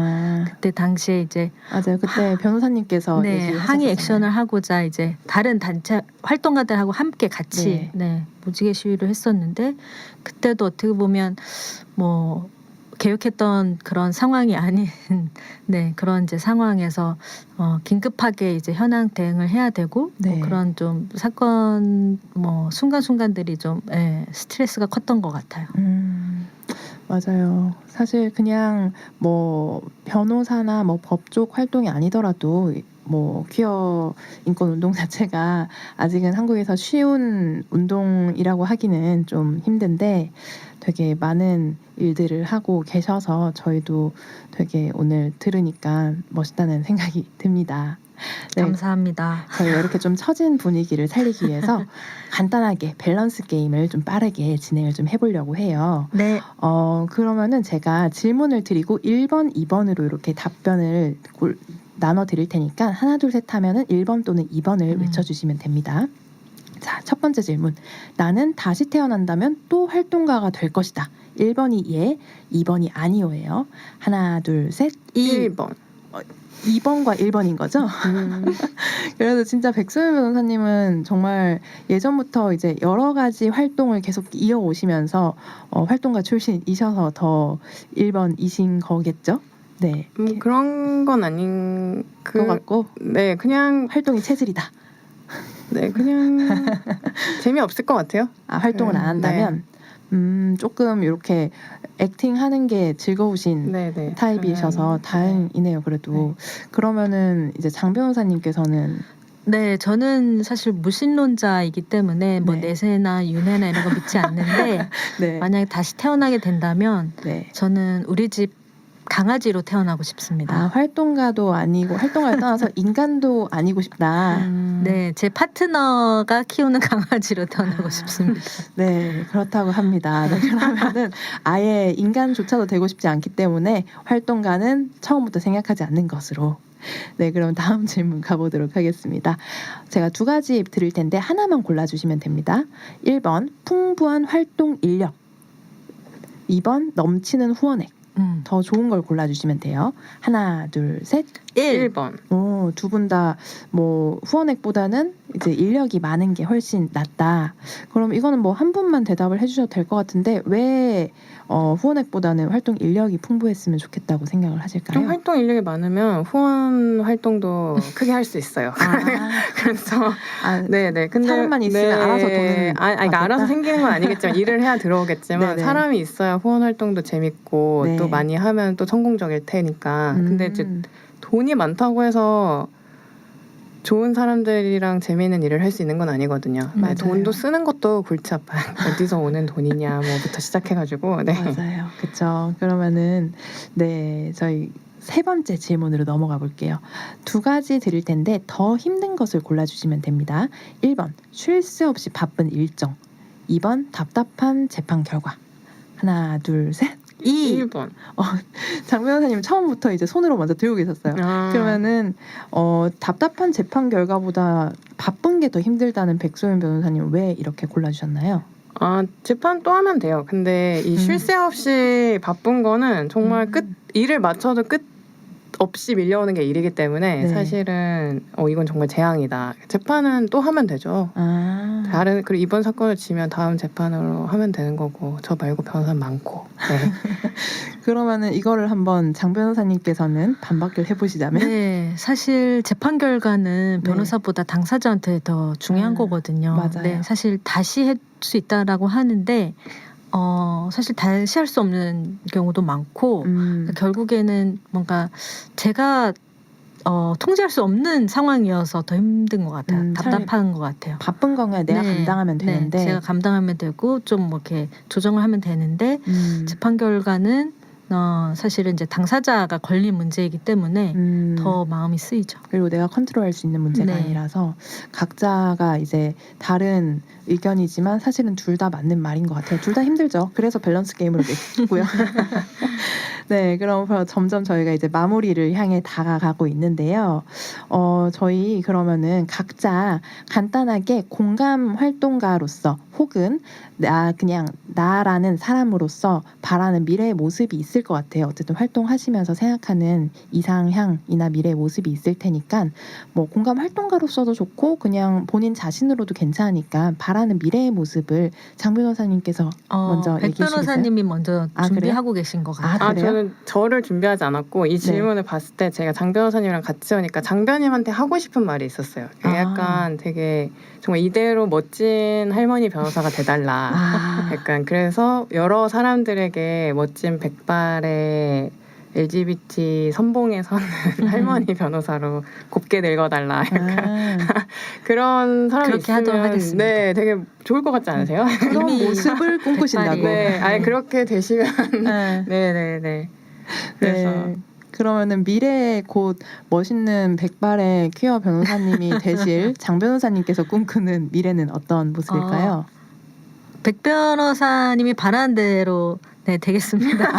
[SPEAKER 8] 그때 당시에 이제
[SPEAKER 2] 맞아요. 그때 변호사님께서
[SPEAKER 8] 항의 액션을 하고자 이제 다른 단체 활동가들하고 함께 같이 무지개 시위를 했었는데 그때도 어떻게 보면 뭐 계획했던 그런 상황이 아닌 그런 이제 상황에서 긴급하게 이제 현황 대응을 해야 되고 뭐 그런 좀 사건 뭐 순간순간들이 좀 스트레스가 컸던 것 같아요.
[SPEAKER 2] 맞아요. 사실 그냥 뭐 변호사나 뭐 법쪽 활동이 아니더라도 뭐 퀴어 인권 운동 자체가 아직은 한국에서 쉬운 운동이라고 하기는 좀 힘든데 되게 많은 일들을 하고 계셔서 저희도 되게 오늘 들으니까 멋있다는 생각이 듭니다.
[SPEAKER 8] 감사합니다.
[SPEAKER 2] 저희가 이렇게 좀 처진 분위기를 살리기 위해서 간단하게 밸런스 게임을 좀 빠르게 진행을 좀 해보려고 해요. 그러면은 제가 질문을 드리고 1번, 2번으로 이렇게 답변을 나눠 드릴 테니까 하나, 둘, 셋 하면은 1번 또는 2번을 외쳐주시면 됩니다. 자, 첫 번째 질문. 나는 다시 태어난다면 또 활동가가 될 것이다. 1번이 예, 2번이 아니오예요. 하나, 둘, 셋.
[SPEAKER 9] 1번.
[SPEAKER 2] 2번과 1번인 거죠? 그래도 진짜 백소연 변호사님은 정말 예전부터 이제 여러 가지 활동을 계속 이어오시면서 활동가 출신이셔서 더 1번이신 거겠죠? 네.
[SPEAKER 9] 그런 건 아닌
[SPEAKER 2] 것 같고.
[SPEAKER 9] 네, 그냥
[SPEAKER 2] 활동이 체질이다.
[SPEAKER 9] 네, 그냥 재미없을 것 같아요.
[SPEAKER 2] 활동을 안 한다면 조금 이렇게 액팅하는 게 즐거우신 타입이셔서 다행이네요. 그래도 그러면은 이제 장 변호사님께서는
[SPEAKER 8] 네, 저는 사실 무신론자이기 때문에 뭐 내세나 윤회나 이런 거 믿지 않는데 만약에 다시 태어나게 된다면 저는 우리 집 강아지로 태어나고 싶습니다.
[SPEAKER 2] 아, 활동가도 아니고 활동가를 떠나서 인간도 아니고 싶다.
[SPEAKER 8] 네, 제 파트너가 키우는 강아지로 태어나고 싶습니다.
[SPEAKER 2] 네, 그렇다고 합니다. 네, 그러면은 아예 인간조차도 되고 싶지 않기 때문에 활동가는 처음부터 생각하지 않는 것으로. 네, 그럼 다음 질문 가보도록 하겠습니다. 제가 2가지 드릴 텐데 하나만 골라주시면 됩니다. 1번 풍부한 활동 인력, 2번 넘치는 후원액. 더 좋은 걸 골라주시면 돼요. 하나, 둘, 셋.
[SPEAKER 9] 1번.
[SPEAKER 2] 오, 두 분 다 뭐 후원액보다는 이제 인력이 많은 게 훨씬 낫다. 그럼 이거는 뭐 한 분만 대답을 해주셔도 될 것 같은데 왜 후원액보다는 활동 인력이 풍부했으면 좋겠다고 생각을 하실까요?
[SPEAKER 9] 좀 활동 인력이 많으면 후원 활동도 크게 할 수 있어요. 그래서 네네. 근데
[SPEAKER 2] 사람만 있으면 알아서 돈은
[SPEAKER 9] 그러니까 알아서 생기는 건 아니겠지만 일을 해야 들어오겠지만
[SPEAKER 2] 네네.
[SPEAKER 9] 사람이 있어야 후원 활동도 재밌고
[SPEAKER 2] 네.
[SPEAKER 9] 또 많이 하면 또 성공적일 테니까. 근데 이제 돈이 많다고 해서 좋은 사람들이랑 재미있는 일을 할 수 있는 건 아니거든요.
[SPEAKER 2] 맞아요.
[SPEAKER 9] 돈도 쓰는 것도 골치 아파요. 어디서 오는 돈이냐 뭐부터 시작해가지고. 네.
[SPEAKER 2] 맞아요. 그렇죠. 그러면은 네, 저희 3번째 질문으로 넘어가 볼게요. 2가지 드릴 텐데 더 힘든 것을 골라주시면 됩니다. 1번 쉴 새 없이 바쁜 일정, 2번 답답한 재판 결과. 하나, 둘, 셋.
[SPEAKER 9] 1번.
[SPEAKER 2] 장 변호사님 처음부터 이제 손으로 먼저 들고 계셨어요. 그러면은 답답한 재판 결과보다 바쁜 게 더 힘들다는 백소연 변호사님 왜 이렇게 골라주셨나요?
[SPEAKER 9] 재판 또 하면 돼요. 근데 이 쉴 새 없이 바쁜 거는 정말 일을 맞춰도 끝 없이 밀려오는 게 일이기 때문에
[SPEAKER 2] 네.
[SPEAKER 9] 사실은 이건 정말 재앙이다. 재판은 또 하면 되죠. 그리고 이번 사건을 지면 다음 재판으로 하면 되는 거고 저 말고 변호사 많고. 네.
[SPEAKER 2] 그러면은 이거를 한번 장 변호사님께서는 반박을 해보시자면.
[SPEAKER 8] 네, 사실 재판 결과는 변호사보다 당사자한테 더 중요한 거거든요.
[SPEAKER 2] 맞아요.
[SPEAKER 8] 네, 사실 다시 할 수 있다라고 하는데 사실 다시 할 수 없는 경우도 많고 그러니까 결국에는 뭔가 제가 통제할 수 없는 상황이어서 더 힘든 것 같아요. 답답한 것 같아요.
[SPEAKER 2] 바쁜 건가요? 내가 감당하면 되는데.
[SPEAKER 8] 네, 제가 감당하면 되고 좀 뭐 이렇게 조정을 하면 되는데 재판 결과는 사실은 이제 당사자가 걸린 문제이기 때문에 더 마음이 쓰이죠.
[SPEAKER 2] 그리고 내가 컨트롤할 수 있는 문제가 아니라서 각자가 이제 다른 의견이지만 사실은 둘 다 맞는 말인 것 같아요. 둘 다 힘들죠. 그래서 밸런스 게임으로 냈고요. 네, 그럼 점점 저희가 이제 마무리를 향해 다가가고 있는데요. 저희 그러면은 각자 간단하게 공감 활동가로서 혹은 그냥 나라는 사람으로서 바라는 미래의 모습이 있을 것 같아요. 어쨌든 활동하시면서 생각하는 이상향이나 미래의 모습이 있을 테니까 뭐 공감 활동가로서도 좋고 그냥 본인 자신으로도 괜찮으니까 바라는 미래의 모습을 장 변호사님께서 먼저 얘기해 주시겠어요?
[SPEAKER 8] 백 변호사님이 먼저 준비하고 계신 것 같아요.
[SPEAKER 9] 저는 저를 준비하지 않았고 이 질문을 봤을 때 제가 장 변호사님이랑 같이 오니까 장 변호사님한테 하고 싶은 말이 있었어요. 약간 되게 정말 이대로 멋진 할머니 변호사가 돼달라. 약간 그래서 여러 사람들에게 멋진 백발의 LGBT 선봉에 서는 할머니 변호사로 곱게 늙어달라. 약간 그런 사람이
[SPEAKER 8] 그렇게
[SPEAKER 9] 있으면
[SPEAKER 8] 하도록 하겠습니다.
[SPEAKER 9] 네, 되게 좋을 것 같지 않으세요?
[SPEAKER 2] 그런 모습을 꿈꾸신다고.
[SPEAKER 9] 네, 아니 그렇게 되시면 네. 그래서.
[SPEAKER 2] 네. 그러면은 미래에 곧 멋있는 백발의 퀴어 변호사님이 되실 장 변호사님께서 꿈꾸는 미래는 어떤 모습일까요?
[SPEAKER 8] 백 변호사님이 바라는 대로 되겠습니다.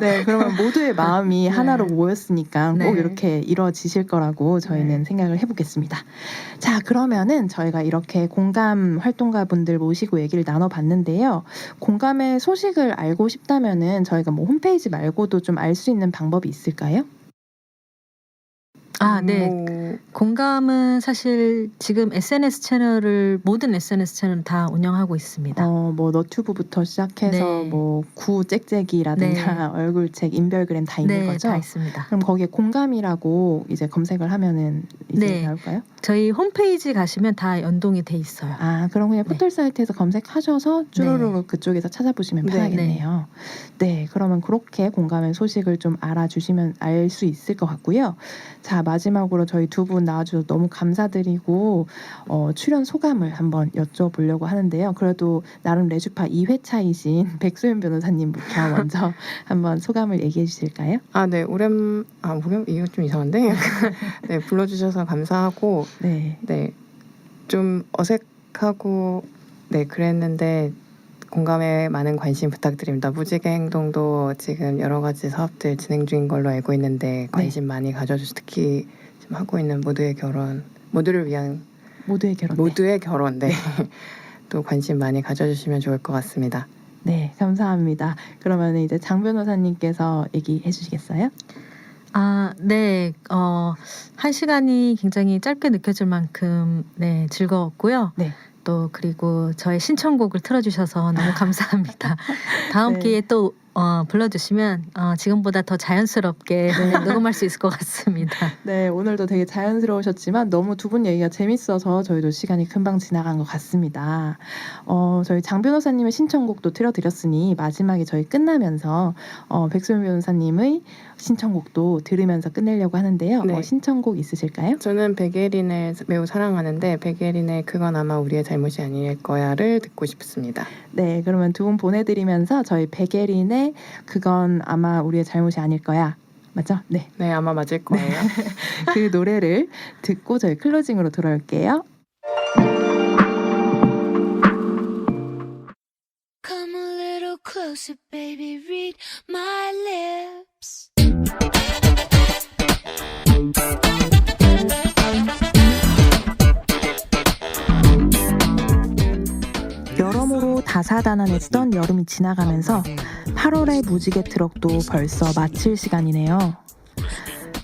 [SPEAKER 2] 네, 그러면 모두의 마음이 하나로 모였으니까 꼭 이렇게 이루어지실 거라고 저희는 생각을 해보겠습니다. 자, 그러면은 저희가 이렇게 공감 활동가 분들 모시고 얘기를 나눠봤는데요. 공감의 소식을 알고 싶다면은 저희가 뭐 홈페이지 말고도 좀 알 수 있는 방법이 있을까요?
[SPEAKER 8] 네. 공감은 사실 지금 모든 SNS 채널을 다 운영하고 있습니다.
[SPEAKER 2] 뭐 너튜브부터 시작해서 뭐 구짹짹이라든가 얼굴책, 인별그램 다 있는 거죠?
[SPEAKER 8] 다 있습니다.
[SPEAKER 2] 그럼 거기에 공감이라고 이제 검색을 하면은 이제 나올까요?
[SPEAKER 8] 저희 홈페이지 가시면 다 연동이 돼 있어요.
[SPEAKER 2] 그럼 그냥 포털 사이트에서 검색하셔서 쭈루루루 그쪽에서 찾아보시면 편하겠네요. 네, 그러면 그렇게 공감의 소식을 좀 알아주시면 알 수 있을 것 같고요. 자, 마지막으로 저희 두 두 분 나와주셔서 너무 감사드리고 출연 소감을 한번 여쭤보려고 하는데요. 그래도 나름 레주파 2회차이신 백소연 변호사님부터 먼저 한번 소감을 얘기해 주실까요?
[SPEAKER 9] 네, 이거 좀 이상한데? 네, 불러주셔서 감사하고, 네, 좀 어색하고, 네, 그랬는데, 공감에 많은 관심 부탁드립니다. 무지개 행동도 지금 여러 가지 사업들 진행 중인 걸로 알고 있는데, 관심 많이 가져주셔서 특히 지금 하고 있는 모두의 결혼, 모두를 위한 모두의 결혼, 네. 또 관심 많이 가져주시면 좋을 것 같습니다.
[SPEAKER 2] 네, 감사합니다. 그러면 이제 장 변호사님께서 얘기해 주시겠어요?
[SPEAKER 8] 네. 1시간이 굉장히 짧게 느껴질 만큼 네, 즐거웠고요.
[SPEAKER 2] 네.
[SPEAKER 8] 또 그리고 저의 신청곡을 틀어주셔서 너무 감사합니다. 다음 기회에 또 불러주시면 지금보다 더 자연스럽게 녹음할 수 있을 것 같습니다.
[SPEAKER 2] 네, 오늘도 되게 자연스러우셨지만 너무 두 분 얘기가 재밌어서 저희도 시간이 금방 지나간 것 같습니다. 저희 장 변호사님의 신청곡도 틀어드렸으니 마지막에 저희 끝나면서 백소연 변호사님의 신청곡도 들으면서 끝내려고 하는데요.
[SPEAKER 9] 네.
[SPEAKER 2] 신청곡 있으실까요?
[SPEAKER 9] 저는 백예린을 매우 사랑하는데 백예린의 그건 아마 우리의 잘못이 아닐 거야를 듣고 싶습니다.
[SPEAKER 2] 네, 그러면 두 분 보내드리면서 저희 백예린의 그건 아마 우리의 잘못이 아닐 거야. 맞죠? 네.
[SPEAKER 9] 네, 아마 맞을 거예요.
[SPEAKER 2] 그 노래를 듣고 저희 클로징으로 돌아올게요.
[SPEAKER 1] Come a little closer, baby, read my lips.
[SPEAKER 2] 여러모로 다사다난했던 여름이 지나가면서 8월의 무지개 트럭도 벌써 마칠 시간이네요.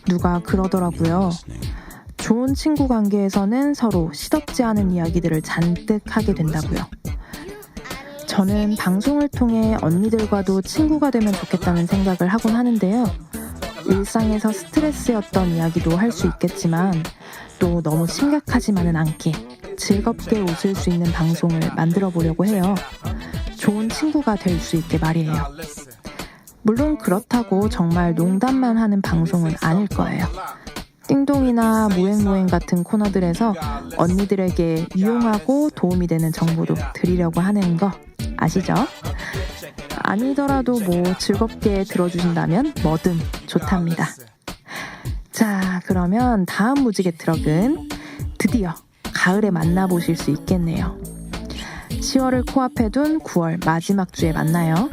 [SPEAKER 2] 누가 그러더라고요. 좋은 친구 관계에서는 서로 시덥지 않은 이야기들을 잔뜩 하게 된다고요. 저는 방송을 통해 언니들과도 친구가 되면 좋겠다는 생각을 하곤 하는데요. 일상에서 스트레스였던 이야기도 할 수 있겠지만 또 너무 심각하지만은 않게 즐겁게 웃을 수 있는 방송을 만들어 보려고 해요. 좋은 친구가 될 수 있게 말이에요. 물론 그렇다고 정말 농담만 하는 방송은 아닐 거예요. 띵동이나 모행모행 같은 코너들에서 언니들에게 유용하고 도움이 되는 정보도 드리려고 하는 거 아시죠? 아니더라도 뭐 즐겁게 들어주신다면 뭐든 좋답니다. 자, 그러면 다음 무지개 트럭은 드디어 가을에 만나보실 수 있겠네요. 10월을 코앞에 둔 9월 마지막 주에 만나요.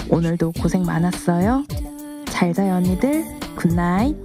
[SPEAKER 2] 오늘도 고생 많았어요. 잘 자요 언니들. 굿나잇.